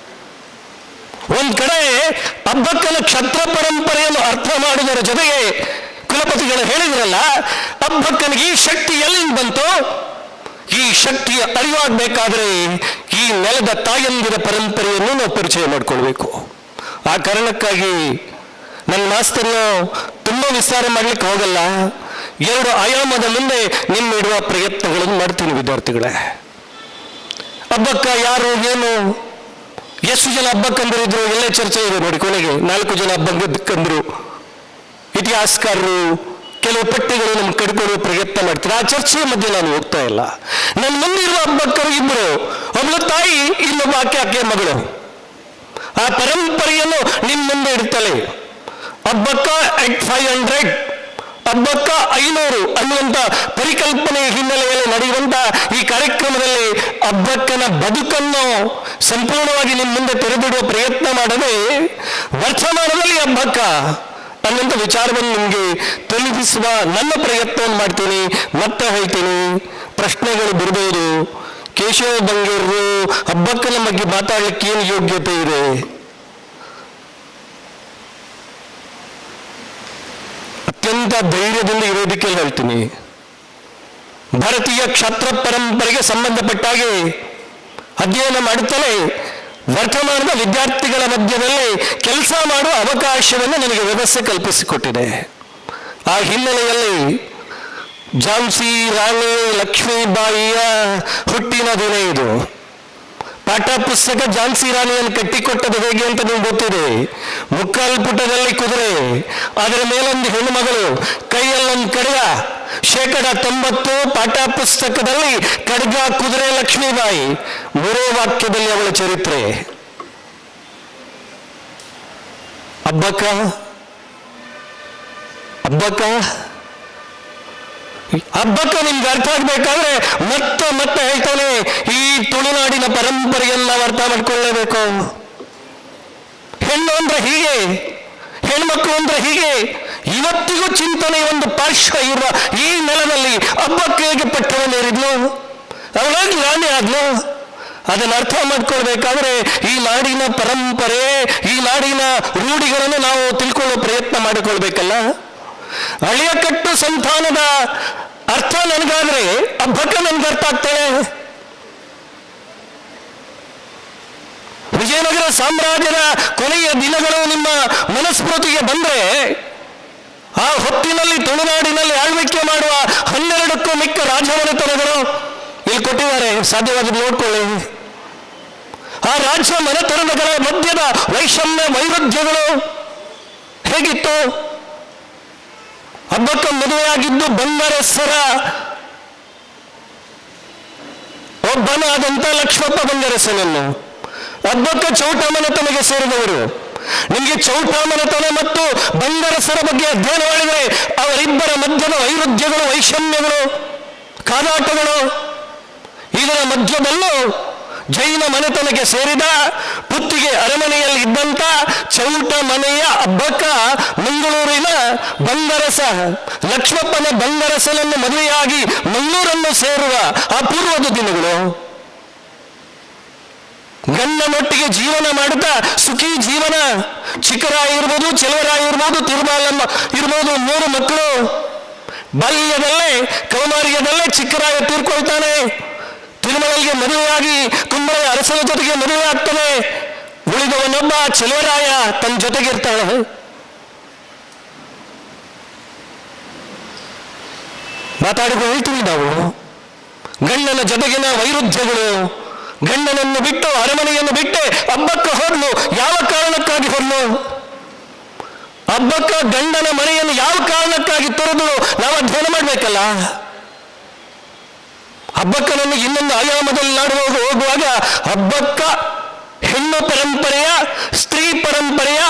ಒಂದ್ ಕಡೆ ಅಬ್ಬಕ್ಕನ ಕ್ಷತ್ರ ಪರಂಪರೆಯನ್ನು ಅರ್ಥ ಮಾಡುವುದರ ಜೊತೆಗೆ ಕುಲಪತಿಗಳು ಹೇಳಿದ್ರಲ್ಲ, ಅಬ್ಬಕ್ಕನಿಗೆ ಈ ಶಕ್ತಿ ಎಲ್ಲಿಂದ ಬಂತು? ಈ ಶಕ್ತಿಯ ಅರಿವಾಗಬೇಕಾದ್ರೆ ಈ ನೆಲದ ತಾಯಂದಿರ ಪರಂಪರೆಯನ್ನು ನಾವು ಪರಿಚಯ ಮಾಡಿಕೊಳ್ಬೇಕು. ಆ ಕಾರಣಕ್ಕಾಗಿ ನನ್ನ ಮಾಸ್ತನ್ನು ತುಂಬಾ ವಿಸ್ತಾರ ಮಾಡ್ಲಿಕ್ಕೆ ಹೋಗಲ್ಲ. 2 ಆಯಾಮದ ಮುಂದೆ ನಿಮ್ಮ ಇಡುವ ಪ್ರಯತ್ನಗಳನ್ನು ಮಾಡ್ತೀನಿ ವಿದ್ಯಾರ್ಥಿಗಳೇ. ಅಬ್ಬಕ್ಕ ಯಾರು, ಏನು, ಎಷ್ಟು ಜನ ಹಬ್ಬಕ್ಕಂದರಿದ್ರು ಎಲ್ಲೇ ಚರ್ಚೆ ಇದೆ ನೋಡಿ. ಕೊನೆಗೆ 4 ಜನ ಹಬ್ಬಕ್ಕಂದರು. ಇತಿಹಾಸಕಾರರು ಕೆಲವು ಪಟ್ಟಿಗಳು ನಮ್ಗೆ ಕಡ್ಕೊಳ್ಳುವ ಪ್ರಯತ್ನ ಮಾಡ್ತಾರೆ. ಆ ಚರ್ಚೆಯ ಮಧ್ಯೆ ನಾನು ಹೋಗ್ತಾ ಇಲ್ಲ. ನನ್ನ ಮುಂದಿರುವ ಹಬ್ಬಕ್ಕರು ಇಬ್ಬರು, ಒಬ್ಬಳು ತಾಯಿ, ಇನ್ನೊಬ್ಬ ಆಕೆ ಮಗಳು. ಆ ಪರಂಪರೆಯನ್ನು ನಿಮ್ಮ ಮುಂದೆ ಇಡ್ತಾಳೆ. ಅಬ್ಬಕ್ಕ at 500, ಅಬ್ಬಕ್ಕ 500 ಅನ್ನುವಂಥ ಪರಿಕಲ್ಪನೆಯ ಹಿನ್ನೆಲೆಯಲ್ಲಿ ನಡೆಯುವಂಥ ಈ ಕಾರ್ಯಕ್ರಮದಲ್ಲಿ ಅಬ್ಬಕ್ಕನ ಬದುಕನ್ನು ಸಂಪೂರ್ಣವಾಗಿ ನಿಮ್ಮ ಮುಂದೆ ತೆರೆದಿಡುವ ಪ್ರಯತ್ನ ಮಾಡದೆ ವರ್ತಮಾನದಲ್ಲಿ ಅಬ್ಬಕ್ಕ ಅನ್ನುವಂಥ ವಿಚಾರವನ್ನು ನಿಮಗೆ ತಲುಪಿಸುವ ನನ್ನ ಪ್ರಯತ್ನವನ್ನು ಮಾಡ್ತೀನಿ. ಮತ್ತೆ ಹೇಳ್ತೀನಿ, ಪ್ರಶ್ನೆಗಳು ಬಿಡಬಹುದು. ಕೇಶವ ಬಂಗೇರರು ಅಬ್ಬಕ್ಕನ ಬಗ್ಗೆ ಮಾತಾಡಲಿಕ್ಕೆ ಏನು ಯೋಗ್ಯತೆ ಇದೆ? ಅತ್ಯಂತ ಧೈರ್ಯದಿಂದ ಇರೋದಕ್ಕೆ ಹೇಳ್ತೀನಿ. ಭಾರತೀಯ ಕ್ಷತ್ರ ಪರಂಪರೆಗೆ ಸಂಬಂಧಪಟ್ಟಾಗೆ ಅಧ್ಯಯನ ಮಾಡುತ್ತಲೇ ವರ್ತಮಾನದ ವಿದ್ಯಾರ್ಥಿಗಳ ಮಧ್ಯದಲ್ಲಿ ಕೆಲಸ ಮಾಡುವ ಅವಕಾಶವನ್ನು ನನಗೆ ವ್ಯವಸ್ಥೆ ಕಲ್ಪಿಸಿಕೊಟ್ಟಿದೆ. ಆ ಹಿನ್ನೆಲೆಯಲ್ಲಿ ಝಾನ್ಸಿ ರಾಣಿ ಲಕ್ಷ್ಮೀಬಾಯಿಯ ಹುಟ್ಟಿನ ದಿನ ಇದು. ಪಾಠ ಪುಸ್ತಕ ಝಾನ್ಸಿ ರಾಣಿಯನ್ನು ಕಟ್ಟಿಕೊಟ್ಟದು ಹೇಗೆ ಅಂತ ನಿಮ್ಗೆ ಗೊತ್ತಿದೆ. ಮುಕ್ಕಾಲು ಪುಟದಲ್ಲಿ ಕುದುರೆ, ಅದರ ಮೇಲೊಂದು ಹೆಣ್ಣು ಮಗಳು, ಕೈಯಲ್ಲೊಂದು ಖಡ್ಗ. 90% ಪಾಠ ಪುಸ್ತಕದಲ್ಲಿ ಖಡ್ಗ, ಕುದುರೆ, ಲಕ್ಷ್ಮೀಬಾಯಿ. 3 ವಾಕ್ಯದಲ್ಲಿ ಅವಳ ಚರಿತ್ರೆ. ಅಬ್ಬಕ್ಕ ನಿಮ್ಗೆ ಅರ್ಥ ಆಗ್ಬೇಕಾದ್ರೆ ಮತ್ತೆ ಹೇಳ್ತಾನೆ, ಈ ತುಳುನಾಡಿನ ಪರಂಪರೆಯನ್ನು ನಾವು ಅರ್ಥ ಮಾಡ್ಕೊಳ್ಳೇಬೇಕು. ಹೆಣ್ಣು ಅಂದ್ರೆ ಹೀಗೆ, ಹೆಣ್ಮಕ್ಳು ಅಂದ್ರೆ ಹೀಗೆ. ಇವತ್ತಿಗೂ ಚಿಂತನೆ ಒಂದು ಪಾರ್ಶ್ವ ಇರುವ ಈ ನೆಲದಲ್ಲಿ ಹಬ್ಬಕ್ಕೆ ಹೇಗೆ ಪಟ್ಟವನ್ನೇರಿದ್ಲು, ಅವಳಾಗಿ ರಾಣಿ ಆದ್ಲು. ಅದನ್ನು ಅರ್ಥ ಮಾಡ್ಕೊಳ್ಬೇಕಾದ್ರೆ ಈ ನಾಡಿನ ಪರಂಪರೆ, ಈ ನಾಡಿನ ರೂಢಿಗಳನ್ನು ನಾವು ತಿಳ್ಕೊಳ್ಳೋ ಪ್ರಯತ್ನ ಮಾಡಿಕೊಳ್ಬೇಕಲ್ಲ. ಅಳಿಯಕಟ್ಟು ಸಂತಾನದ ಅರ್ಥ ನನಗಾದ್ರೆ ಹಬ್ಬಕ್ಕೆ ನನ್ಗೆ ಅರ್ಥ ಆಗ್ತದೆ. ವಿಜಯನಗರ ಸಾಮ್ರಾಜ್ಯದ ಕೊನೆಯ ದಿನಗಳು ನಿಮ್ಮ ಮನಸ್ಫೂರ್ತಿಗೆ ಬಂದ್ರೆ, ಆ ಹೊತ್ತಿನಲ್ಲಿ ತುಳುನಾಡಿನಲ್ಲಿ ಆಳ್ವಿಕೆ ಮಾಡುವ 12ಕ್ಕೂ ಮಿಕ್ಕ ರಾಜಮನೆತನಗಳು ಇಲ್ಲಿ ಕೊಟ್ಟಿದ್ದಾರೆ, ಸಾಧ್ಯವಾದ್ರೆ ನೋಡ್ಕೊಳ್ಳಿ. ಆ ರಾಜ್ಯ ಮನೆತನಗಳ ಮಧ್ಯದ ವೈಷಮ್ಯ ವೈರುಧ್ಯಗಳು ಹೇಗಿತ್ತು. ಹಬ್ಬಕ್ಕೆ ಮದುವೆಯಾಗಿದ್ದು ಬಂಗಾರಸರ ಒಬ್ಬನಾದಂತ ಲಕ್ಷ್ಮಪ್ಪ ಬಂಗಾರಸನನ್ನು. ಹಬ್ಬಕ್ಕೆ ಚೌಟ ಮನೆತನಗೆ ಸೇರಿದವರು. ನಿಮಗೆ ಚೌಟ ಮನೆತನ ಮತ್ತು ಬಂಗಾರಸರ ಬಗ್ಗೆ ಅಧ್ಯಯನ ಮಾಡಿದರೆ ಅವರಿಬ್ಬರ ಮಧ್ಯದ ವೈರುಧ್ಯಗಳು, ವೈಷಮ್ಯಗಳು, ಕಾದಾಟಗಳು, ಇದರ ಮಧ್ಯದಲ್ಲೂ ಜೈನ ಮನೆತನಕ್ಕೆ ಸೇರಿದ ಪುತ್ತಿಗೆ ಅರಮನೆಯಲ್ಲಿ ಇದ್ದಂತ ಚೌಟ ಮನೆಯ ಹಬ್ಬಕ್ಕ ಮಂಗಳೂರಿನ ಬಂಗರಸ ಲಕ್ಷ್ಮಪ್ಪನ ಬಂಗರಸನನ್ನು ಮದುವೆಯಾಗಿ ಮಂಗಳೂರನ್ನು ಸೇರುವ ಅಪೂರ್ವದ ದಿನಗಳು. ಗಂಡನೊಟ್ಟಿಗೆ ಜೀವನ ಮಾಡುತ್ತಾ ಸುಖಿ ಜೀವನ. ಚಿಕ್ಕರಾಯ ಇರ್ಬೋದು, ಚೆಲುವರಾಯ ಇರ್ಬೋದು, ತಿರುಮಾಲಮ್ಮ ಇರ್ಬೋದು, 3 ಮಕ್ಕಳು. ಬಾಲ್ಯದಲ್ಲೇ ಕೌಮಾರ್ಯದಲ್ಲೇ ಚಿಕ್ಕರಾಯ ತೀರ್ಕೊಳ್ತಾನೆ. ತಿರುಮಲಗೆ ಮದುವೆಯಾಗಿ ಕುಂಬಳ ಅರಸನ ಜೊತೆಗೆ ಮದುವೆ ಆಗ್ತಾನೆ. ಉಳಿದವನೊಬ್ಬ ಚೆಲುವರಾಯ ತನ್ನ ಜೊತೆಗಿರ್ತಾಳೆ. ಮಾತಾಡಿಕೊಂಡು ಹೇಳ್ತೀವಿ ನಾವು. ಗಂಡನ ಜೊತೆಗಿನ ವೈರುಧ್ಯಗಳು. ಗಂಡನನ್ನು ಬಿಟ್ಟು ಅರಮನೆಯನ್ನು ಬಿಟ್ಟೆ ಹಬ್ಬಕ್ಕೆ ಹೋದ್ಲು. ಯಾವ ಕಾರಣಕ್ಕಾಗಿ ಹೋದ್ಲು? ಹಬ್ಬಕ್ಕ ಗಂಡನ ಮನೆಯನ್ನು ಯಾವ ಕಾರಣಕ್ಕಾಗಿ ತೊರೆದು ನಾವು ಅಧ್ಯಯನ ಮಾಡ್ಬೇಕಲ್ಲ. ಹಬ್ಬಕ್ಕ ನಮಗೆ ಇನ್ನೊಂದು ಆಯಾಮದಲ್ಲಿ ಹೋಗುವಾಗ ಹಬ್ಬಕ್ಕ ಹೆಣ್ಣು ಪರಂಪರೆಯ, ಸ್ತ್ರೀ ಪರಂಪರೆಯ,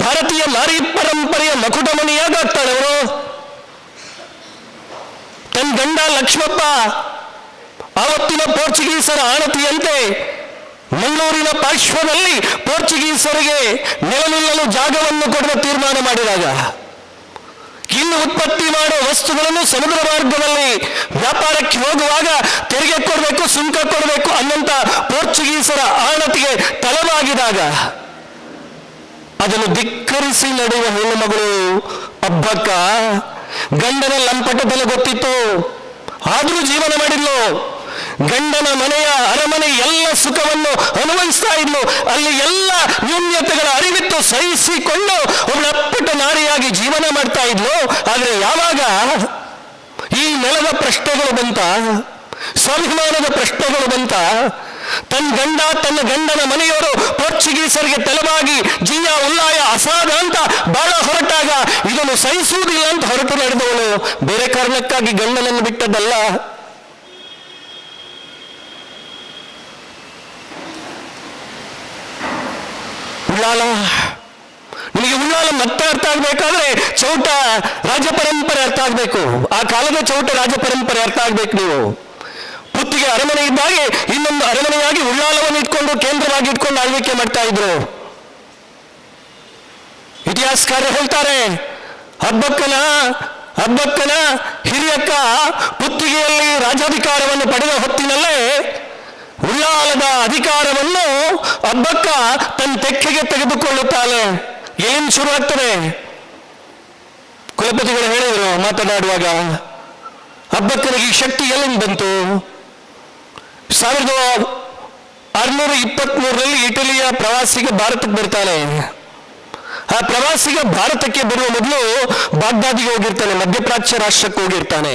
ಭಾರತೀಯ ನಾರಿ ಪರಂಪರೆಯ ಮಕುಟಮಣಿಯಾಗ್ತಾಳೆ ಅವಳು. ತನ್ನ ಗಂಡ ಲಕ್ಷ್ಮಪ್ಪ ಆವತ್ತಿನ ಪೋರ್ಚುಗೀಸರ ಆಣತಿಯಂತೆ ಮಂಗಳೂರಿನ ಪಾರ್ಶ್ವದಲ್ಲಿ ಪೋರ್ಚುಗೀಸರಿಗೆ ನೆಲನಿಲ್ಲಲು ಜಾಗವನ್ನು ಕೊಡುವ ತೀರ್ಮಾನ ಮಾಡಿದಾಗ, ಇಲ್ಲಿ ಉತ್ಪತ್ತಿ ಮಾಡುವ ವಸ್ತುಗಳನ್ನು ಸಮುದ್ರ ಮಾರ್ಗದಲ್ಲಿ ವ್ಯಾಪಾರಕ್ಕೆ ಹೋಗುವಾಗ ತೆರಿಗೆ ಕೊಡಬೇಕು, ಸುಂಕ ಕೊಡಬೇಕು ಅನ್ನಂತ ಪೋರ್ಚುಗೀಸರ ಆಣತಿಗೆ ತಲೆಬಾಗಿದಾಗ ಅದನ್ನು ಧಿಕ್ಕರಿಸಿ ನಡೆಯುವ ಹೆಣ್ಣು ಮಗಳು ಹಬ್ಬಕ್ಕ. ಗಂಡನ ಲಂಪಟದಲ್ಲಿ ಗೊತ್ತಿತ್ತು, ಆದರೂ ಜೀವನ ಮಾಡಿದ್ಲು. ಗಂಡನ ಮನೆಯ ಅರಮನೆ ಎಲ್ಲ ಸುಖವನ್ನು ಅನುಭವಿಸ್ತಾ ಇದ್ಲು. ಅಲ್ಲಿ ಎಲ್ಲ ನ್ಯೂನ್ಯತೆಗಳ ಅರಿವಿತ್ತು, ಸಹಿಸಿಕೊಂಡು ಒಬ್ಬಳ ಅಪ್ಪಟ ನಾರಿಯಾಗಿ ಜೀವನ ಮಾಡ್ತಾ ಇದ್ಲು. ಆದರೆ ಯಾವಾಗ ಈ ನೆಲದ ಪ್ರಶ್ನೆಗಳು ಬಂತ, ಸ್ವಾಭಿಮಾನದ ಪ್ರಶ್ನೆಗಳು ಬಂತ, ತನ್ನ ಗಂಡನ ಮನೆಯವರು ಪೋರ್ಚುಗೀಸರಿಗೆ ತಲೆಬಾಗಿ ಜಿಯಾ ಉಲ್ಲಾಯ ಅಸಾಧ ಅಂತ ಬಾಳ ಹೊರಟಾಗ ಇದನ್ನು ಸಹಿಸುವುದಿಲ್ಲ ಅಂತ ಹೊರಟು ನಡೆದವಳು. ಬೇರೆ ಕಾರಣಕ್ಕಾಗಿ ಗಂಡನನ್ನು ಬಿಟ್ಟದ್ದಲ್ಲ. ಉಳ್ಳಾಲ, ನಿಮಗೆ ಉಳ್ಳಾಲ ಮತ್ತೆ ಅರ್ಥ ಆಗ್ಬೇಕಾದ್ರೆ ಚೌಟ ರಾಜ ಪರಂಪರೆ ಅರ್ಥ ಆಗ್ಬೇಕು. ಆ ಕಾಲದ ಚೌಟ ರಾಜ ಪರಂಪರೆ ಅರ್ಥ ಆಗ್ಬೇಕು. ನೀವು ಪುತ್ತಿಗೆ ಅರಮನೆ ಇದ್ದಾಗೆ ಇನ್ನೊಂದು ಅರಮನೆಯಾಗಿ ಉಳ್ಳಾಲವನ್ನು ಇಟ್ಕೊಂಡು ಕೇಂದ್ರವಾಗಿ ಇಟ್ಕೊಂಡು ಆಳ್ವಿಕೆ ಮಾಡ್ತಾ ಇದ್ರು. ಇತಿಹಾಸಕಾರರು ಹೇಳ್ತಾರೆ, ಹಬ್ಬಕ್ಕನ ಹಿರಿಯಕ್ಕ ಪುತ್ತಿಗೆಯಲ್ಲಿ ರಾಜಾಧಿಕಾರವನ್ನು ಪಡೆದ ಹೊತ್ತಿನಲ್ಲೇ ಉಳ್ಳಾಲದ ಅಧಿಕಾರವನ್ನು ಹಬ್ಬಕ್ಕ ತನ್ನ ತೆಕ್ಕೆಗೆ ತೆಗೆದುಕೊಳ್ಳುತ್ತಾಳೆ. ಏನ್ ಶುರುವಾಗ್ತದೆ? ಕುಲಪತಿಗಳು ಹೇಳಿದರು ಮಾತನಾಡುವಾಗ, ಹಬ್ಬಕ್ಕನಿಗೆ ಈ ಶಕ್ತಿ ಎಲ್ಲಿಂದ ಬಂತು? 1623ರಲ್ಲಿ ಇಟಲಿಯ ಪ್ರವಾಸಿಗೆ ಭಾರತಕ್ಕೆ ಬರ್ತಾನೆ. ಆ ಪ್ರವಾಸಿಗೆ ಭಾರತಕ್ಕೆ ಬರುವ ಮೊದಲು ಬಾಗ್ದಾದಿಗೆ ಹೋಗಿರ್ತಾನೆ, ಮಧ್ಯಪ್ರಾಚ್ಯ ರಾಷ್ಟ್ರಕ್ಕೆ ಹೋಗಿರ್ತಾನೆ.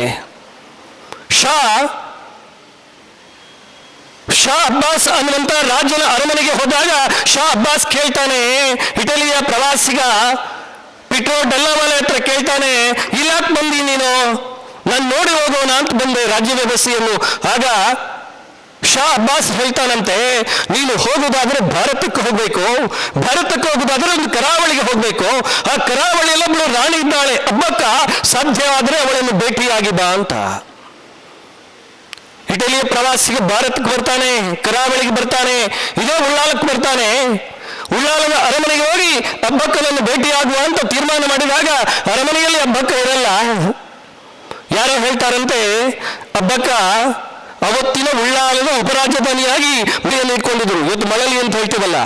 ಶಾ ಅಬ್ಬಾಸ್ ಅನ್ನುವಂತ ರಾಜನ ಅರಮನೆಗೆ ಹೋದಾಗ ಶಾ ಅಬ್ಬಾಸ್ ಕೇಳ್ತಾನೆ, ಇಟಲಿಯ ಪ್ರವಾಸಿಗ ಪಿಟ್ರೋ ಡೆಲ್ಲವಾಲೆ ಹತ್ರ ಕೇಳ್ತಾನೆ, ಇಲ್ಲಾಕ್ ಬಂದಿ ನೀನು? ನಾನು ನೋಡಿ ಹೋಗೋಣ ಅಂತ ಬಂದೆ ರಾಜ್ಯ ವ್ಯವಸ್ಥೆಯನ್ನು. ಆಗ ಶಾ ಅಬ್ಬಾಸ್ ಹೇಳ್ತಾನಂತೆ, ನೀನು ಹೋಗುವುದಾದ್ರೆ ಭಾರತಕ್ಕೆ ಹೋಗ್ಬೇಕು, ಭಾರತಕ್ಕೆ ಹೋಗುವುದಾದ್ರೆ ಒಂದು ಕರಾವಳಿಗೆ ಹೋಗ್ಬೇಕು, ಆ ಕರಾವಳಿಯಲ್ಲಿ ಒಬ್ಬಳು ರಾಣಿ ಇದ್ದಾಳೆ, ಅಬ್ಬಕ್ಕ ಸಾಧ್ಯವಾದ್ರೆ ಅವಳನ್ನು ಭೇಟಿಯಾಗಿ ಬಾ ಅಂತ. ಇಟಲಿಯ ಪ್ರವಾಸಿಗೆ ಭಾರತಕ್ಕೆ ಬರ್ತಾನೆ, ಕರಾವಳಿಗೆ ಬರ್ತಾನೆ, ಇದೇ ಉಳ್ಳಾಲಕ್ಕೆ ಬರ್ತಾನೆ. ಉಳ್ಳಾಲದ ಅರಮನೆಗೆ ಹೋಗಿ ಅಬ್ಬಕ್ಕನನ್ನು ಭೇಟಿಯಾಗುವ ಅಂತ ತೀರ್ಮಾನ ಮಾಡಿದಾಗ ಅರಮನೆಯಲ್ಲಿ ಅಬ್ಬಕ್ಕ ಇರಲ್ಲ. ಯಾರೋ ಹೇಳ್ತಾರಂತೆ, ಅಬ್ಬಕ್ಕ ಅವತ್ತಿನ ಉಳ್ಳಾಲದ ಉಪರಾಜಧಾನಿಯಾಗಿ ಮನೆಯನ್ನು ಇಟ್ಕೊಂಡಿದ್ರು. ಇವತ್ತು ಮಳಲಿ ಅಂತ ಹೇಳ್ತೀವಲ್ಲ,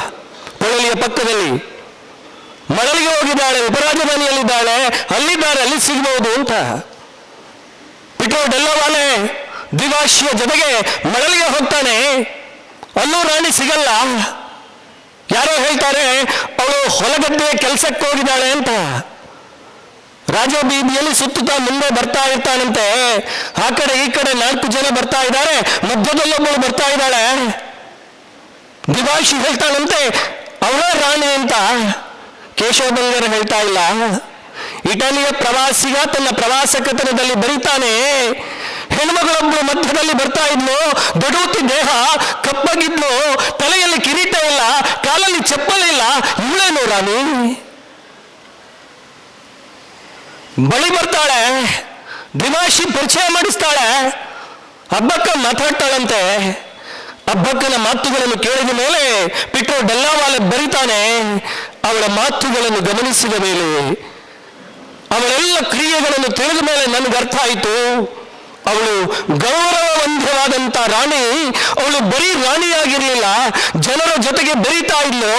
ಪೊಳಲಿಯ ಪಕ್ಕದಲ್ಲಿ ಮಳಲಿಗೆ ಹೋಗಿದ್ದಾಳೆ, ಉಪರಾಜಧಾನಿಯಲ್ಲಿದ್ದಾಳೆ, ಅಲ್ಲಿದ್ದಾರೆ, ಅಲ್ಲಿ ಸಿಗ್ಬಹುದು ಅಂತ. ಪಿಟ್ರೋ ಡೆಲ್ಲವಾಲೆ ದ್ವಿಭಾಷಿಯ ಜೊತೆಗೆ ಮಳಲಿಗೆ ಹೋಗ್ತಾನೆ, ಅಲ್ಲೂ ರಾಣಿ ಸಿಗಲ್ಲ. ಯಾರೋ ಹೇಳ್ತಾರೆ ಅವಳು ಹೊಲಗದ್ದೆಯ ಕೆಲಸಕ್ಕೆ ಹೋಗಿದ್ದಾಳೆ ಅಂತ. ರಾಜ ಬೀದಿಯಲ್ಲಿ ಸುತ್ತುತ್ತಾ ಮುಂದೆ ಬರ್ತಾ ಇರ್ತಾನಂತೆ. ಆ ಕಡೆ ಈ ಕಡೆ 4 ಜನ ಬರ್ತಾ ಇದ್ದಾರೆ, ಮಧ್ಯದಲ್ಲೊಬ್ಬಳು ಬರ್ತಾ ಇದ್ದಾಳೆ. ದ್ವಿಭಾಷಿ ಹೇಳ್ತಾನಂತೆ ಅವಳ ರಾಣಿ ಅಂತ. ಕೇಶವ ಬಂಗಾರ ಹೇಳ್ತಾ ಇಲ್ಲ. ಇಟಲಿಯ ಪ್ರವಾಸಿಗ ತನ್ನ ಪ್ರವಾಸ ಕಥನದಲ್ಲಿ ಬರೀತಾನೆ, ಹೆಣ್ಮಗಳೊಬ್ಬಳು ಮಧ್ಯದಲ್ಲಿ ಬರ್ತಾ ಇದ್ಲು, ದೊಡೂತಿ ದೇಹ, ಕಪ್ಪಗಿದ್ಲು, ತಲೆಯಲ್ಲಿ ಕಿರೀಟ ಇಲ್ಲ, ಕಾಲಲ್ಲಿ ಚಪ್ಪಲಿಲ್ಲ, ಇವಳೇನು ರಾಣಿ? ಬಳಿ ಬರ್ತಾಳೆ, ದ್ವಿಭಾಷಿ ಪರಿಚಯ ಮಾಡಿಸ್ತಾಳೆ, ಅಬ್ಬಕ್ಕ ಮಾತಾಡ್ತಾಳಂತೆ. ಅಬ್ಬಕ್ಕನ ಮಾತುಗಳನ್ನು ಕೇಳಿದ ಮೇಲೆ ಪಿಟ್ರೋ ಡೆಲ್ಲವಾಲೆ ಬರಿತಾನೆ, ಅವಳ ಮಾತುಗಳನ್ನು ಗಮನಿಸಿದ ಮೇಲೆ, ಅವಳೆಲ್ಲ ಕ್ರಿಯೆಗಳನ್ನು ತಿಳಿದ ಮೇಲೆ ನನಗೆ ಅರ್ಥ ಆಯಿತು, ಅವಳು ಗೌರವವಂತವಾದಂತ ರಾಣಿ. ಅವಳು ಬರೀ ರಾಣಿಯಾಗಿರ್ಲಿಲ್ಲ, ಜನರ ಜೊತೆಗೆ ಬೆರೀತಾ ಇದ್ಲು,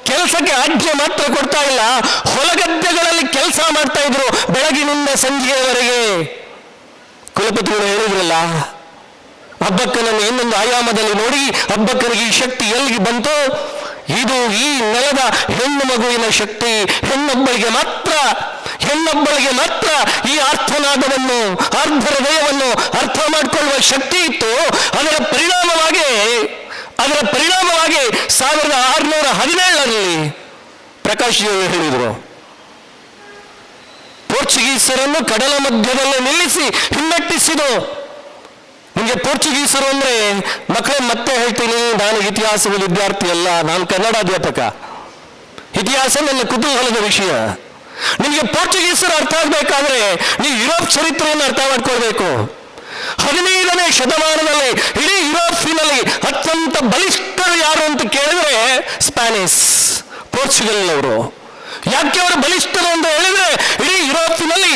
ಕೆಲಸಕ್ಕೆ ಆಜ್ಞೆ ಮಾತ್ರ ಕೊಡ್ತಾ ಇಲ್ಲ, ಹೊಲಗದ್ದೆಗಳಲ್ಲಿ ಕೆಲಸ ಮಾಡ್ತಾ ಇದ್ರು ಬೆಳಗಿನಿಂದ ಸಂಜೆಯವರೆಗೆ. ಕುಲಪತಿಗಳು ಹೇಳಿದ್ರಲ್ಲ, ಅಬ್ಬಕ್ಕನನ್ನು ಇನ್ನೊಂದು ಆಯಾಮದಲ್ಲಿ ನೋಡಿ ಅಬ್ಬಕ್ಕನಿಗೆ ಈ ಶಕ್ತಿ ಎಲ್ಲಿಗೆ ಬಂತು? ಇದು ಈ ನೆಲದ ಹೆಣ್ಣು ಮಗುವಿನ ಶಕ್ತಿ. ಹೆಣ್ಣೊಬ್ಬಳಿಗೆ ಮಾತ್ರ ಈ ಆರ್ಥನಾದವನ್ನು, ಅರ್ಧ ಹೃದಯವನ್ನು ಅರ್ಥ ಮಾಡಿಕೊಳ್ಳುವ ಶಕ್ತಿ ಇತ್ತು. ಅದರ ಪರಿಣಾಮವಾಗಿ 1617ರಲ್ಲಿ ಪ್ರಕಾಶ್ ಜಿ ಹೇಳಿದರು, ಪೋರ್ಚುಗೀಸರನ್ನು ಕಡಲ ಮಧ್ಯದಲ್ಲಿ ನಿಲ್ಲಿಸಿ ಹಿಮ್ಮೆಟ್ಟಿಸಿದು. ನಿಮಗೆ ಪೋರ್ಚುಗೀಸರು ಅಂದ್ರೆ ಮಕ್ಕಳೇ ಮತ್ತೆ ಹೇಳ್ತೀನಿ, ನಾನು ಇತಿಹಾಸದ ವಿದ್ಯಾರ್ಥಿ ಅಲ್ಲ, ನಾನು ಕನ್ನಡ ಅಧ್ಯಾಪಕ. ಇತಿಹಾಸ ನನ್ನ ಕುತೂಹಲದ ವಿಷಯ. ನಿಮಗೆ ಪೋರ್ಚುಗೀಸರು ಅರ್ಥ ಆಗ್ಬೇಕಾದ್ರೆ ನೀವು ಯುರೋಪ್ ಚರಿತ್ರೆಯನ್ನು ಅರ್ಥ ಮಾಡ್ಕೊಳ್ಬೇಕು. 15ನೇ ಶತಮಾನದಲ್ಲಿ ಇಡೀ ಯುರೋಪಿನಲ್ಲಿ ಅತ್ಯಂತ ಬಲಿಷ್ಠರು ಯಾರು ಅಂತ ಕೇಳಿದ್ರೆ ಸ್ಪ್ಯಾನಿಷ್, ಪೋರ್ಚುಗಲ್ನವರು. ಯಾಕೆ ಅವರು ಬಲಿಷ್ಠರು ಅಂತ ಹೇಳಿದ್ರೆ ಇಡೀ ಯುರೋಪಿನಲ್ಲಿ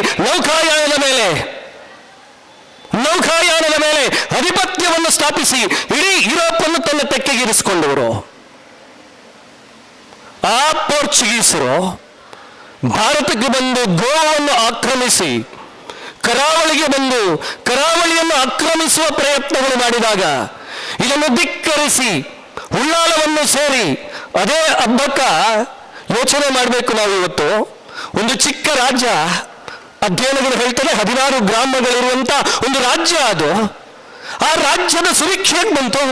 ನೌಕಾಯಾನದ ಮೇಲೆ ಆಧಿಪತ್ಯವನ್ನು ಸ್ಥಾಪಿಸಿ ಇಡೀ ಯುರೋಪ್ ಅನ್ನು ತನ್ನ ತೆಕ್ಕೆಗಿರಿಸಿಕೊಂಡವರು. ಆ ಪೋರ್ಚುಗೀಸರು ಭಾರತಕ್ಕೆ ಬಂದು ಗೋವಾವನ್ನು ಆಕ್ರಮಿಸಿ ಕರಾವಳಿಗೆ ಬಂದು ಕರಾವಳಿಯನ್ನು ಆಕ್ರಮಿಸುವ ಪ್ರಯತ್ನಗಳು ಮಾಡಿದಾಗ ಇದನ್ನು ಧಿಕ್ಕರಿಸಿ ಉಳ್ಳಾಲವನ್ನು ಸೇರಿ, ಅದೇ ಅಬ್ಬಕ್ಕ ಯೋಚನೆ ಮಾಡಬೇಕು. ನಾವು ಇವತ್ತು ಒಂದು ಚಿಕ್ಕ ರಾಜ್ಯ, ಅಧ್ಯಯನಗಳು ಹೇಳ್ತಾರೆ 16 ಗ್ರಾಮಗಳಿರುವಂತ ಒಂದು ರಾಜ್ಯ. ಅದು ಆ ರಾಜ್ಯದ ಸುಭಿಕ್ಷೆಗೆ ಬಂತು.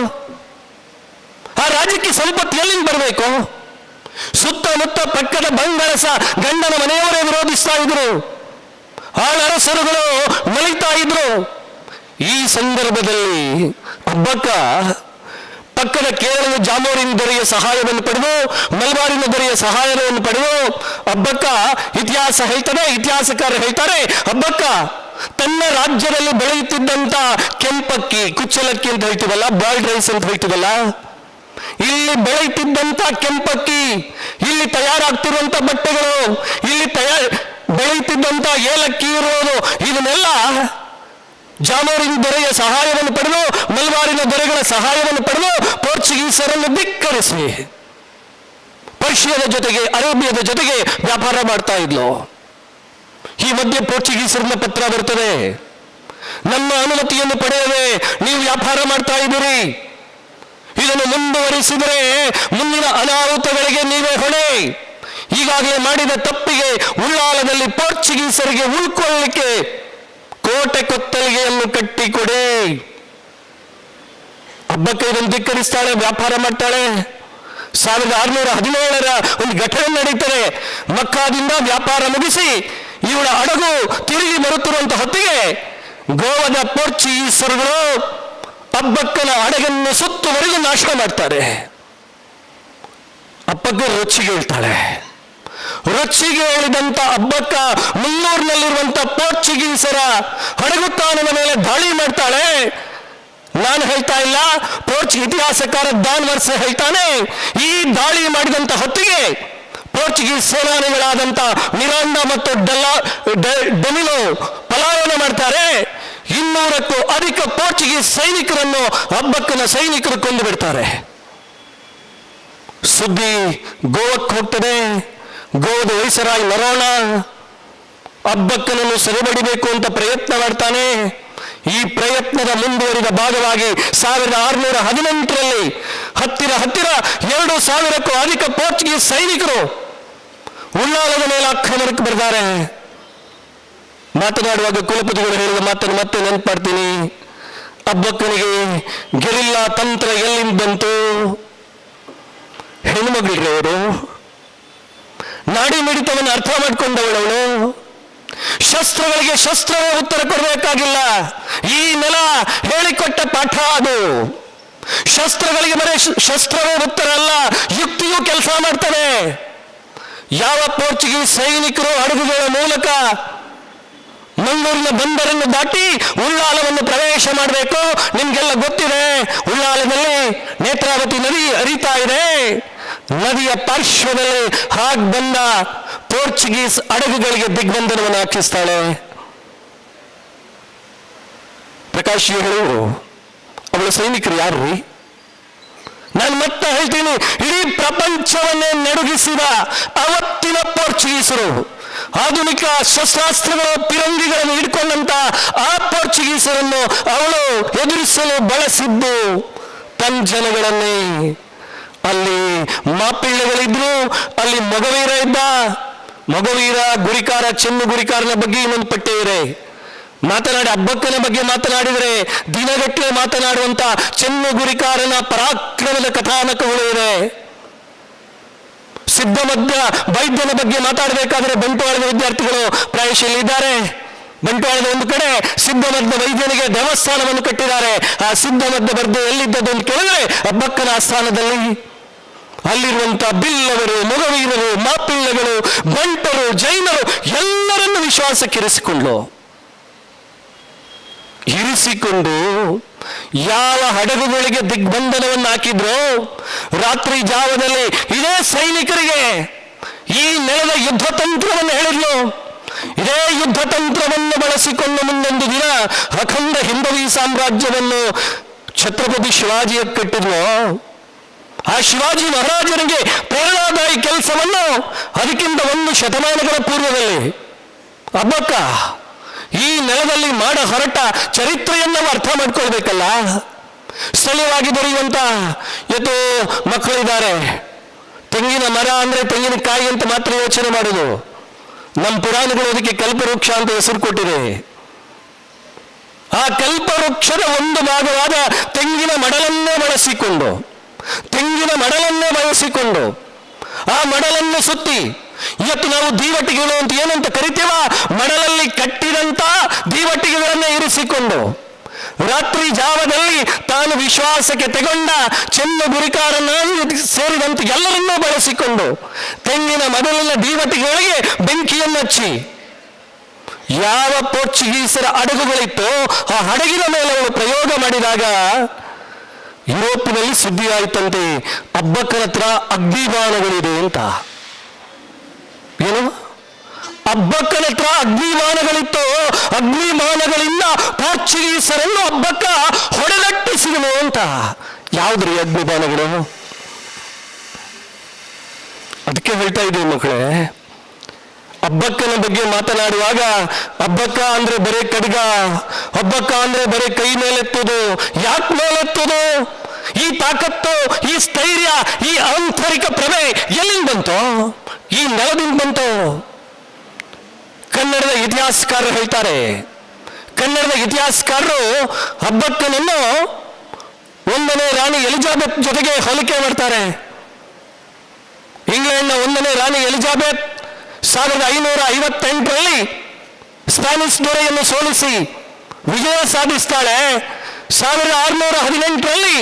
ಆ ರಾಜ್ಯಕ್ಕೆ ಸಂಪತ್ತು ಎಲ್ಲಿಂದ ಬರಬೇಕು? ಸುತ್ತಮುತ್ತ ಪಕ್ಕದ ಬಂಗರಸ ಗಂಡನ ಮನೆಯವರೇ ವಿರೋಧಿಸ್ತಾ ಇದ್ರು, ಆಳರಸರುಗಳು ಮಲಿತಾ ಇದ್ರು. ಈ ಸಂದರ್ಭದಲ್ಲಿ ಅಬ್ಬಕ್ಕ ಪಕ್ಕದ ಕೇರಳದ ಜಾಮೋರಿನ ದೊರೆಯ ಸಹಾಯವನ್ನು ಪಡೆದು, ಮಲಬಾರಿನ ದೊರೆಯ ಸಹಾಯವನ್ನು ಪಡೆದು ಅಬ್ಬಕ್ಕ ಇತಿಹಾಸಕಾರರು ಹೇಳ್ತಾರೆ, ಅಬ್ಬಕ್ಕ ತನ್ನ ರಾಜ್ಯದಲ್ಲಿ ಬೆಳೆಯುತ್ತಿದ್ದಂತ ಕೆಂಪಕ್ಕಿ, ಕುಚ್ಚಲಕ್ಕಿ ಅಂತ ಹೇಳ್ತೀವಲ್ಲ, ಬಾಯ್ಲ್ಡ್ ರೈಸ್ ಅಂತ ಹೇಳ್ತೀವಲ್ಲ, ಇಲ್ಲಿ ಬೆಳೆಯುತ್ತಿದ್ದಂತ ಕೆಂಪಕ್ಕಿ, ಇಲ್ಲಿ ತಯಾರಾಗ್ತಿರುವಂತ ಬಟ್ಟೆಗಳು, ಇಲ್ಲಿ ಬೆಳೆಯುತ್ತಿದ್ದಂತ ಏಲಕ್ಕಿ ಇರೋದು, ಇದನ್ನೆಲ್ಲ ಜಾಮೋರಿನ ದೊರೆಯ ಸಹಾಯವನ್ನು ಪಡೆದು, ಮಲಬಾರಿನ ದೊರೆಗಳ ಸಹಾಯವನ್ನು ಪಡೆದು ಪೋರ್ಚುಗೀಸರನ್ನು ಧಿಕ್ಕರಿಸಿ ಪರ್ಷಿಯದ ಜೊತೆಗೆ, ಅರೇಬಿಯಾದ ಜೊತೆಗೆ ವ್ಯಾಪಾರ ಮಾಡ್ತಾ ಇದ್ಲು. ಈ ಮಧ್ಯೆ ಪೋರ್ಚುಗೀಸರಿಂದ ಪತ್ರ ಬರ್ತದೆ, ನಮ್ಮ ಅನುಮತಿಯನ್ನು ಪಡೆಯದೆ ನೀವು ವ್ಯಾಪಾರ ಮಾಡ್ತಾ ಇದ್ದೀರಿ, ಇದನ್ನು ಮುಂದುವರಿಸಿದರೆ ಮುಂದಿನ ಅನಾಹುತಗಳಿಗೆ ನೀವೇ ಹೊಣೆ. ಈಗಾಗಲೇ ಮಾಡಿದ ತಪ್ಪಿಗೆ ಉಳ್ಳಾಲದಲ್ಲಿ ಪೋರ್ಚುಗೀಸರಿಗೆ ಉಳ್ಕೊಳ್ಳಿಕ್ಕೆ ಕೋಟೆ ಕೊತ್ತಲಿಗೆಯನ್ನು ಕಟ್ಟಿಕೊಡಿ. ಹಬ್ಬಕ್ಕೆ ಇದನ್ನು ಧಿಕ್ಕರಿಸ್ತಾಳೆ, ವ್ಯಾಪಾರ ಮಾಡ್ತಾಳೆ. 1617 ಒಂದು ಘಟನೆ ನಡೀತಾರೆ. ಮಕ್ಕಾದಿಂದ ವ್ಯಾಪಾರ ಮುಗಿಸಿ ಇವಳ ಹಡಗು ತಿರುಗಿ ಬರುತ್ತಿರುವಂತ ಹೊತ್ತಿಗೆ ಗೋವಾದ ಪೋರ್ಚುಗೀಸರುಗಳು ಅಬ್ಬಕ್ಕನ ಹಡಗನ್ನು ಸುತ್ತುವರೆಗೂ ನಾಶ ಮಾಡ್ತಾರೆ. ಅಬ್ಬಕ್ಕ ರೊಚ್ಚಿಗೆ ಹೇಳ್ತಾಳೆ. ರೊಚ್ಚಿಗೆ ಹೇಳಿದಂತ ಅಬ್ಬಕ್ಕ ಮುನ್ನೂರಿನಲ್ಲಿರುವಂತ ಪೋರ್ಚುಗೀಸರ ಹಡಗುತ್ತಾನದ ಮೇಲೆ ದಾಳಿ ಮಾಡ್ತಾಳೆ. ನಾನು ಹೇಳ್ತಾ ಇಲ್ಲ, ಇತಿಹಾಸಕಾರ ಡಾನ್ ವರ್ಸ್ ಹೇಳ್ತಾನೆ, ಈ ದಾಳಿ ಮಾಡಿದಂತ ಹೊತ್ತಿಗೆ ಪೋರ್ಚುಗೀಸ್ ಸೇನಾನಿಗಳಾದಂತ ಮಿರಾಂಡಾ ಮತ್ತು ಡೆಮಿಲೋ ಪಲಾಯನ ಮಾಡ್ತಾರೆ. 200ಕ್ಕೂ ಅಧಿಕ ಪೋರ್ಚುಗೀಸ್ ಸೈನಿಕರನ್ನು ಅಬ್ಬಕ್ಕನ ಸೈನಿಕರು ಕೊಂದು ಬಿಡ್ತಾರೆ. ಸುದ್ದಿ ಗೋವಾಕ್ಕೆ ಹೋಗ್ತದೆ. ಗೋವಾದ ವೈಸರಾಯ್ ನರೋಣ ಅಬ್ಬಕ್ಕನನ್ನು ಸೆರೆಬಡಿಬೇಕು ಅಂತ ಪ್ರಯತ್ನ ಮಾಡ್ತಾನೆ. ಈ ಪ್ರಯತ್ನದ ಮುಂದುವರಿದ ಭಾಗವಾಗಿ 1618ರಲ್ಲಿ ಹತ್ತಿರ 2000ಕ್ಕೂ ಅಧಿಕ ಪೋರ್ಚುಗೀಸ್ ಸೈನಿಕರು ಉಳ್ಳಾಲದ ಮೇಲೆ ಆಕ್ರಮಣಕ್ಕೆ ಬರ್ತಾರೆ. ಮಾತನಾಡುವಾಗ ಕುಲಪತಿಗಳು ಹೇಳಿದ ಮಾತನ್ನು ಮತ್ತೆ ನೆನಪು ಮಾಡ್ತೀನಿ. ಅಬ್ಬಕ್ಕನಿಗೆ ಗೆರಿಲ್ಲಾ ತಂತ್ರ ಎಲ್ಲಿಂದ ಬಂತು? ಹೆಣ್ಮಗಳಿದ್ರೆ ಅವರು ನಾಡಿ ಮಿಡಿತವನ್ನು ಅರ್ಥ ಮಾಡ್ಕೊಂಡವಳವಳು. ಶಸ್ತ್ರಗಳಿಗೆ ಶಸ್ತ್ರವೇ ಉತ್ತರ ಕೊಡಬೇಕಾಗಿಲ್ಲ. ಈ ನೆಲ ಹೇಳಿಕೊಟ್ಟ ಪಾಠ ಅದು. ಶಸ್ತ್ರಗಳಿಗೆ ಬರೀ ಶಸ್ತ್ರವೇ ಉತ್ತರ ಅಲ್ಲ, ಯುಕ್ತಿಯೂ ಕೆಲಸ ಮಾಡ್ತವೆ. ಯಾವ ಪೋರ್ಚುಗೀಸ್ ಸೈನಿಕರು ಹಡಗುಗಳ ಮೂಲಕ ಮಂಗಳೂರಿನ ಬಂದರನ್ನು ದಾಟಿ ಉಳ್ಳಾಲವನ್ನು ಪ್ರವೇಶ ಮಾಡಬೇಕು, ನಿಮ್ಗೆಲ್ಲ ಗೊತ್ತಿದೆ. ಉಳ್ಳಾಲದಲ್ಲಿ ನೇತ್ರಾವತಿ ನದಿ ಹರಿತಾ ಇದೆ. ನದಿಯ ಪಾರ್ಶ್ವದಲ್ಲಿ ಹಾಗೆ ಬಂದ ಪೋರ್ಚುಗೀಸ್ ಹಡಗುಗಳಿಗೆ ದಿಗ್ಬಂಧನವನ್ನು ಹಾಕಿಸ್ತಾಳೆ. ಪ್ರಕಾಶ್ ಹೇಳು, ಅವಳ ಸೈನಿಕರು ಯಾರು? ನಾನು ಮತ್ತೆ ಹೇಳ್ತೀನಿ, ಇಡೀ ಪ್ರಪಂಚವನ್ನೇ ನಡುಗಿಸಿದ ಅವತ್ತಿನ ಪೋರ್ಚುಗೀಸರು, ಆಧುನಿಕ ಶಸ್ತ್ರಾಸ್ತ್ರಗಳು ಪಿರಂಗಿಗಳನ್ನು ಹಿಡ್ಕೊಂಡಂತ ಆ ಪೋರ್ಚುಗೀಸರನ್ನು ಅವಳು ಎದುರಿಸಲು ಬಳಸಿದ್ದು ತನ್ನ ಜನಗಳನ್ನೇ. ಅಲ್ಲಿ ಮಾಪಿಳ್ಳೆಗಳಿದ್ರು, ಅಲ್ಲಿ ಮೊಗವೀರ ಇದ್ದ. ಮೊಗವೀರ ಗುರಿಕಾರ, ಚೆನ್ನು ಗುರಿಕಾರನ ಬಗ್ಗೆ ಇನ್ನೊಂದು ಪಟ್ಟೆ ಇದೆ. ಮಾತನಾಡಿ ಅಬ್ಬಕ್ಕನ ಬಗ್ಗೆ ಮಾತನಾಡಿದರೆ ದಿನಗಟ್ಟಲೆ ಮಾತನಾಡುವಂತ ಚೆನ್ನು ಗುರಿಕಾರನ ಪರಾಕ್ರಮದ ಕಥಾನಕಗಳು ಇದೆ. ಸಿದ್ಧಮದ್ದ ವೈದ್ಯನ ಬಗ್ಗೆ ಮಾತಾಡಬೇಕಾದ್ರೆ ಬಂಟ್ವಾಳದ ವಿದ್ಯಾರ್ಥಿಗಳು ಪ್ರಾಯಶಃ ಇದ್ದಾರೆ. ಬಂಟ್ವಾಳದ ಒಂದು ಕಡೆ ಸಿದ್ಧಮದ್ದ ವೈದ್ಯನಿಗೆ ದೇವಸ್ಥಾನವನ್ನು ಕಟ್ಟಿದ್ದಾರೆ. ಆ ಸಿದ್ಧಮದ್ದ ಬರ್ದು ಎಲ್ಲಿದ್ದದ್ದು ಅಂತ ಕೇಳಿದ್ರೆ ಅಬ್ಬಕ್ಕನ ಆಸ್ಥಾನದಲ್ಲಿ. ಅಲ್ಲಿರುವಂತ ಬಿಲ್ಲವರು, ಮೊಗವೀರರು, ಮಾಪಿಳ್ಳಗಳು, ಬಂಟರು, ಜೈನರು ಎಲ್ಲರನ್ನು ವಿಶ್ವಾಸಕ್ಕೆ ಇರಿಸಿಕೊಂಡು ಯಾವ ಹಡಗುಗಳಿಗೆ ದಿಗ್ಬಂಧನವನ್ನು ಹಾಕಿದ್ರು, ರಾತ್ರಿ ಜಾವದಲ್ಲಿ ಇದೇ ಸೈನಿಕರಿಗೆ ಈ ನೆಲದ ಯುದ್ಧ ತಂತ್ರವನ್ನು ಹೇಳಿದ್ಲು. ಇದೇ ಯುದ್ಧ ತಂತ್ರವನ್ನು ಬಳಸಿಕೊಂಡು ಮುಂದೊಂದು ದಿನ ಅಖಂಡ ಹಿಂದವಿ ಸಾಮ್ರಾಜ್ಯವನ್ನು ಛತ್ರಪತಿ ಶಿವಾಜಿಯ ಕಟ್ಟಿದ್ಲು. ಆ ಶಿವಾಜಿ ಮಹಾರಾಜನಿಗೆ ಪ್ರೇರಣಾದಾಯಿ ಕೆಲಸವನ್ನು ಅದಕ್ಕಿಂತ 1 ಶತಮಾನಗಳ ಪೂರ್ವದಲ್ಲಿ ಅಬ್ಬಕ್ಕ ಈ ನೆಲದಲ್ಲಿ ಮಾಡ ಹೊರಟ ಚರಿತ್ರೆಯನ್ನು ನಾವು ಅರ್ಥ ಮಾಡ್ಕೊಳ್ಬೇಕಲ್ಲ. ಸ್ಥಳೀಯವಾಗಿ ದೊರೆಯುವಂತ ಮಕ್ಕಳಿದ್ದಾರೆ. ತೆಂಗಿನ ಮರ ಅಂದ್ರೆ ತೆಂಗಿನಕಾಯಿ ಅಂತ ಮಾತ್ರ ಯೋಚನೆ ಮಾಡೋದು. ನಮ್ಮ ಪುರಾಣಗಳು ಅದಕ್ಕೆ ಕಲ್ಪವೃಕ್ಷ ಅಂತ ಹೆಸರು ಕೊಟ್ಟಿದೆ. ಆ ಕಲ್ಪವೃಕ್ಷದ ಒಂದು ಭಾಗವಾದ ತೆಂಗಿನ ಮಡಲನ್ನೇ ಬಳಸಿಕೊಂಡು ಆ ಮಡಲನ್ನು ಸುತ್ತಿ ಇವತ್ತು ನಾವು ದೀವಟಿಗೆಗಳು ಅಂತ ಏನಂತ ಕರಿತೀವ, ಮಡಲಲ್ಲಿ ಕಟ್ಟಿದಂತ ದೀವಟಿಗೆಗಳನ್ನೇ ಇರಿಸಿಕೊಂಡು ರಾತ್ರಿ ಜಾವದಲ್ಲಿ ತಾನು ವಿಶ್ವಾಸಕ್ಕೆ ತೆಗೊಂಡ ಚೆನ್ನ ಗುರಿಕಾರನ ಸೇರಿದಂತೆ ಎಲ್ಲರನ್ನೂ ಬಳಸಿಕೊಂಡು ತೆಂಗಿನ ಮಡಲಿನ ದೀವಟಿಗೆಗಳಿಗೆ ಬೆಂಕಿಯನ್ನು ಹಚ್ಚಿ ಯಾವ ಪೋರ್ಚುಗೀಸರ ಹಡಗುಗಳಿತ್ತು ಆ ಹಡಗಿನ ಮೇಲೆ ಅವರು ಪ್ರಯೋಗ ಮಾಡಿದಾಗ ಯುರೋಪಿನಲ್ಲಿ ಸುದ್ದಿ ಆಯ್ತಂತೆ, ಅಬ್ಬಕ್ಕನ ಹತ್ರ ಅಗ್ನಿಬಾಣಗಳಿದೆ ಅಂತ. ಏನು? ಅಬ್ಬಕ್ಕನ ಹತ್ರ ಅಗ್ನಿಬಾಣಗಳಿತ್ತು. ಅಗ್ನಿಬಾಣಗಳಿಂದ ಪೋರ್ಚುಗೀಸರನ್ನು ಅಬ್ಬಕ್ಕ ಹೊಡೆದಟ್ಟಿಸಿದನು ಅಂತ. ಯಾವ್ದ್ರಿ ಅಗ್ನಿಬಾಣಗಳು? ಅದಕ್ಕೆ ಹೇಳ್ತಾ ಇದ್ದೀವಿ ಮಕ್ಕಳೇ, ಅಬ್ಬಕ್ಕನ ಬಗ್ಗೆ ಮಾತನಾಡುವಾಗ ಅಬ್ಬಕ್ಕ ಅಂದ್ರೆ ಬರೀ ಖಡ್ಗ, ಅಬ್ಬಕ್ಕ ಅಂದ್ರೆ ಬರೀ ಕೈ ಮೇಲೆತ್ತುದು. ಯಾಕೆ ಮೇಲೆತ್ತುದು? ಈ ತಾಕತ್ತು, ಈ ಸ್ಥೈರ್ಯ, ಈ ಆಂತರಿಕ ಪ್ರಭೆ ಎಲ್ಲಿಂದ ಬಂತು? ಈ ನೆಲದಿಂದ ಬಂತು. ಕನ್ನಡದ ಇತಿಹಾಸಕಾರರು ಹೇಳ್ತಾರೆ, ಕನ್ನಡದ ಇತಿಹಾಸಕಾರರು ಅಬ್ಬಕ್ಕನನ್ನು 1ನೇ ರಾಣಿ ಎಲಿಜಾಬೆತ್ ಜೊತೆಗೆ ಹೋಲಿಕೆ ಮಾಡ್ತಾರೆ. ಇಂಗ್ಲೆಂಡ್ನ 1ನೇ ರಾಣಿ ಎಲಿಜಾಬೆತ್ 1558ರಲ್ಲಿ ಸ್ಪ್ಯಾನಿಷ್ ದೊರೆಯನ್ನು ಸೋಲಿಸಿ ವಿಜಯ ಸಾಧಿಸ್ತಾಳೆ. 1618ರಲ್ಲಿ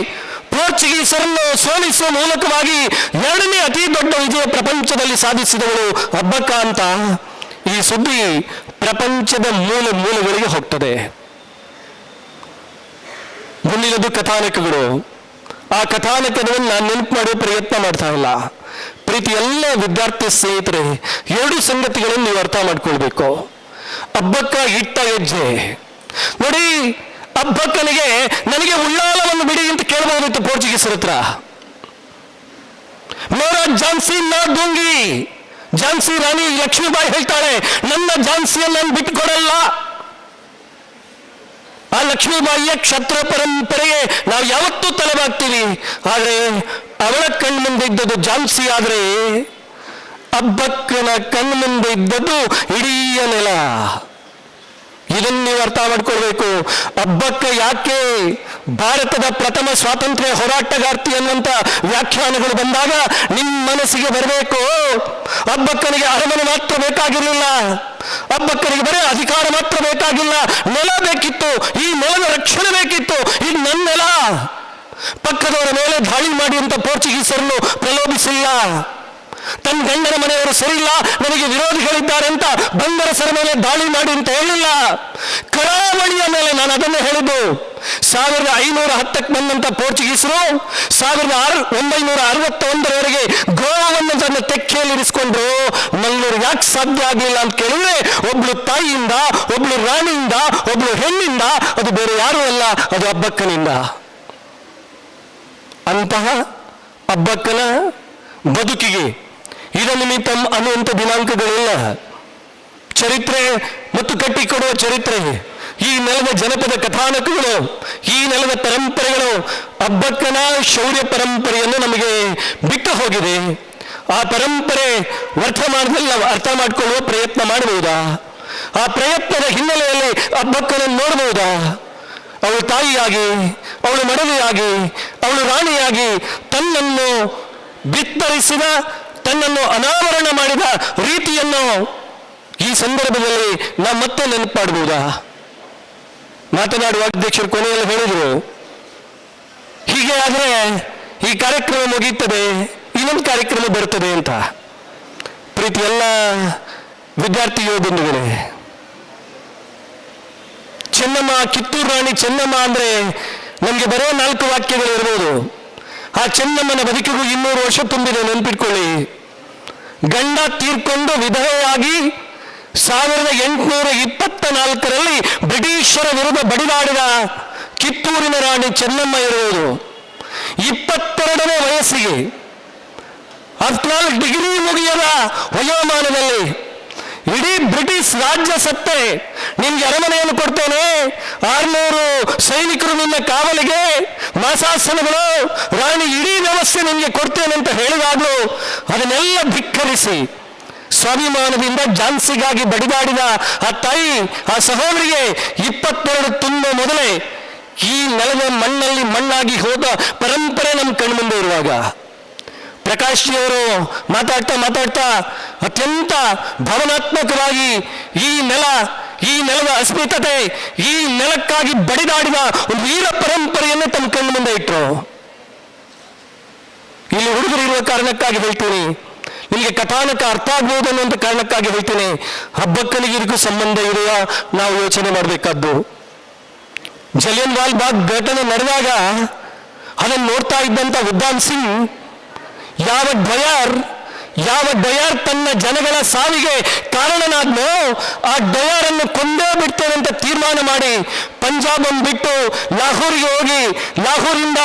ಪೋರ್ಚುಗೀಸರನ್ನು ಸೋಲಿಸುವ ಮೂಲಕವಾಗಿ 2ನೇ ಅತಿ ದೊಡ್ಡ ವಿಜಯ ಪ್ರಪಂಚದಲ್ಲಿ ಸಾಧಿಸಿದವಳು ಅಬ್ಬಕ್ಕ ಅಂತ ಈ ಸುದ್ದಿ ಪ್ರಪಂಚದ ಮೂಲೆಗಳಿಗೆ ಹೋಗ್ತದೆ. ಮುಂದಿನದು ಕಥಾನಕಗಳು. ಆ ಕಥಾನಕವನ್ನು ನಾನು ನೆನಪು ಮಾಡುವ ಪ್ರಯತ್ನ ಮಾಡ್ತಾ ಇಲ್ಲ. ಪ್ರೀತಿ ಎಲ್ಲ ವಿದ್ಯಾರ್ಥಿ ಸ್ನೇಹಿತರೆ, 2 ಸಂಗತಿಗಳನ್ನು ನೀವು ಅರ್ಥ ಮಾಡ್ಕೊಳ್ಬೇಕು. ಅಬ್ಬಕ್ಕ ಇಟ್ಟ ಹೆಜ್ಜೆ ನೋಡಿ. ಅಬ್ಬಕ್ಕನಿಗೆ ನನಗೆ ಉಳ್ಳಾಲವನ್ನು ಬಿಡಿ ಅಂತ ಕೇಳಬಹುದಿತ್ತು ಪೋರ್ಚುಗೀಸರ ಹತ್ರ. ಮೇರಾ ಝಾನ್ಸಿ ನಾ ದೂಂಗಿ. ಝಾನ್ಸಿ ರಾಣಿ ಲಕ್ಷ್ಮೀಬಾಯಿ ಹೇಳ್ತಾಳೆ, ನನ್ನ ಝಾನ್ಸಿಯನ್ನು ನಾನು ಬಿಟ್ಟುಕೊಡಲ್ಲ. ಆ ಲಕ್ಷ್ಮೀಬಾಯಿಯ ಕ್ಷತ್ರ ಪರಂಪರೆಗೆ ನಾವು ಯಾವತ್ತೂ ತಲೆಬಾಗ್ತೀವಿ. ಆದರೆ ಅವಳ ಕಣ್ಮುಂದೆ ಇದ್ದದ್ದು ಝಾನ್ಸಿ, ಆದರೆ ಅಬ್ಬಕ್ಕನ ಕಣ್ಮುಂದೆ ಇದ್ದದ್ದು ಇಡೀ ನೆಲ. ಇದನ್ನು ನೀವು ಅರ್ಥ ಮಾಡ್ಕೊಳ್ಬೇಕು. ಅಬ್ಬಕ್ಕ ಯಾಕೆ ಭಾರತದ ಪ್ರಥಮ ಸ್ವಾತಂತ್ರ್ಯ ಹೋರಾಟಗಾರ್ತಿ ಅನ್ನುವಂಥ ವ್ಯಾಖ್ಯಾನಗಳು ಬಂದಾಗ ನಿಮ್ಮ ಮನಸ್ಸಿಗೆ ಬರಬೇಕು. ಅಬ್ಬಕ್ಕನಿಗೆ ಅರಮನೆ ಮಾತ್ರ ಬೇಕಾಗಿರಲಿಲ್ಲ, ಅಬ್ಬಕ್ಕನಿಗೆ ಬರೀ ಅಧಿಕಾರ ಮಾತ್ರ ಬೇಕಾಗಿಲ್ಲ, ನೆಲ ಬೇಕಿತ್ತು. ಈ ನೆಲದ ರಕ್ಷಣೆ ಬೇಕಿತ್ತು. ಇದು ನನ್ನ ನೆಲ. ಪಕ್ಕದವರ ಮೇಲೆ ದಾಳಿ ಮಾಡಿ ಅಂತ ಪೋರ್ಚುಗೀಸರನ್ನು ಪ್ರಲೋಭಿಸಿಲ್ಲ. ತನ್ನ ಗಂಡನ ಮನೆಯವರು ಸರಿಯಿಲ್ಲ, ನನಗೆ ವಿರೋಧಿಗಳಿದ್ದಾರೆ ಅಂತ ಬಂದರಸರ ಮೇಲೆ ದಾಳಿ ಮಾಡಿ ಅಂತ ಹೇಳಿಲ್ಲ. ಕರಾವಳಿಯ ಮೇಲೆ ನಾನು ಅದನ್ನೇ ಹೇಳಿದ್ದು. 1510ಕ್ಕೆ ಬಂದಂತ ಪೋರ್ಚುಗೀಸರು 1961ರವರೆಗೆ ಗೋವಾವನ್ನು ತನ್ನ ತೆಕ್ಕೆಯಲ್ಲಿರಿಸಿಕೊಂಡ್ರು. ಮಂಗಳೂರು ಯಾಕೆ ಸಾಧ್ಯ ಆಗಲಿಲ್ಲ ಅಂತ ಕೇಳಿದ್ರೆ, ಒಬ್ಳು ತಾಯಿಯಿಂದ, ಒಬ್ಳು ರಾಣಿಯಿಂದ, ಒಬ್ಳು ಹೆಣ್ಣಿಂದ, ಅದು ಬೇರೆ ಯಾರೂ ಅಲ್ಲ, ಅದು ಅಬ್ಬಕ್ಕನಿಂದ. ಅಂತಹ ಅಬ್ಬಕ್ಕನ ಬದುಕಿಗೆ ನಿಮಿತ್ತಂ ಅನ್ನುವಂಥ ದಿನಾಂಕಗಳಿಲ್ಲ. ಚರಿತ್ರೆ ಮತ್ತು ಕಟ್ಟಿಕೊಡುವ ಚರಿತ್ರೆ, ಈ ನೆಲದ ಜನಪದ ಕಥಾನಕಗಳು, ಈ ನೆಲದ ಪರಂಪರೆಗಳು ಅಬ್ಬಕ್ಕನ ಶೌರ್ಯ ಪರಂಪರೆಯನ್ನು ನಮಗೆ ಬಿಟ್ಟು ಹೋಗಿದೆ. ಆ ಪರಂಪರೆ ವರ್ತಮಾನದಲ್ಲಿ ನಾವು ಅರ್ಥ ಮಾಡಿಕೊಳ್ಳುವ ಪ್ರಯತ್ನ ಮಾಡಬಹುದಾ? ಆ ಪ್ರಯತ್ನದ ಹಿನ್ನೆಲೆಯಲ್ಲಿ ಅಬ್ಬಕ್ಕನನ್ನು ನೋಡಬಹುದಾ? ಅವಳು ತಾಯಿಯಾಗಿ, ಅವಳು ಮಡದಿಯಾಗಿ, ಅವಳು ರಾಣಿಯಾಗಿ ತನ್ನನ್ನು ಬಿತ್ತರಿಸಿದ, ತನ್ನನ್ನು ಅನಾವರಣ ಮಾಡಿದ ರೀತಿಯನ್ನು ಈ ಸಂದರ್ಭದಲ್ಲಿ ನಾವು ಮತ್ತೆ ನೆನಪು ಮಾಡಬಹುದಾ? ಮಾತನಾಡುವ ಅಧ್ಯಕ್ಷರು ಕೊನೆಯಲ್ಲಿ ಹೇಳಿದರು, ಹೀಗೆ ಆದರೆ ಈ ಕಾರ್ಯಕ್ರಮ ಮುಗಿಯುತ್ತದೆ, ಇನ್ನೊಂದು ಕಾರ್ಯಕ್ರಮ ಬರುತ್ತದೆ ಅಂತ. ಪ್ರೀತಿ ಎಲ್ಲ ವಿದ್ಯಾರ್ಥಿ ಯೋಧರುಗಳೇ, ಚೆನ್ನಮ್ಮ, ಕಿತ್ತೂರು ರಾಣಿ ಚೆನ್ನಮ್ಮ ಅಂದ್ರೆ ನಮಗೆ ಬರೋ 4 ವಾಕ್ಯಗಳು ಇರ್ಬೋದು. ಆ ಚೆನ್ನಮ್ಮನ ಬದುಕಿಗೂ 200 ವರ್ಷ ತುಂಬಿದೆ, ನೆನ್ಪಿಟ್ಕೊಳ್ಳಿ. ಗಂಡ ತೀರ್ಕೊಂಡು ವಿಧವೆಯಾಗಿ 1824ರಲ್ಲಿ ಬ್ರಿಟಿಷರ ವಿರುದ್ಧ ಬಡಿದಾಡಿದ ಕಿತ್ತೂರಿನ ರಾಣಿ ಚೆನ್ನಮ್ಮ ಇರುವುದು 22ನೇ ವಯಸ್ಸಿಗೆ, 14 ಡಿಗ್ರಿ ಮುಗಿಯದ ವಯೋಮಾನದಲ್ಲಿ ಇಡೀ ಬ್ರಿಟಿಷ್ ರಾಜ್ಯ ಸತ್ತೆ, ನಿನ್ಗೆ ಅರಮನೆಯನ್ನು ಕೊಡ್ತೇನೆ, 600 ಸೈನಿಕರು ನಿನ್ನ ಕಾವಲಿಗೆ, ಮಾಸಾಸನಗಳು, ರಾಣಿ ಇಡೀ ವ್ಯವಸ್ಥೆ ನಿಮಗೆ ಕೊಡ್ತೇನೆ ಅಂತ ಹೇಳಿದಾಗಲೂ ಅದನ್ನೆಲ್ಲ ಧಿಕ್ಕರಿಸಿ ಸ್ವಾಭಿಮಾನದಿಂದ ಝಾನ್ಸಿಗಾಗಿ ಬಡಿದಾಡಿದ ಆ ತಾಯಿ, ಆ ಸಹೋದರಿಗೆ 22 ತುಂಬ ಮೊದಲೇ ಈ ನೆಲದ ಮಣ್ಣಲ್ಲಿ ಮಣ್ಣಾಗಿ ಹೋದ ಪರಂಪರೆ ನಮ್ಮ ಕಣ್ಮುಂದೆ ಇರುವಾಗ, ಪ್ರಕಾಶ್ ಜಿಯವರು ಮಾತಾಡ್ತಾ ಅತ್ಯಂತ ಭಾವನಾತ್ಮಕವಾಗಿ ಈ ನೆಲದ ಅಸ್ಮಿತತೆ, ಈ ನೆಲಕ್ಕಾಗಿ ಬಡಿದಾಡಿದ ಒಂದು ವೀರ ಪರಂಪರೆಯನ್ನು ತಮ್ಮ ಕಣ್ಣು ಮುಂದೆ ಇಟ್ಟರು. ಇಲ್ಲಿ ಹುಡುಗರು ಇರುವ ಕಾರಣಕ್ಕಾಗಿ ಹೇಳ್ತೀನಿ, ನಿಮಗೆ ಕಥಾನಕ ಅರ್ಥ ಆಗ್ಬೋದು ಅನ್ನುವಂಥ ಕಾರಣಕ್ಕಾಗಿ ಹೇಳ್ತೀನಿ. ಅಬ್ಬಕ್ಕನಿಗೆ ಇದಕ್ಕೂ ಸಂಬಂಧ ಇದೆಯಾ ನಾವು ಯೋಚನೆ ಮಾಡಬೇಕಾದ್ದು. ಜಲಿಯನ್ ವಾಲ್ ಬಾಗ್ ಘಟನೆ ನಡೆದಾಗ ಅದನ್ನು ನೋಡ್ತಾ ಇದ್ದಂಥ ಉದ್ದಾಮ್ ಸಿಂಗ್, ಯಾವ ಡಯರ್ ತನ್ನ ಜನಗಳ ಸಾವಿಗೆ ಕಾರಣನಾದ್ನೋ ಆ ಡಯರನ್ನು ಕೊಂದೇ ಬಿಡ್ತೇನೆ ಅಂತ ತೀರ್ಮಾನ ಮಾಡಿ ಪಂಜಾಬನ್ನು ಬಿಟ್ಟು ಲಾಹೋರಿಗೆ ಹೋಗಿ, ಲಾಹೋರಿಂದ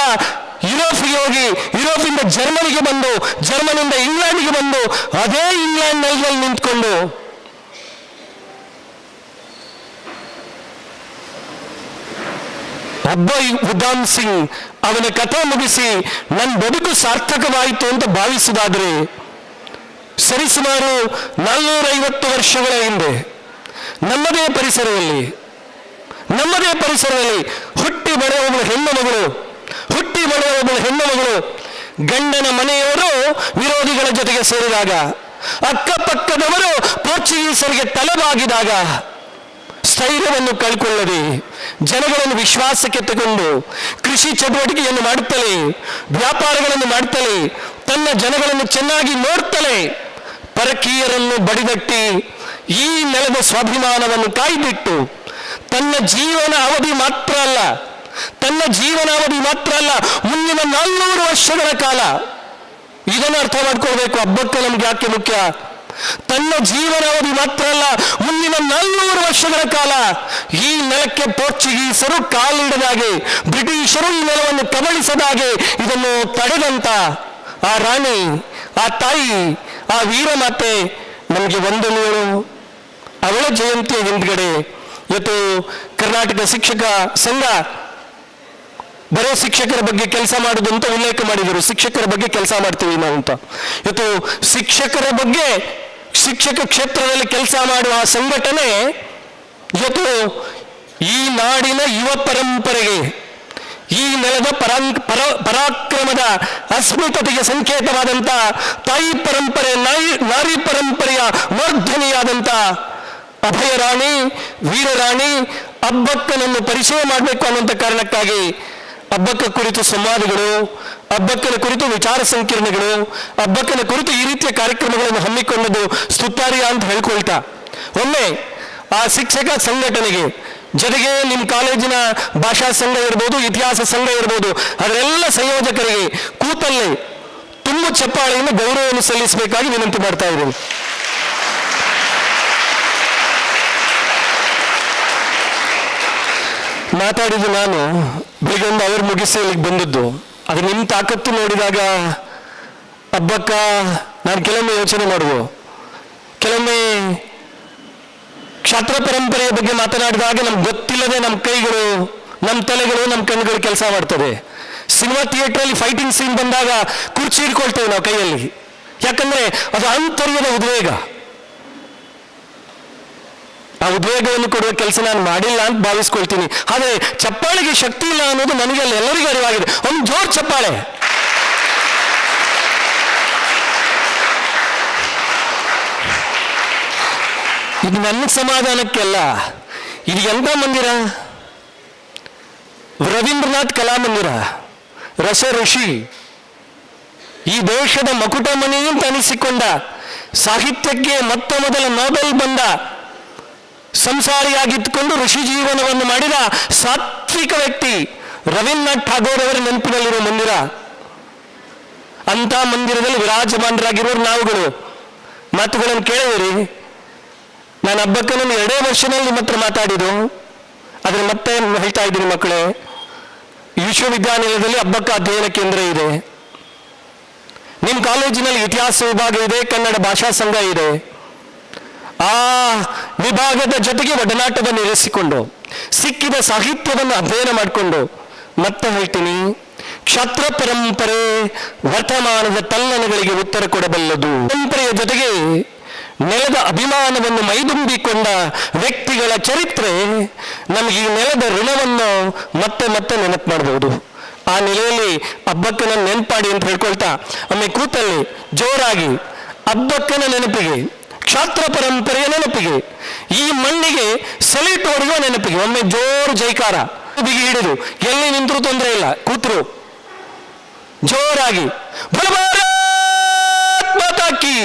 ಯುರೋಪಿಗೆ ಹೋಗಿ, ಯುರೋಪಿಂದ ಜರ್ಮನಿಗೆ ಬಂದು, ಜರ್ಮನಿಯಿಂದ ಇಂಗ್ಲೆಂಡ್ಗೆ ಬಂದು, ಅದೇ ಇಂಗ್ಲೆಂಡ್ ನೆಲದಲ್ಲಿ ನಿಂತ್ಕೊಂಡು ಉದ್ದಾಮ್ ಸಿಂಗ್ ಅವನ ಕಥೆ ಮುಗಿಸಿ ನನ್ನ ಬದುಕು ಸಾರ್ಥಕವಾಯಿತು ಅಂತ ಭಾವಿಸಿದಾದರೆ, ಸರಿಸುಮಾರು 450 ವರ್ಷಗಳ ಹಿಂದೆ ನಮ್ಮದೇ ಪರಿಸರದಲ್ಲಿ ಹುಟ್ಟಿ ಬೆಳೆಯುವ ಹೆಣ್ಣು ಮಗಳು, ಹುಟ್ಟಿ ಹೆಣ್ಣು ಮಗಳು ಗಂಡನ ಮನೆಯವರು ವಿರೋಧಿಗಳ ಜೊತೆಗೆ ಸೇರಿದಾಗ, ಅಕ್ಕಪಕ್ಕದವರು ಪೋರ್ಚುಗೀಸರಿಗೆ ತಲೆಬಾಗಿದಾಗ ಸ್ಥೈರ್ಯವನ್ನು ಕಳ್ಕೊಳ್ಳದೆ ಜನಗಳನ್ನು ವಿಶ್ವಾಸಕ್ಕೆ ತಗೊಂಡು ಕೃಷಿ ಚಟುವಟಿಕೆಯನ್ನು ಮಾಡುತ್ತಲೇ, ವ್ಯಾಪಾರಗಳನ್ನು ಮಾಡುತ್ತಲೇ, ತನ್ನ ಜನಗಳನ್ನು ಚೆನ್ನಾಗಿ ನೋಡ್ತಲೇ ಪರಕೀಯರನ್ನು ಬಡಿದಟ್ಟಿ ಈ ನೆಲದ ಸ್ವಾಭಿಮಾನವನ್ನು ಕಾಯ್ದಿಟ್ಟು ತನ್ನ ಜೀವನ ಅವಧಿ ಮಾತ್ರ ಅಲ್ಲ ಮುಂದಿನ 400 ವರ್ಷಗಳ ಕಾಲ, ಇದನ್ನು ಅರ್ಥ ಮಾಡ್ಕೊಳ್ಬೇಕು. ಹಬ್ಬಕ್ಕ ನಮ್ಗೆ ಯಾಕೆ ಮುಖ್ಯ? ತನ್ನ ಜೀವನಾವಧಿ ಮಾತ್ರ ಅಲ್ಲ, ಮುಂದಿನ 400 ವರ್ಷಗಳ ಕಾಲ ಈ ನೆಲಕ್ಕೆ ಪೋರ್ಚುಗೀಸರು ಕಾಲಿಡದಾಗೆ, ಬ್ರಿಟಿಷರು ಈ ನೆಲವನ್ನು ಕಬಳಿಸದಾಗೆ ಇದನ್ನು ತಡೆದಂತ ಆ ರಾಣಿ, ಆ ತಾಯಿ, ಆ ವೀರಮಾತೆ ನಮಗೆ ವಂದನೆಗಳು. ಅವಳ ಜಯಂತಿಯ ಹಿಂದ್ಗಡೆ ಇವತ್ತು ಕರ್ನಾಟಕ ಶಿಕ್ಷಕ ಸಂಘ ಬರೋ ಶಿಕ್ಷಕರ ಬಗ್ಗೆ ಕೆಲಸ ಮಾಡುದು ಅಂತ ಉಲ್ಲೇಖ ಮಾಡಿದರು. ಶಿಕ್ಷಕರ ಬಗ್ಗೆ ಕೆಲಸ ಮಾಡ್ತೀವಿ ನಾವು ಅಂತ. ಇವತ್ತು ಶಿಕ್ಷಕರ ಬಗ್ಗೆ, ಶಿಕ್ಷಕ ಕ್ಷೇತ್ರದಲ್ಲಿ ಕೆಲಸ ಮಾಡುವ ಆ ಸಂಘಟನೆ ಇವತ್ತು ಈ ನಾಡಿನ ಯುವ ಪರಂಪರೆಗೆ, ಈ ನೆಲದ ಪರಾಕ್ರಮದ ಅಸ್ಮಿತೆಗೆ ಸಂಕೇತವಾದಂಥ ತಾಯಿ ಪರಂಪರೆ, ನಾರಿ ಪರಂಪರೆಯ ವರ್ಧನೆಯಾದಂಥ ಅಭಯರಾಣಿ, ವೀರರಾಣಿ ಅಬ್ಬಕ್ಕನನ್ನು ಪರಿಚಯ ಮಾಡಬೇಕು ಅನ್ನುವಂಥ ಕಾರಣಕ್ಕಾಗಿ ಅಬ್ಬಕ್ಕ ಕುರಿತು ಸಂವಾದಗಳು, ಅಬ್ಬಕ್ಕನ ಕುರಿತು ವಿಚಾರ ಸಂಕಿರಣಗಳು, ಅಬ್ಬಕ್ಕನ ಕುರಿತು ಈ ರೀತಿಯ ಕಾರ್ಯಕ್ರಮಗಳನ್ನು ಹಮ್ಮಿಕೊಂಡದ್ದು ಸ್ತುತ್ಯಾರ್ಹ ಅಂತ ಹೇಳ್ಕೊಳ್ತಾ, ಒಮ್ಮೆ ಆ ಶಿಕ್ಷಕ ಸಂಘಟನೆಗೆ ಜೊತೆಗೆ ನಿಮ್ಮ ಕಾಲೇಜಿನ ಭಾಷಾ ಸಂಘ ಇರ್ಬೋದು, ಇತಿಹಾಸ ಸಂಘ ಇರ್ಬೋದು, ಅದರೆಲ್ಲ ಸಂಯೋಜಕರಿಗೆ ಕೂತಲ್ಲೇ ತುಂಬು ಚಪ್ಪಾಳೆಯನ್ನು ಗೌರವವನ್ನು ಸಲ್ಲಿಸಬೇಕಾಗಿ ವಿನಂತಿ ಮಾಡ್ತಾ ಇದ್ದೀನಿ. ಮಾತಾಡಿದ್ದು ನಾನು ಬೆಳಿಗ್ಗೆ ಒಂದು ಅವರು ಮುಗಿಸಿ ಇಲ್ಲಿಗೆ ಬಂದದ್ದು. ಅದು ನಿಮ್ಮ ತಾಕತ್ತು ನೋಡಿದಾಗ ಹಬ್ಬಕ್ಕ ನಾನು ಕೆಲವೊಮ್ಮೆ ಯೋಚನೆ ಮಾಡುವ, ಕೆಲವೊಮ್ಮೆ ಕ್ಷಾತ್ರ ಪರಂಪರೆಯ ಬಗ್ಗೆ ಮಾತನಾಡಿದಾಗ ನಮ್ಗೆ ಗೊತ್ತಿಲ್ಲದೆ ನಮ್ಮ ಕೈಗಳು, ನಮ್ಮ ತಲೆಗಳು, ನಮ್ಮ ಕಣ್ಣುಗಳು ಕೆಲಸ ಮಾಡ್ತದೆ. ಸಿನಿಮಾ ಥಿಯೇಟ್ರಲ್ಲಿ ಫೈಟಿಂಗ್ ಸೀನ್ ಬಂದಾಗ ಕುರ್ಚಿ ಹಿಡ್ಕೊಳ್ತೇವೆ ನಾವು ಕೈಯಲ್ಲಿ, ಯಾಕಂದ್ರೆ ಅದು ಆಂತರ್ಯದ ಉದ್ವೇಗ. ಆ ಉದ್ವೇಗವನ್ನು ಕೊಡುವ ಕೆಲಸ ನಾನು ಮಾಡಿಲ್ಲ ಅಂತ ಭಾವಿಸ್ಕೊಳ್ತೀನಿ. ಆದರೆ ಚಪ್ಪಾಳೆಗೆ ಶಕ್ತಿ ಇಲ್ಲ ಅನ್ನೋದು ನನಗೆ ಎಲ್ಲರಿಗೂ ಅರಿವಾಗಿದೆ. ಒಂದು ಜೋರ್ ಚಪ್ಪಾಳೆ. ಇದು ನನ್ನ ಸಮಾಧಾನಕ್ಕೆಲ್ಲ. ಇದು ಎಂಥ ಮಂದಿರ? ರವೀಂದ್ರನಾಥ್ ಕಲಾಮಂದಿರ, ರಸ ಋಷಿ, ಈ ದೇಶದ ಮಕುಟಮಣಿ ಅಂತ ಅನಿಸಿಕೊಂಡ, ಸಾಹಿತ್ಯಕ್ಕೆ ಮೊತ್ತ ಮೊದಲ ನೋಬೆಲ್ ಬಂದ, ಸಂಸಾರಿಯಾಗಿದ್ದುಕೊಂಡು ಋಷಿ ಜೀವನವನ್ನು ಮಾಡಿದ ಸಾತ್ವಿಕ ವ್ಯಕ್ತಿ ರವೀಂದ್ರನಾಥ್ ಠಾಗೋರ್ ಅವರ ನೆನಪಿನಲ್ಲಿರುವ ಮಂದಿರ. ಅಂತ ಮಂದಿರದಲ್ಲಿ ವಿರಾಜಮಾನರಾಗಿರೋರು ನಾವುಗಳು. ಮಾತುಗಳನ್ನು ಕೇಳಿದಿರಿ. ನಾನು ಹಬ್ಬಕ್ಕನನ್ನು 2 ವರ್ಷದಲ್ಲಿ ನಿಮ್ಮ ಹತ್ರ ಮಾತಾಡಿದ್ದು, ಅದನ್ನು ಮತ್ತೆ ಹೇಳ್ತಾ ಇದ್ದೀನಿ ಮಕ್ಕಳೇ. ವಿಶ್ವವಿದ್ಯಾನಿಲಯದಲ್ಲಿ ಹಬ್ಬಕ್ಕ ಅಧ್ಯಯನ ಕೇಂದ್ರ ಇದೆ, ನಿಮ್ಮ ಕಾಲೇಜಿನಲ್ಲಿ ಇತಿಹಾಸ ವಿಭಾಗ ಇದೆ, ಕನ್ನಡ ಭಾಷಾ ಸಂಘ ಇದೆ. ಆ ವಿಭಾಗದ ಜೊತೆಗೆ ಒಡನಾಟವನ್ನು ಇರಿಸಿಕೊಂಡು ಸಿಕ್ಕಿದ ಸಾಹಿತ್ಯವನ್ನು ಅಧ್ಯಯನ ಮಾಡಿಕೊಂಡು, ಮತ್ತೆ ಹೇಳ್ತೀನಿ, ಕ್ಷಾತ್ರ ಪರಂಪರೆ ವರ್ತಮಾನದ ತಲ್ಲಣಗಳಿಗೆ ಉತ್ತರ ಕೊಡಬಲ್ಲದು. ಪರಂಪರೆಯ ಜೊತೆಗೆ ನೆಲದ ಅಭಿಮಾನವನ್ನು ಮೈದುಂಬಿಕೊಂಡ ವ್ಯಕ್ತಿಗಳ ಚರಿತ್ರೆ ನಮಗೆ ಈ ನೆಲದ ಋಣವನ್ನು ಮತ್ತೆ ಮತ್ತೆ ನೆನಪು ಮಾಡಬಹುದು. ಆ ನೆಲೆಯಲ್ಲಿ ಹಬ್ಬಕ್ಕನ ನೆನಪಾಡಿ ಅಂತ ಹೇಳ್ಕೊಳ್ತಾ ಒಮ್ಮೆ ಕೂತಲ್ಲಿ ಜೋರಾಗಿ ಹಬ್ಬಕ್ಕನ ನೆನಪಿಗೆ, ಕ್ಷಾತ್ರ ಪರಂಪರೆಯ ನೆನಪಿಗೆ, ಈ ಮಣ್ಣಿಗೆ ಸೆಲ್ಯೂಟ್ ಹೊಡೆಯುವ ನೆನಪಿಗೆ ಒಮ್ಮೆ ಜೋರು ಜೈಕಾರ ಬಿಗಿ ಹಿಡಿದು, ಎಲ್ಲಿ ನಿಂತರೂ ತೊಂದರೆ ಇಲ್ಲ, ಕೂತರು ಜೋರಾಗಿ ಭಾರತ್ ಮಾತಾ ಕೀ.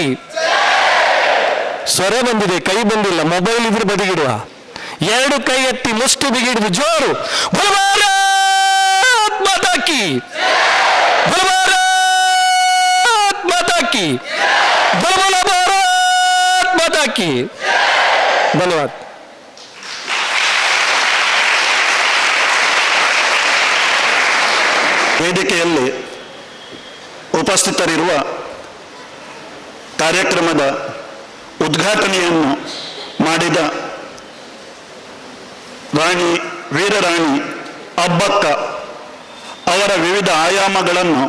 ಸ್ವರ ಬಂದಿದೆ, ಕೈ ಬಂದಿಲ್ಲ, ಮೊಬೈಲ್ ಇದ್ರೆ ಬದಿಗಿಡುವ. 2 ಕೈ ಎತ್ತಿ ಮುಷ್ಟು ಬಿಗಿಡಿದು ಜೋರು ಭಾರತ್ ಮಾತಾ ಕೀ, ಭಾರತ್ ಮಾತಾ ಕೀ, ಭಾರತ್ ಮಾತಾ ಕೀ. ಧನ್ಯವಾದ. ವೇದಿಕೆಯಲ್ಲಿ ಉಪಸ್ಥಿತರಿರುವ ಕಾರ್ಯಕ್ರಮದ ಉದ್ಘಾಟನೆಯನ್ನು ಮಾಡಿದ ರಾಣಿ ವೀರರಾಣಿ ಅಬ್ಬಕ್ಕ ಅವರ ವಿವಿಧ ಆಯಾಮಗಳನ್ನು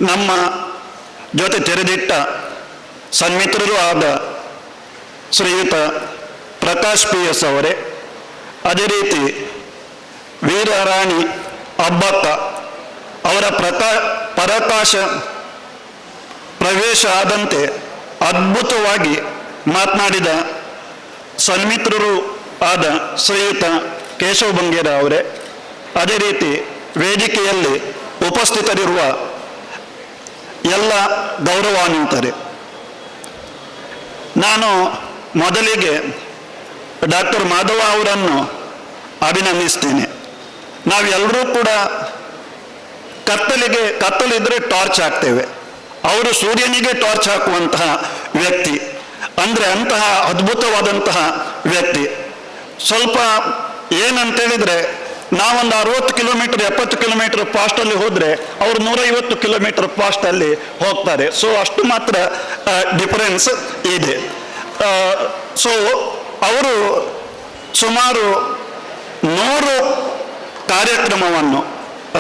ನಮ್ಮ ಜೊತೆ ತೆರೆದಿಟ್ಟ ಸನ್ಮಿತ್ರರೂ ಆದ ಶ್ರೀಯುತ ಪ್ರಕಾಶ್ PS ಅವರೇ, ಅದೇ ರೀತಿ ವೀರರಾಣಿ ಅಬ್ಬಕ್ಕ ಅವರ ಪರಾಕಾಶ ಪ್ರವೇಶ ಆದಂತೆ ಅದ್ಭುತವಾಗಿ ಮಾತನಾಡಿದ ಸನ್ಮಿತ್ರರು ಆದ ಶ್ರೀಯುತ ಕೇಶವ ಬಂಗೇರ ಅವರೇ, ಅದೇ ರೀತಿ ವೇದಿಕೆಯಲ್ಲಿ ಉಪಸ್ಥಿತರಿರುವ ಎಲ್ಲ ಗೌರವಾನ್ವಿತರೆ, ನಾನು ಮೊದಲಿಗೆ ಡಾಕ್ಟರ್ ಮಾಧವ ಅವರನ್ನು ಅಭಿನಂದಿಸ್ತೇನೆ. ನಾವೆಲ್ಲರೂ ಕೂಡ ಕತ್ತಲಿದ್ರೆ ಟಾರ್ಚ್ ಹಾಕ್ತೇವೆ, ಅವರು ಸೂರ್ಯನಿಗೆ ಟಾರ್ಚ್ ಹಾಕುವಂತಹ ವ್ಯಕ್ತಿ, ಅಂದರೆ ಅಂತಹ ಅದ್ಭುತವಾದಂತಹ ವ್ಯಕ್ತಿ. ಸ್ವಲ್ಪ ಏನಂತೇಳಿದರೆ, ನಾವೊಂದು 60 ಕಿಲೋಮೀಟರ್ 70 ಕಿಲೋಮೀಟರ್ ಫಾಸ್ಟಲ್ಲಿ ಹೋದರೆ ಅವರು 150 ಕಿಲೋಮೀಟರ್ ಫಾಸ್ಟಲ್ಲಿ ಹೋಗ್ತಾರೆ. ಸೊ ಅಷ್ಟು ಮಾತ್ರ ಡಿಫರೆನ್ಸ್ ಇದೆ. ಸೊ ಅವರು ಸುಮಾರು 100 ಕಾರ್ಯಕ್ರಮವನ್ನು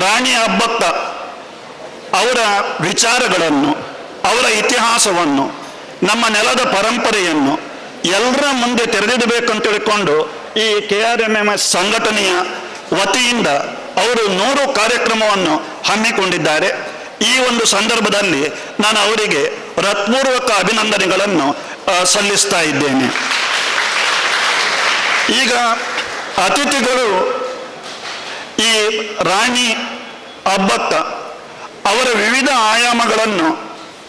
ರಾಣಿ ಅಬ್ಬಕ್ಕ ಅವರ ವಿಚಾರಗಳನ್ನು, ಅವರ ಇತಿಹಾಸವನ್ನು, ನಮ್ಮ ನೆಲದ ಪರಂಪರೆಯನ್ನು ಎಲ್ಲರ ಮುಂದೆ ತೆರೆದಿಡಬೇಕಂತ ತಿಳ್ಕೊಂಡು ಈ KRMMS ಸಂಘಟನೆಯ ವತಿಯಿಂದ ಅವರು 100 ಕಾರ್ಯಕ್ರಮವನ್ನು ಹಮ್ಮಿಕೊಂಡಿದ್ದಾರೆ. ಈ ಒಂದು ಸಂದರ್ಭದಲ್ಲಿ ನಾನು ಅವರಿಗೆ ಹೃತ್ಪೂರ್ವಕ ಅಭಿನಂದನೆಗಳನ್ನು ಸಲ್ಲಿಸ್ತಾ ಇದ್ದೇನೆ. ಈಗ ಅತಿಥಿಗಳು ಈ ರಾಣಿ ಅಬ್ಬಕ್ಕ ಅವರ ವಿವಿಧ ಆಯಾಮಗಳನ್ನು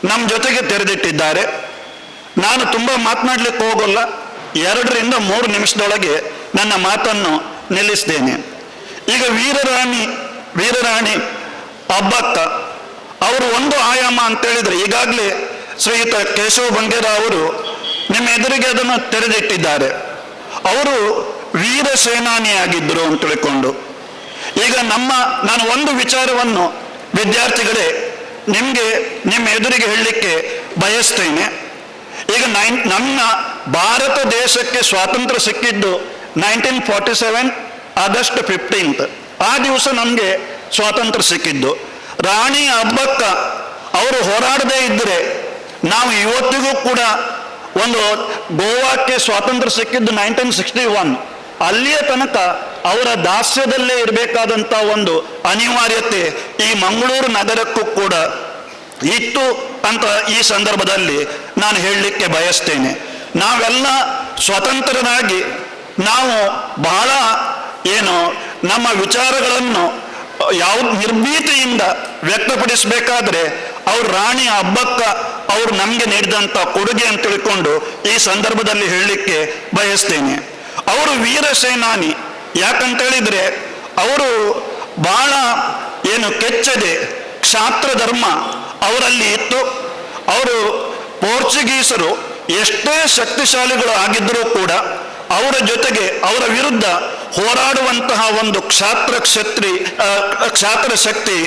ನಮ್ಮ ಜೊತೆಗೆ ತೆರೆದಿಟ್ಟಿದ್ದಾರೆ. ನಾನು ತುಂಬ ಮಾತನಾಡಲಿಕ್ಕೆ ಹೋಗೋಲ್ಲ, 2 ರಿಂದ 3 ನಿಮಿಷದೊಳಗೆ ನನ್ನ ಮಾತನ್ನು ನಿಲ್ಲಿಸ್ತೇನೆ. ಈಗ ವೀರರಾಣಿ ಅಬ್ಬಕ್ಕ ಅವರು ಒಂದು ಆಯಾಮ ಅಂತೇಳಿದರೆ, ಈಗಾಗಲೇ ಶ್ರೀಯುತ ಕೇಶವ ಬಂಗೇರ ಅವರು ನಿಮ್ಮ ಎದುರಿಗೆ ಅದನ್ನು ತೆರೆದಿಟ್ಟಿದ್ದಾರೆ. ಅವರು ವೀರ ಸೇನಾನಿಯಾಗಿದ್ದರು ಅಂತ ತಿಳ್ಕೊಂಡು. ಈಗ ನಾನು ಒಂದು ವಿಚಾರವನ್ನು ವಿದ್ಯಾರ್ಥಿಗಳೇ ನಿಮ್ಮ ಎದುರಿಗೆ ಹೇಳಲಿಕ್ಕೆ ಬಯಸ್ತೇನೆ. ಈಗ ನಮ್ಮ ಭಾರತ ದೇಶಕ್ಕೆ ಸ್ವಾತಂತ್ರ್ಯ ಸಿಕ್ಕಿದ್ದು 1947 ಆಗಸ್ಟ್ 15. ಆ ದಿವಸ ನಮಗೆ ಸ್ವಾತಂತ್ರ್ಯ ಸಿಕ್ಕಿದ್ದು. ರಾಣಿ ಅಬ್ಬಕ್ಕ ಅವರು ಹೋರಾಡದೇ ಇದ್ದರೆ ನಾವು ಇವತ್ತಿಗೂ ಕೂಡ ಒಂದು ಗೋವಾಕ್ಕೆ ಸ್ವಾತಂತ್ರ್ಯ ಸಿಕ್ಕಿದ್ದು 1961, ಅಲ್ಲಿಯ ತನಕ ಅವರ ದಾಸ್ಯದಲ್ಲೇ ಇರಬೇಕಾದಂಥ ಒಂದು ಅನಿವಾರ್ಯತೆ ಈ ಮಂಗಳೂರು ನಗರಕ್ಕೂ ಕೂಡ ಇತ್ತು ಅಂತ ಈ ಸಂದರ್ಭದಲ್ಲಿ ನಾನು ಹೇಳಲಿಕ್ಕೆ ಬಯಸ್ತೇನೆ. ನಾವೆಲ್ಲ ಸ್ವತಂತ್ರರಾಗಿ ನಾವು ಬಹಳ ನಮ್ಮ ವಿಚಾರಗಳನ್ನು ನಿರ್ಭೀತಿಯಿಂದ ವ್ಯಕ್ತಪಡಿಸಬೇಕಾದ್ರೆ ಅವ್ರು ರಾಣಿ ಅಬ್ಬಕ್ಕ ಅವರು ನಮಗೆ ನೀಡಿದಂಥ ಕೊಡುಗೆ ಅಂತ ತಿಳ್ಕೊಂಡು ಈ ಸಂದರ್ಭದಲ್ಲಿ ಹೇಳಲಿಕ್ಕೆ ಬಯಸ್ತೇನೆ. ಅವರು ವೀರ ಸೇನಾನಿ. ಯಾಕಂತೇಳಿದರೆ ಅವರು ಬಹಳ ಕೆಚ್ಚದೆ ಕ್ಷಾತ್ರ ಧರ್ಮ ಅವರಲ್ಲಿ ಇತ್ತು. ಅವರು ಪೋರ್ಚುಗೀಸರು ಎಷ್ಟೇ ಶಕ್ತಿಶಾಲಿಗಳು ಆಗಿದ್ದರೂ ಕೂಡ ಅವರ ಜೊತೆಗೆ ಅವರ ವಿರುದ್ಧ ಹೋರಾಡುವಂತಹ ಒಂದು ಕ್ಷಾತ್ರ ಶಕ್ತಿ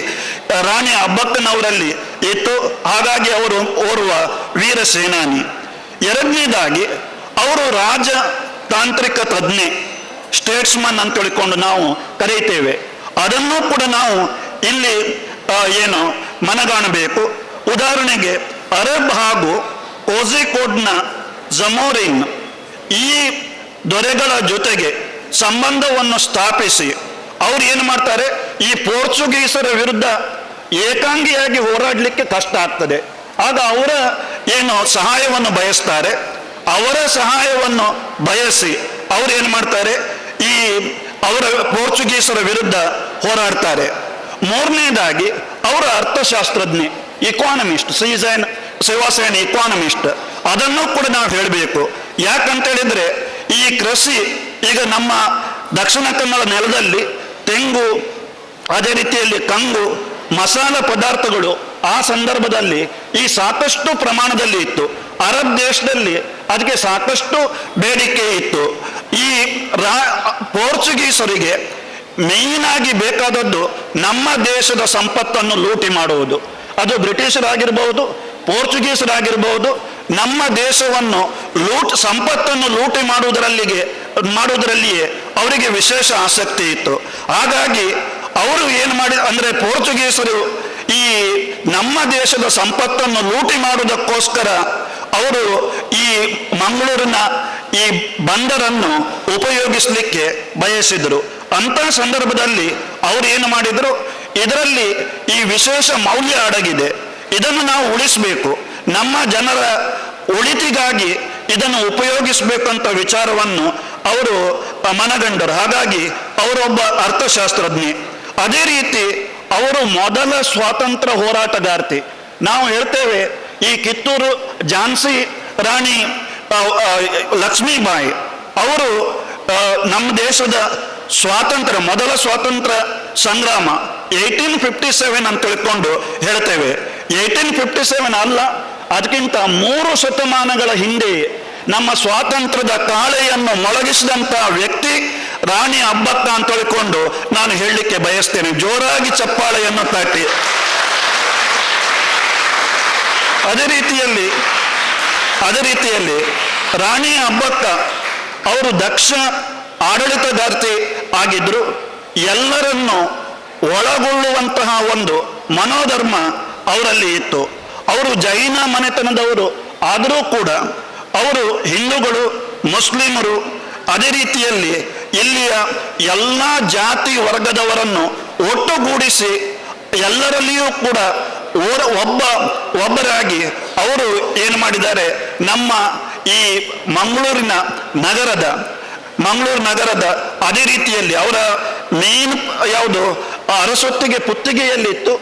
ರಾಣಿ ಅಬ್ಬಕ್ಕನವರಲ್ಲಿ ಇತ್ತು. ಹಾಗಾಗಿ ಅವರು ಓರ್ವ ವೀರ ಸೇನಾನಿ. ಎರಡನೇದಾಗಿ ಅವರು ರಾಜತಾಂತ್ರಿಕ ತಜ್ಞೆ, ಸ್ಟೇಟ್ಸ್ಮನ್ ಅಂತ ತಿಳ್ಕೊಂಡು ನಾವು ಕರೀತೇವೆ. ಅದನ್ನು ಕೂಡ ನಾವು ಇಲ್ಲಿ ಮನಗಾಣಬೇಕು. ಉದಾಹರಣೆಗೆ ಅರಬ್ ಹಾಗೂ ಕೋಝಿಕೋಡ್ನ ಜಮೋರಿನ್ ಈ ದೊರೆಗಳ ಜೊತೆಗೆ ಸಂಬಂಧವನ್ನು ಸ್ಥಾಪಿಸಿ ಅವ್ರು ಏನು ಮಾಡ್ತಾರೆ, ಈ ಪೋರ್ಚುಗೀಸರ ವಿರುದ್ಧ ಏಕಾಂಗಿಯಾಗಿ ಹೋರಾಡಲಿಕ್ಕೆ ಕಷ್ಟ ಆಗ್ತದೆ. ಆಗ ಅವರ ಸಹಾಯವನ್ನು ಬಯಸ್ತಾರೆ. ಅವರ ಸಹಾಯವನ್ನು ಬಯಸಿ ಅವ್ರು ಏನು ಮಾಡ್ತಾರೆ, ಅವರ ಪೋರ್ಚುಗೀಸರ ವಿರುದ್ಧ ಹೋರಾಡ್ತಾರೆ. ಮೂರನೇದಾಗಿ ಅವರ ಅರ್ಥಶಾಸ್ತ್ರಜ್ಞೆ, ಇಕಾನಮಿಸ್ಟ್, ಸಿವಾಸೇನ್ ಇಕಾನಮಿಸ್ಟ್. ಅದನ್ನು ಕೂಡ ನಾವು ಹೇಳಬೇಕು. ಯಾಕಂತೇಳಿದ್ರೆ ಈ ಕೃಷಿ ಈಗ ನಮ್ಮ ದಕ್ಷಿಣ ಕನ್ನಡ ನೆಲದಲ್ಲಿ ತೆಂಗು, ಅದೇ ರೀತಿಯಲ್ಲಿ ಕಂಗು, ಮಸಾಲ ಪದಾರ್ಥಗಳು ಆ ಸಂದರ್ಭದಲ್ಲಿ ಸಾಕಷ್ಟು ಪ್ರಮಾಣದಲ್ಲಿ ಇತ್ತು. ಅರಬ್ ದೇಶದಲ್ಲಿ ಅದಕ್ಕೆ ಸಾಕಷ್ಟು ಬೇಡಿಕೆ ಇತ್ತು. ಈ ಪೋರ್ಚುಗೀಸರಿಗೆ ಮೇಯ್ನ್ ಆಗಿ ಬೇಕಾದದ್ದು ನಮ್ಮ ದೇಶದ ಸಂಪತ್ತನ್ನು ಲೂಟಿ ಮಾಡುವುದು. ಅದು ಬ್ರಿಟಿಷರಾಗಿರ್ಬಹುದು, ಪೋರ್ಚುಗೀಸರಾಗಿರ್ಬಹುದು. ನಮ್ಮ ದೇಶವನ್ನು ಸಂಪತ್ತನ್ನು ಲೂಟಿ ಮಾಡುವುದರಲ್ಲಿಯೇ ಅವರಿಗೆ ವಿಶೇಷ ಆಸಕ್ತಿ ಇತ್ತು. ಹಾಗಾಗಿ ಅವರು ಅಂದರೆ ಪೋರ್ಚುಗೀಸರು ನಮ್ಮ ದೇಶದ ಸಂಪತ್ತನ್ನು ಲೂಟಿ ಮಾಡುವುದಕ್ಕೋಸ್ಕರ ಅವರು ಮಂಗಳೂರಿನ ಬಂದರನ್ನು ಉಪಯೋಗಿಸಲಿಕ್ಕೆ ಬಯಸಿದರು. ಅಂತಹ ಸಂದರ್ಭದಲ್ಲಿ ಅವರು ಏನು ಮಾಡಿದರು, ಇದರಲ್ಲಿ ಈ ವಿಶೇಷ ಮೌಲ್ಯ ಅಡಗಿದೆ. ಇದನ್ನು ನಾವು ಉಳಿಸಬೇಕು. ನಮ್ಮ ಜನರ ಒಳಿತಿಗಾಗಿ ಇದನ್ನು ಉಪಯೋಗಿಸಬೇಕಂತ ವಿಚಾರವನ್ನು ಅವರು ಮನಗಂಡರು. ಹಾಗಾಗಿ ಅವರೊಬ್ಬ ಅರ್ಥಶಾಸ್ತ್ರಜ್ಞೆ. ಅದೇ ರೀತಿ ಅವರು ಮೊದಲ ಸ್ವಾತಂತ್ರ್ಯ ಹೋರಾಟಗಾರ್ತಿ. ನಾವು ಹೇಳ್ತೇವೆ ಈ ಕಿತ್ತೂರು ಝಾನ್ಸಿ ರಾಣಿ ಲಕ್ಷ್ಮೀಬಾಯಿ ಅವರು ನಮ್ಮ ದೇಶದ ಮೊದಲ ಸ್ವಾತಂತ್ರ್ಯ ಸಂಗ್ರಾಮ 1857 ಅಂತ ತಿಳ್ಕೊಂಡು ಹೇಳ್ತೇವೆ. 1857 ಅಲ್ಲ, ಅದಕ್ಕಿಂತ 3 ಶತಮಾನಗಳ ಹಿಂದೆ ನಮ್ಮ ಸ್ವಾತಂತ್ರ್ಯದ ಕಾಳೆಯನ್ನು ಮೊಳಗಿಸಿದಂಥ ವ್ಯಕ್ತಿ ರಾಣಿ ಅಬ್ಬಕ್ಕ ಅಂತ ತಿಳ್ಕೊಂಡು ನಾನು ಹೇಳಲಿಕ್ಕೆ ಬಯಸ್ತೇನೆ. ಜೋರಾಗಿ ಚಪ್ಪಾಳೆಯನ್ನು ತಟ್ಟಿ. ಅದೇ ರೀತಿಯಲ್ಲಿ ರಾಣಿ ಅಬ್ಬಕ್ಕ ಅವರು ದಕ್ಷ ಆಡಳಿತಗಾರ್ತಿ ಆಗಿದ್ರು. ಎಲ್ಲರನ್ನು ಒಳಗೊಳ್ಳುವಂತಹ ಒಂದು ಮನೋಧರ್ಮ ಅವರಲ್ಲಿ ಇತ್ತು. ಅವರು ಜೈನ ಮನೆತನದವರು ಆದರೂ ಕೂಡ ಅವರು ಹಿಂದೂಗಳು, ಮುಸ್ಲಿಮರು, ಅದೇ ರೀತಿಯಲ್ಲಿ ಇಲ್ಲಿಯ ಎಲ್ಲ ಜಾತಿ ವರ್ಗದವರನ್ನು ಒಟ್ಟುಗೂಡಿಸಿ ಎಲ್ಲರಲ್ಲಿಯೂ ಕೂಡ ಒಬ್ಬರಾಗಿ ಅವರು ಏನು ಮಾಡಿದ್ದಾರೆ, ನಮ್ಮ ಈ ಮಂಗಳೂರು ನಗರದ ಅದೇ ರೀತಿಯಲ್ಲಿ ಅವರ ಮೇನ್ ಯಾವುದು ಅರಸೊತ್ತಿಗೆ ಪುತ್ತಿಗೆಯಲ್ಲಿತ್ತು.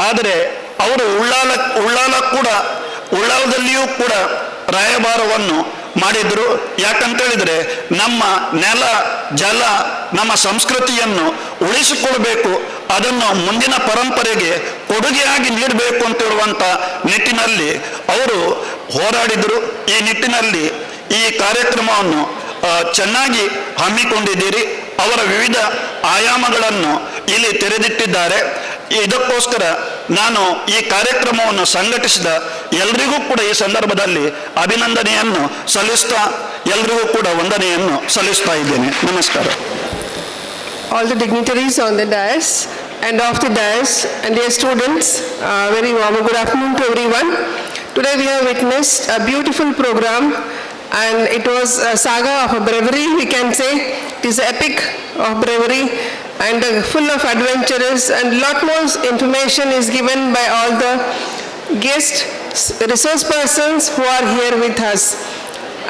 ಆದರೆ ಅವರು ಉಳ್ಳಾಲದಲ್ಲಿಯೂ ಕೂಡ ರಾಯಭಾರವನ್ನು ಮಾಡಿದ್ರು. ಯಾಕಂತೇಳಿದರೆ ನಮ್ಮ ನೆಲ ಜಲ ನಮ್ಮ ಸಂಸ್ಕೃತಿಯನ್ನು ಉಳಿಸಿಕೊಳ್ಬೇಕು, ಅದನ್ನು ಮುಂದಿನ ಪರಂಪರೆಗೆ ಕೊಡುಗೆಯಾಗಿ ನೀಡಬೇಕು ಅಂತಿರುವಂಥ ನಿಟ್ಟಿನಲ್ಲಿ ಅವರು ಹೋರಾಡಿದರು. ಈ ನಿಟ್ಟಿನಲ್ಲಿ ಈ ಕಾರ್ಯಕ್ರಮವನ್ನು ಚೆನ್ನಾಗಿ ಹಮ್ಮಿಕೊಂಡಿದ್ದೀರಿ. ಅವರ ವಿವಿಧ ಆಯಾಮಗಳನ್ನು ಇಲ್ಲಿ ತೆರೆದಿಟ್ಟಿದ್ದಾರೆ. ಇದಕ್ಕೋಸ್ಕರ ನಾನು ಈ ಕಾರ್ಯಕ್ರಮವನ್ನು ಸಂಘಟಿಸಿದ ಎಲ್ರಿಗೂ ಕೂಡ ಈ ಸಂದರ್ಭದಲ್ಲಿ ಅಭಿನಂದನೆಯನ್ನು ಸಲ್ಲಿಸ್ತಾ ಎಲ್ರಿಗೂ ಕೂಡ ವಂದನೆಯನ್ನು ಸಲ್ಲಿಸ್ತಾ ಇದ್ದೇನೆ. ನಮಸ್ಕಾರ. All the dignitaries on the dais and off the dais and dear students, very warm good afternoon to everyone. Today we have witnessed a beautiful program, and it was a saga of bravery, we can say. It is epic of bravery and full of adventures, and lot more information is given by all the guest resource persons who are here with us.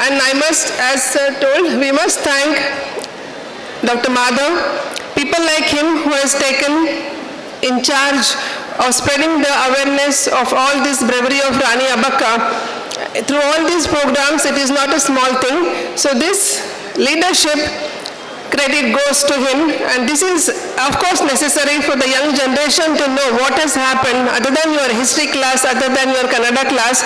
And I must, as sir told, we must thank Dr. Madhav, people like him who has taken in charge of spreading the awareness of all this bravery of Rani Abbakka. Through all these programs, it is not a small thing. So this leadership credit goes to him, and this is of course necessary for the young generation to know what has happened. Other than your history class, other than your Kannada class,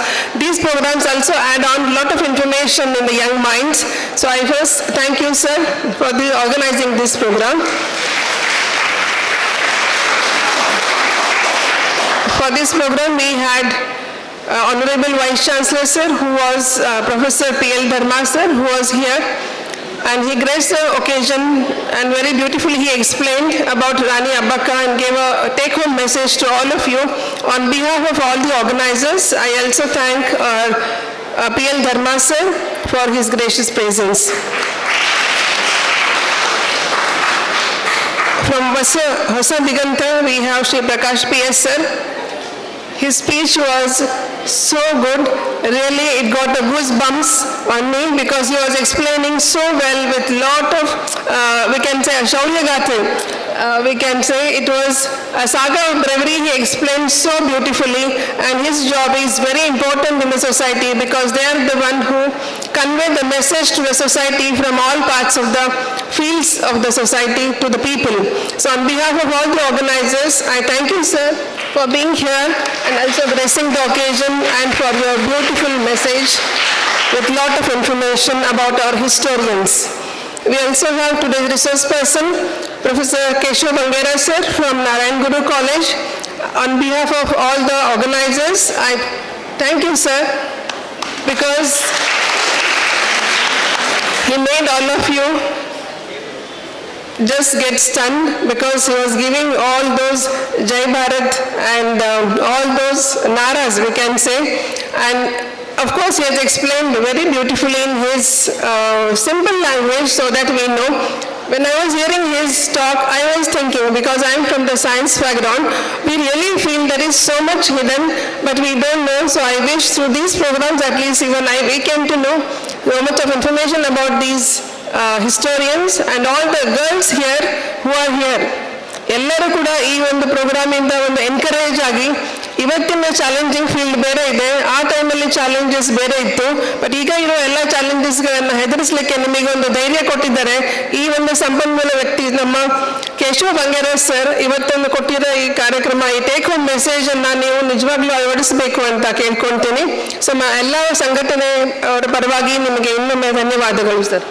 these programs also add on a lot of information in the young minds. So I first thank you, sir, for organizing this program. For this program we had Honorable Vice Chancellor sir, who was Professor P.L. Dharma sir, who was here, and he graced the occasion and very beautifully he explained about Rani Abbakka and gave a take-home message to all of you. On behalf of all the organizers, I also thank P.L. Dharma sir for his gracious presence. From Hosa Diganta, we have Shri Prakash P.S. sir. His speech was so good, really it got the goosebumps on me because he was explaining so well with lot of, we can say, Shauryagatha. We can say it was a saga of bravery. He explained so beautifully, and his job is very important in the society because they are the one who convey the message to the society from all parts of the fields of the society to the people. So on behalf of all the organizers, I thank you, sir, for being here and also gracing the occasion and for your beautiful message with lot of information about our historians. We also have today's resource person, Professor Keshav Bangera sir from Narayan Guru College. On behalf of all the organizers, I thank you, sir, because he made all of you just get stunned because he was giving all those Jai Bharat and all those naras, we can say, and of course he has explained very beautifully in his simple language so that we know. When I was hearing his talk, I was thinking, because I am from the science background, we really feel there is so much hidden, but we don't know. So I wish through these programs, at least we came to know so much of information about these historians and all the girls here who are here. ಎಲ್ಲರೂ ಕೂಡ ಈ ಒಂದು ಪ್ರೋಗ್ರಾಮಿಂದ ಒಂದು ಎನ್ಕರೇಜ್ ಆಗಿ ಇವತ್ತಿನ ಚಾಲೆಂಜಿಂಗ್ ಫೀಲ್ಡ್ ಬೇರೆ ಇದೆ, ಆ ಟೈಮಲ್ಲಿ ಚಾಲೆಂಜಸ್ ಬೇರೆ ಇತ್ತು, ಬಟ್ ಈಗ ಇರೋ ಎಲ್ಲ ಚಾಲೆಂಜಸ್ಗಳನ್ನು ಹೆದರಿಸಲಿಕ್ಕೆ ನಿಮಗೆ ಒಂದು ಧೈರ್ಯ ಕೊಟ್ಟಿದ್ದಾರೆ ಈ ಒಂದು ಸಂಪನ್ಮೂಲ ವ್ಯಕ್ತಿ ನಮ್ಮ ಕೇಶವ ಬಂಗೇರ ಸರ್. ಇವತ್ತೊಂದು ಕೊಟ್ಟಿರೋ ಈ ಕಾರ್ಯಕ್ರಮ, ಈ ಟೇಕ್ ಹೋಮ್ ಮೆಸೇಜ್ ಅನ್ನ ನೀವು ನಿಜವಾಗ್ಲೂ ಅಳವಡಿಸಬೇಕು ಅಂತ ಕೇಳ್ಕೊಳ್ತೀನಿ. ಸೊ ಎಲ್ಲ ಸಂಘಟನೆ ಅವರ ಪರವಾಗಿ ನಿಮಗೆ ಇನ್ನೊಮ್ಮೆ ಧನ್ಯವಾದಗಳು sir.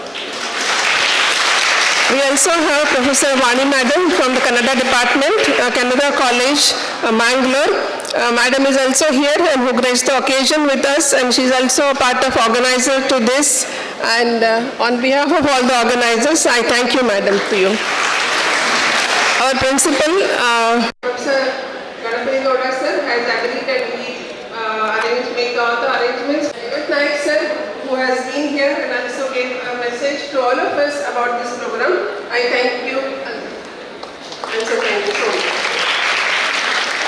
We also have Professor Vani Madam from the Kannada Department, Kannada College, Mangalore. Madam is also here and who graced the occasion with us, and she's also a part of organizer to this. And on behalf of all the organizers, I thank you, Madam, to you. Our principal, Professor Ganapati Gowda sir, has agreed that we make all the arrangements. Good night, sir, who has been here and also gave a message to all of us about this program. I thank you. And so thank you so much.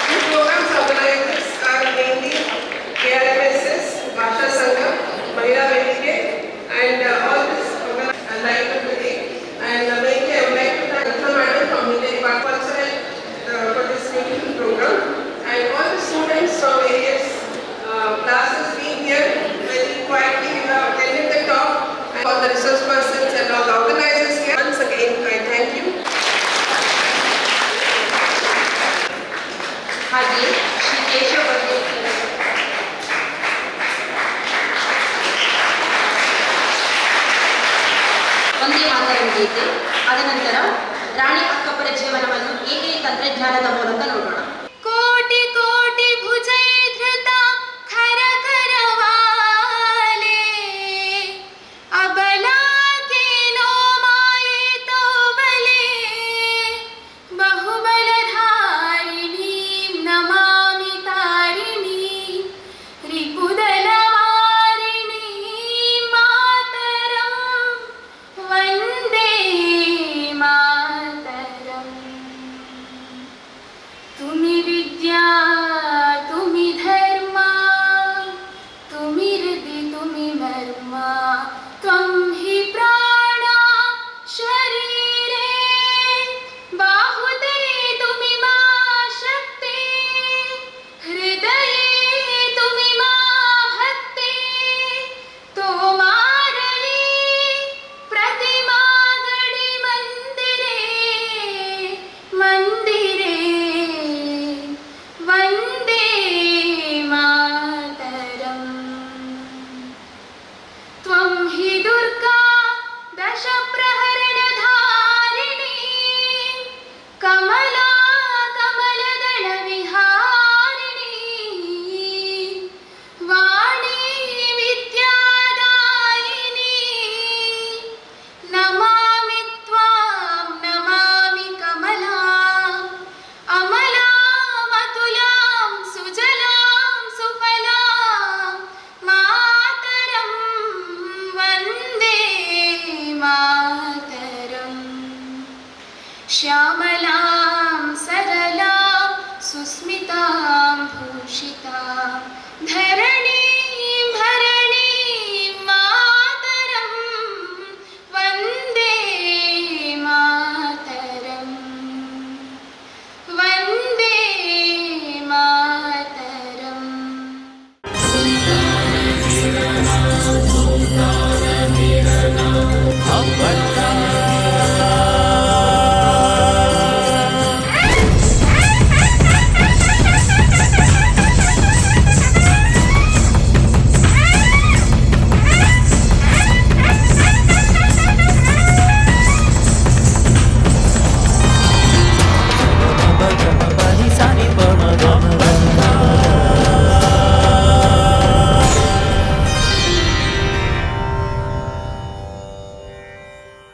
These programs organizers are mainly KRMSS, Bhasha Sangha, Mahila Vedike, and all this live today. And mainly I would like to thank Rita Madam from India Department for this beautiful program. And all the students from various classes being here very quietly attending the talk, and all the resource persons and all the organizers here. Once again, I thank you. ಹಾಗೆ ಶ್ರೀ ಕೇಶವ ಬಂಗೇರ ಒಂದೇ ಮಾತರಂ ಗೀತೆ, ಅದ ನಂತರ ರಾಣಿ ಅಕ್ಕಪ್ಪರ ಜೀವನವನ್ನು ಹೇಗೆ ತಂತ್ರಜ್ಞಾನದ ಮೂಲಕ ನೋಡೋಣ. ಕೋಟಿ ಕೋಟಿ ಭುಜೈಧೃತ ಖರ ಖರವಾಲೆ ಅಬಲಾಕೇನೋ ಮಾಯಿತೋ ಬಲೆ ಬಹುಬಲಧಾರಿಣೀ ನಮಾಮಿ ತಾರಿಣೀ ರಿಪುದಲವಾರಿಣೀ ಮಾತರಂ ವಂದೇ ಮಾತರಂ ತುಮಿ ವಿದ್ಯಾ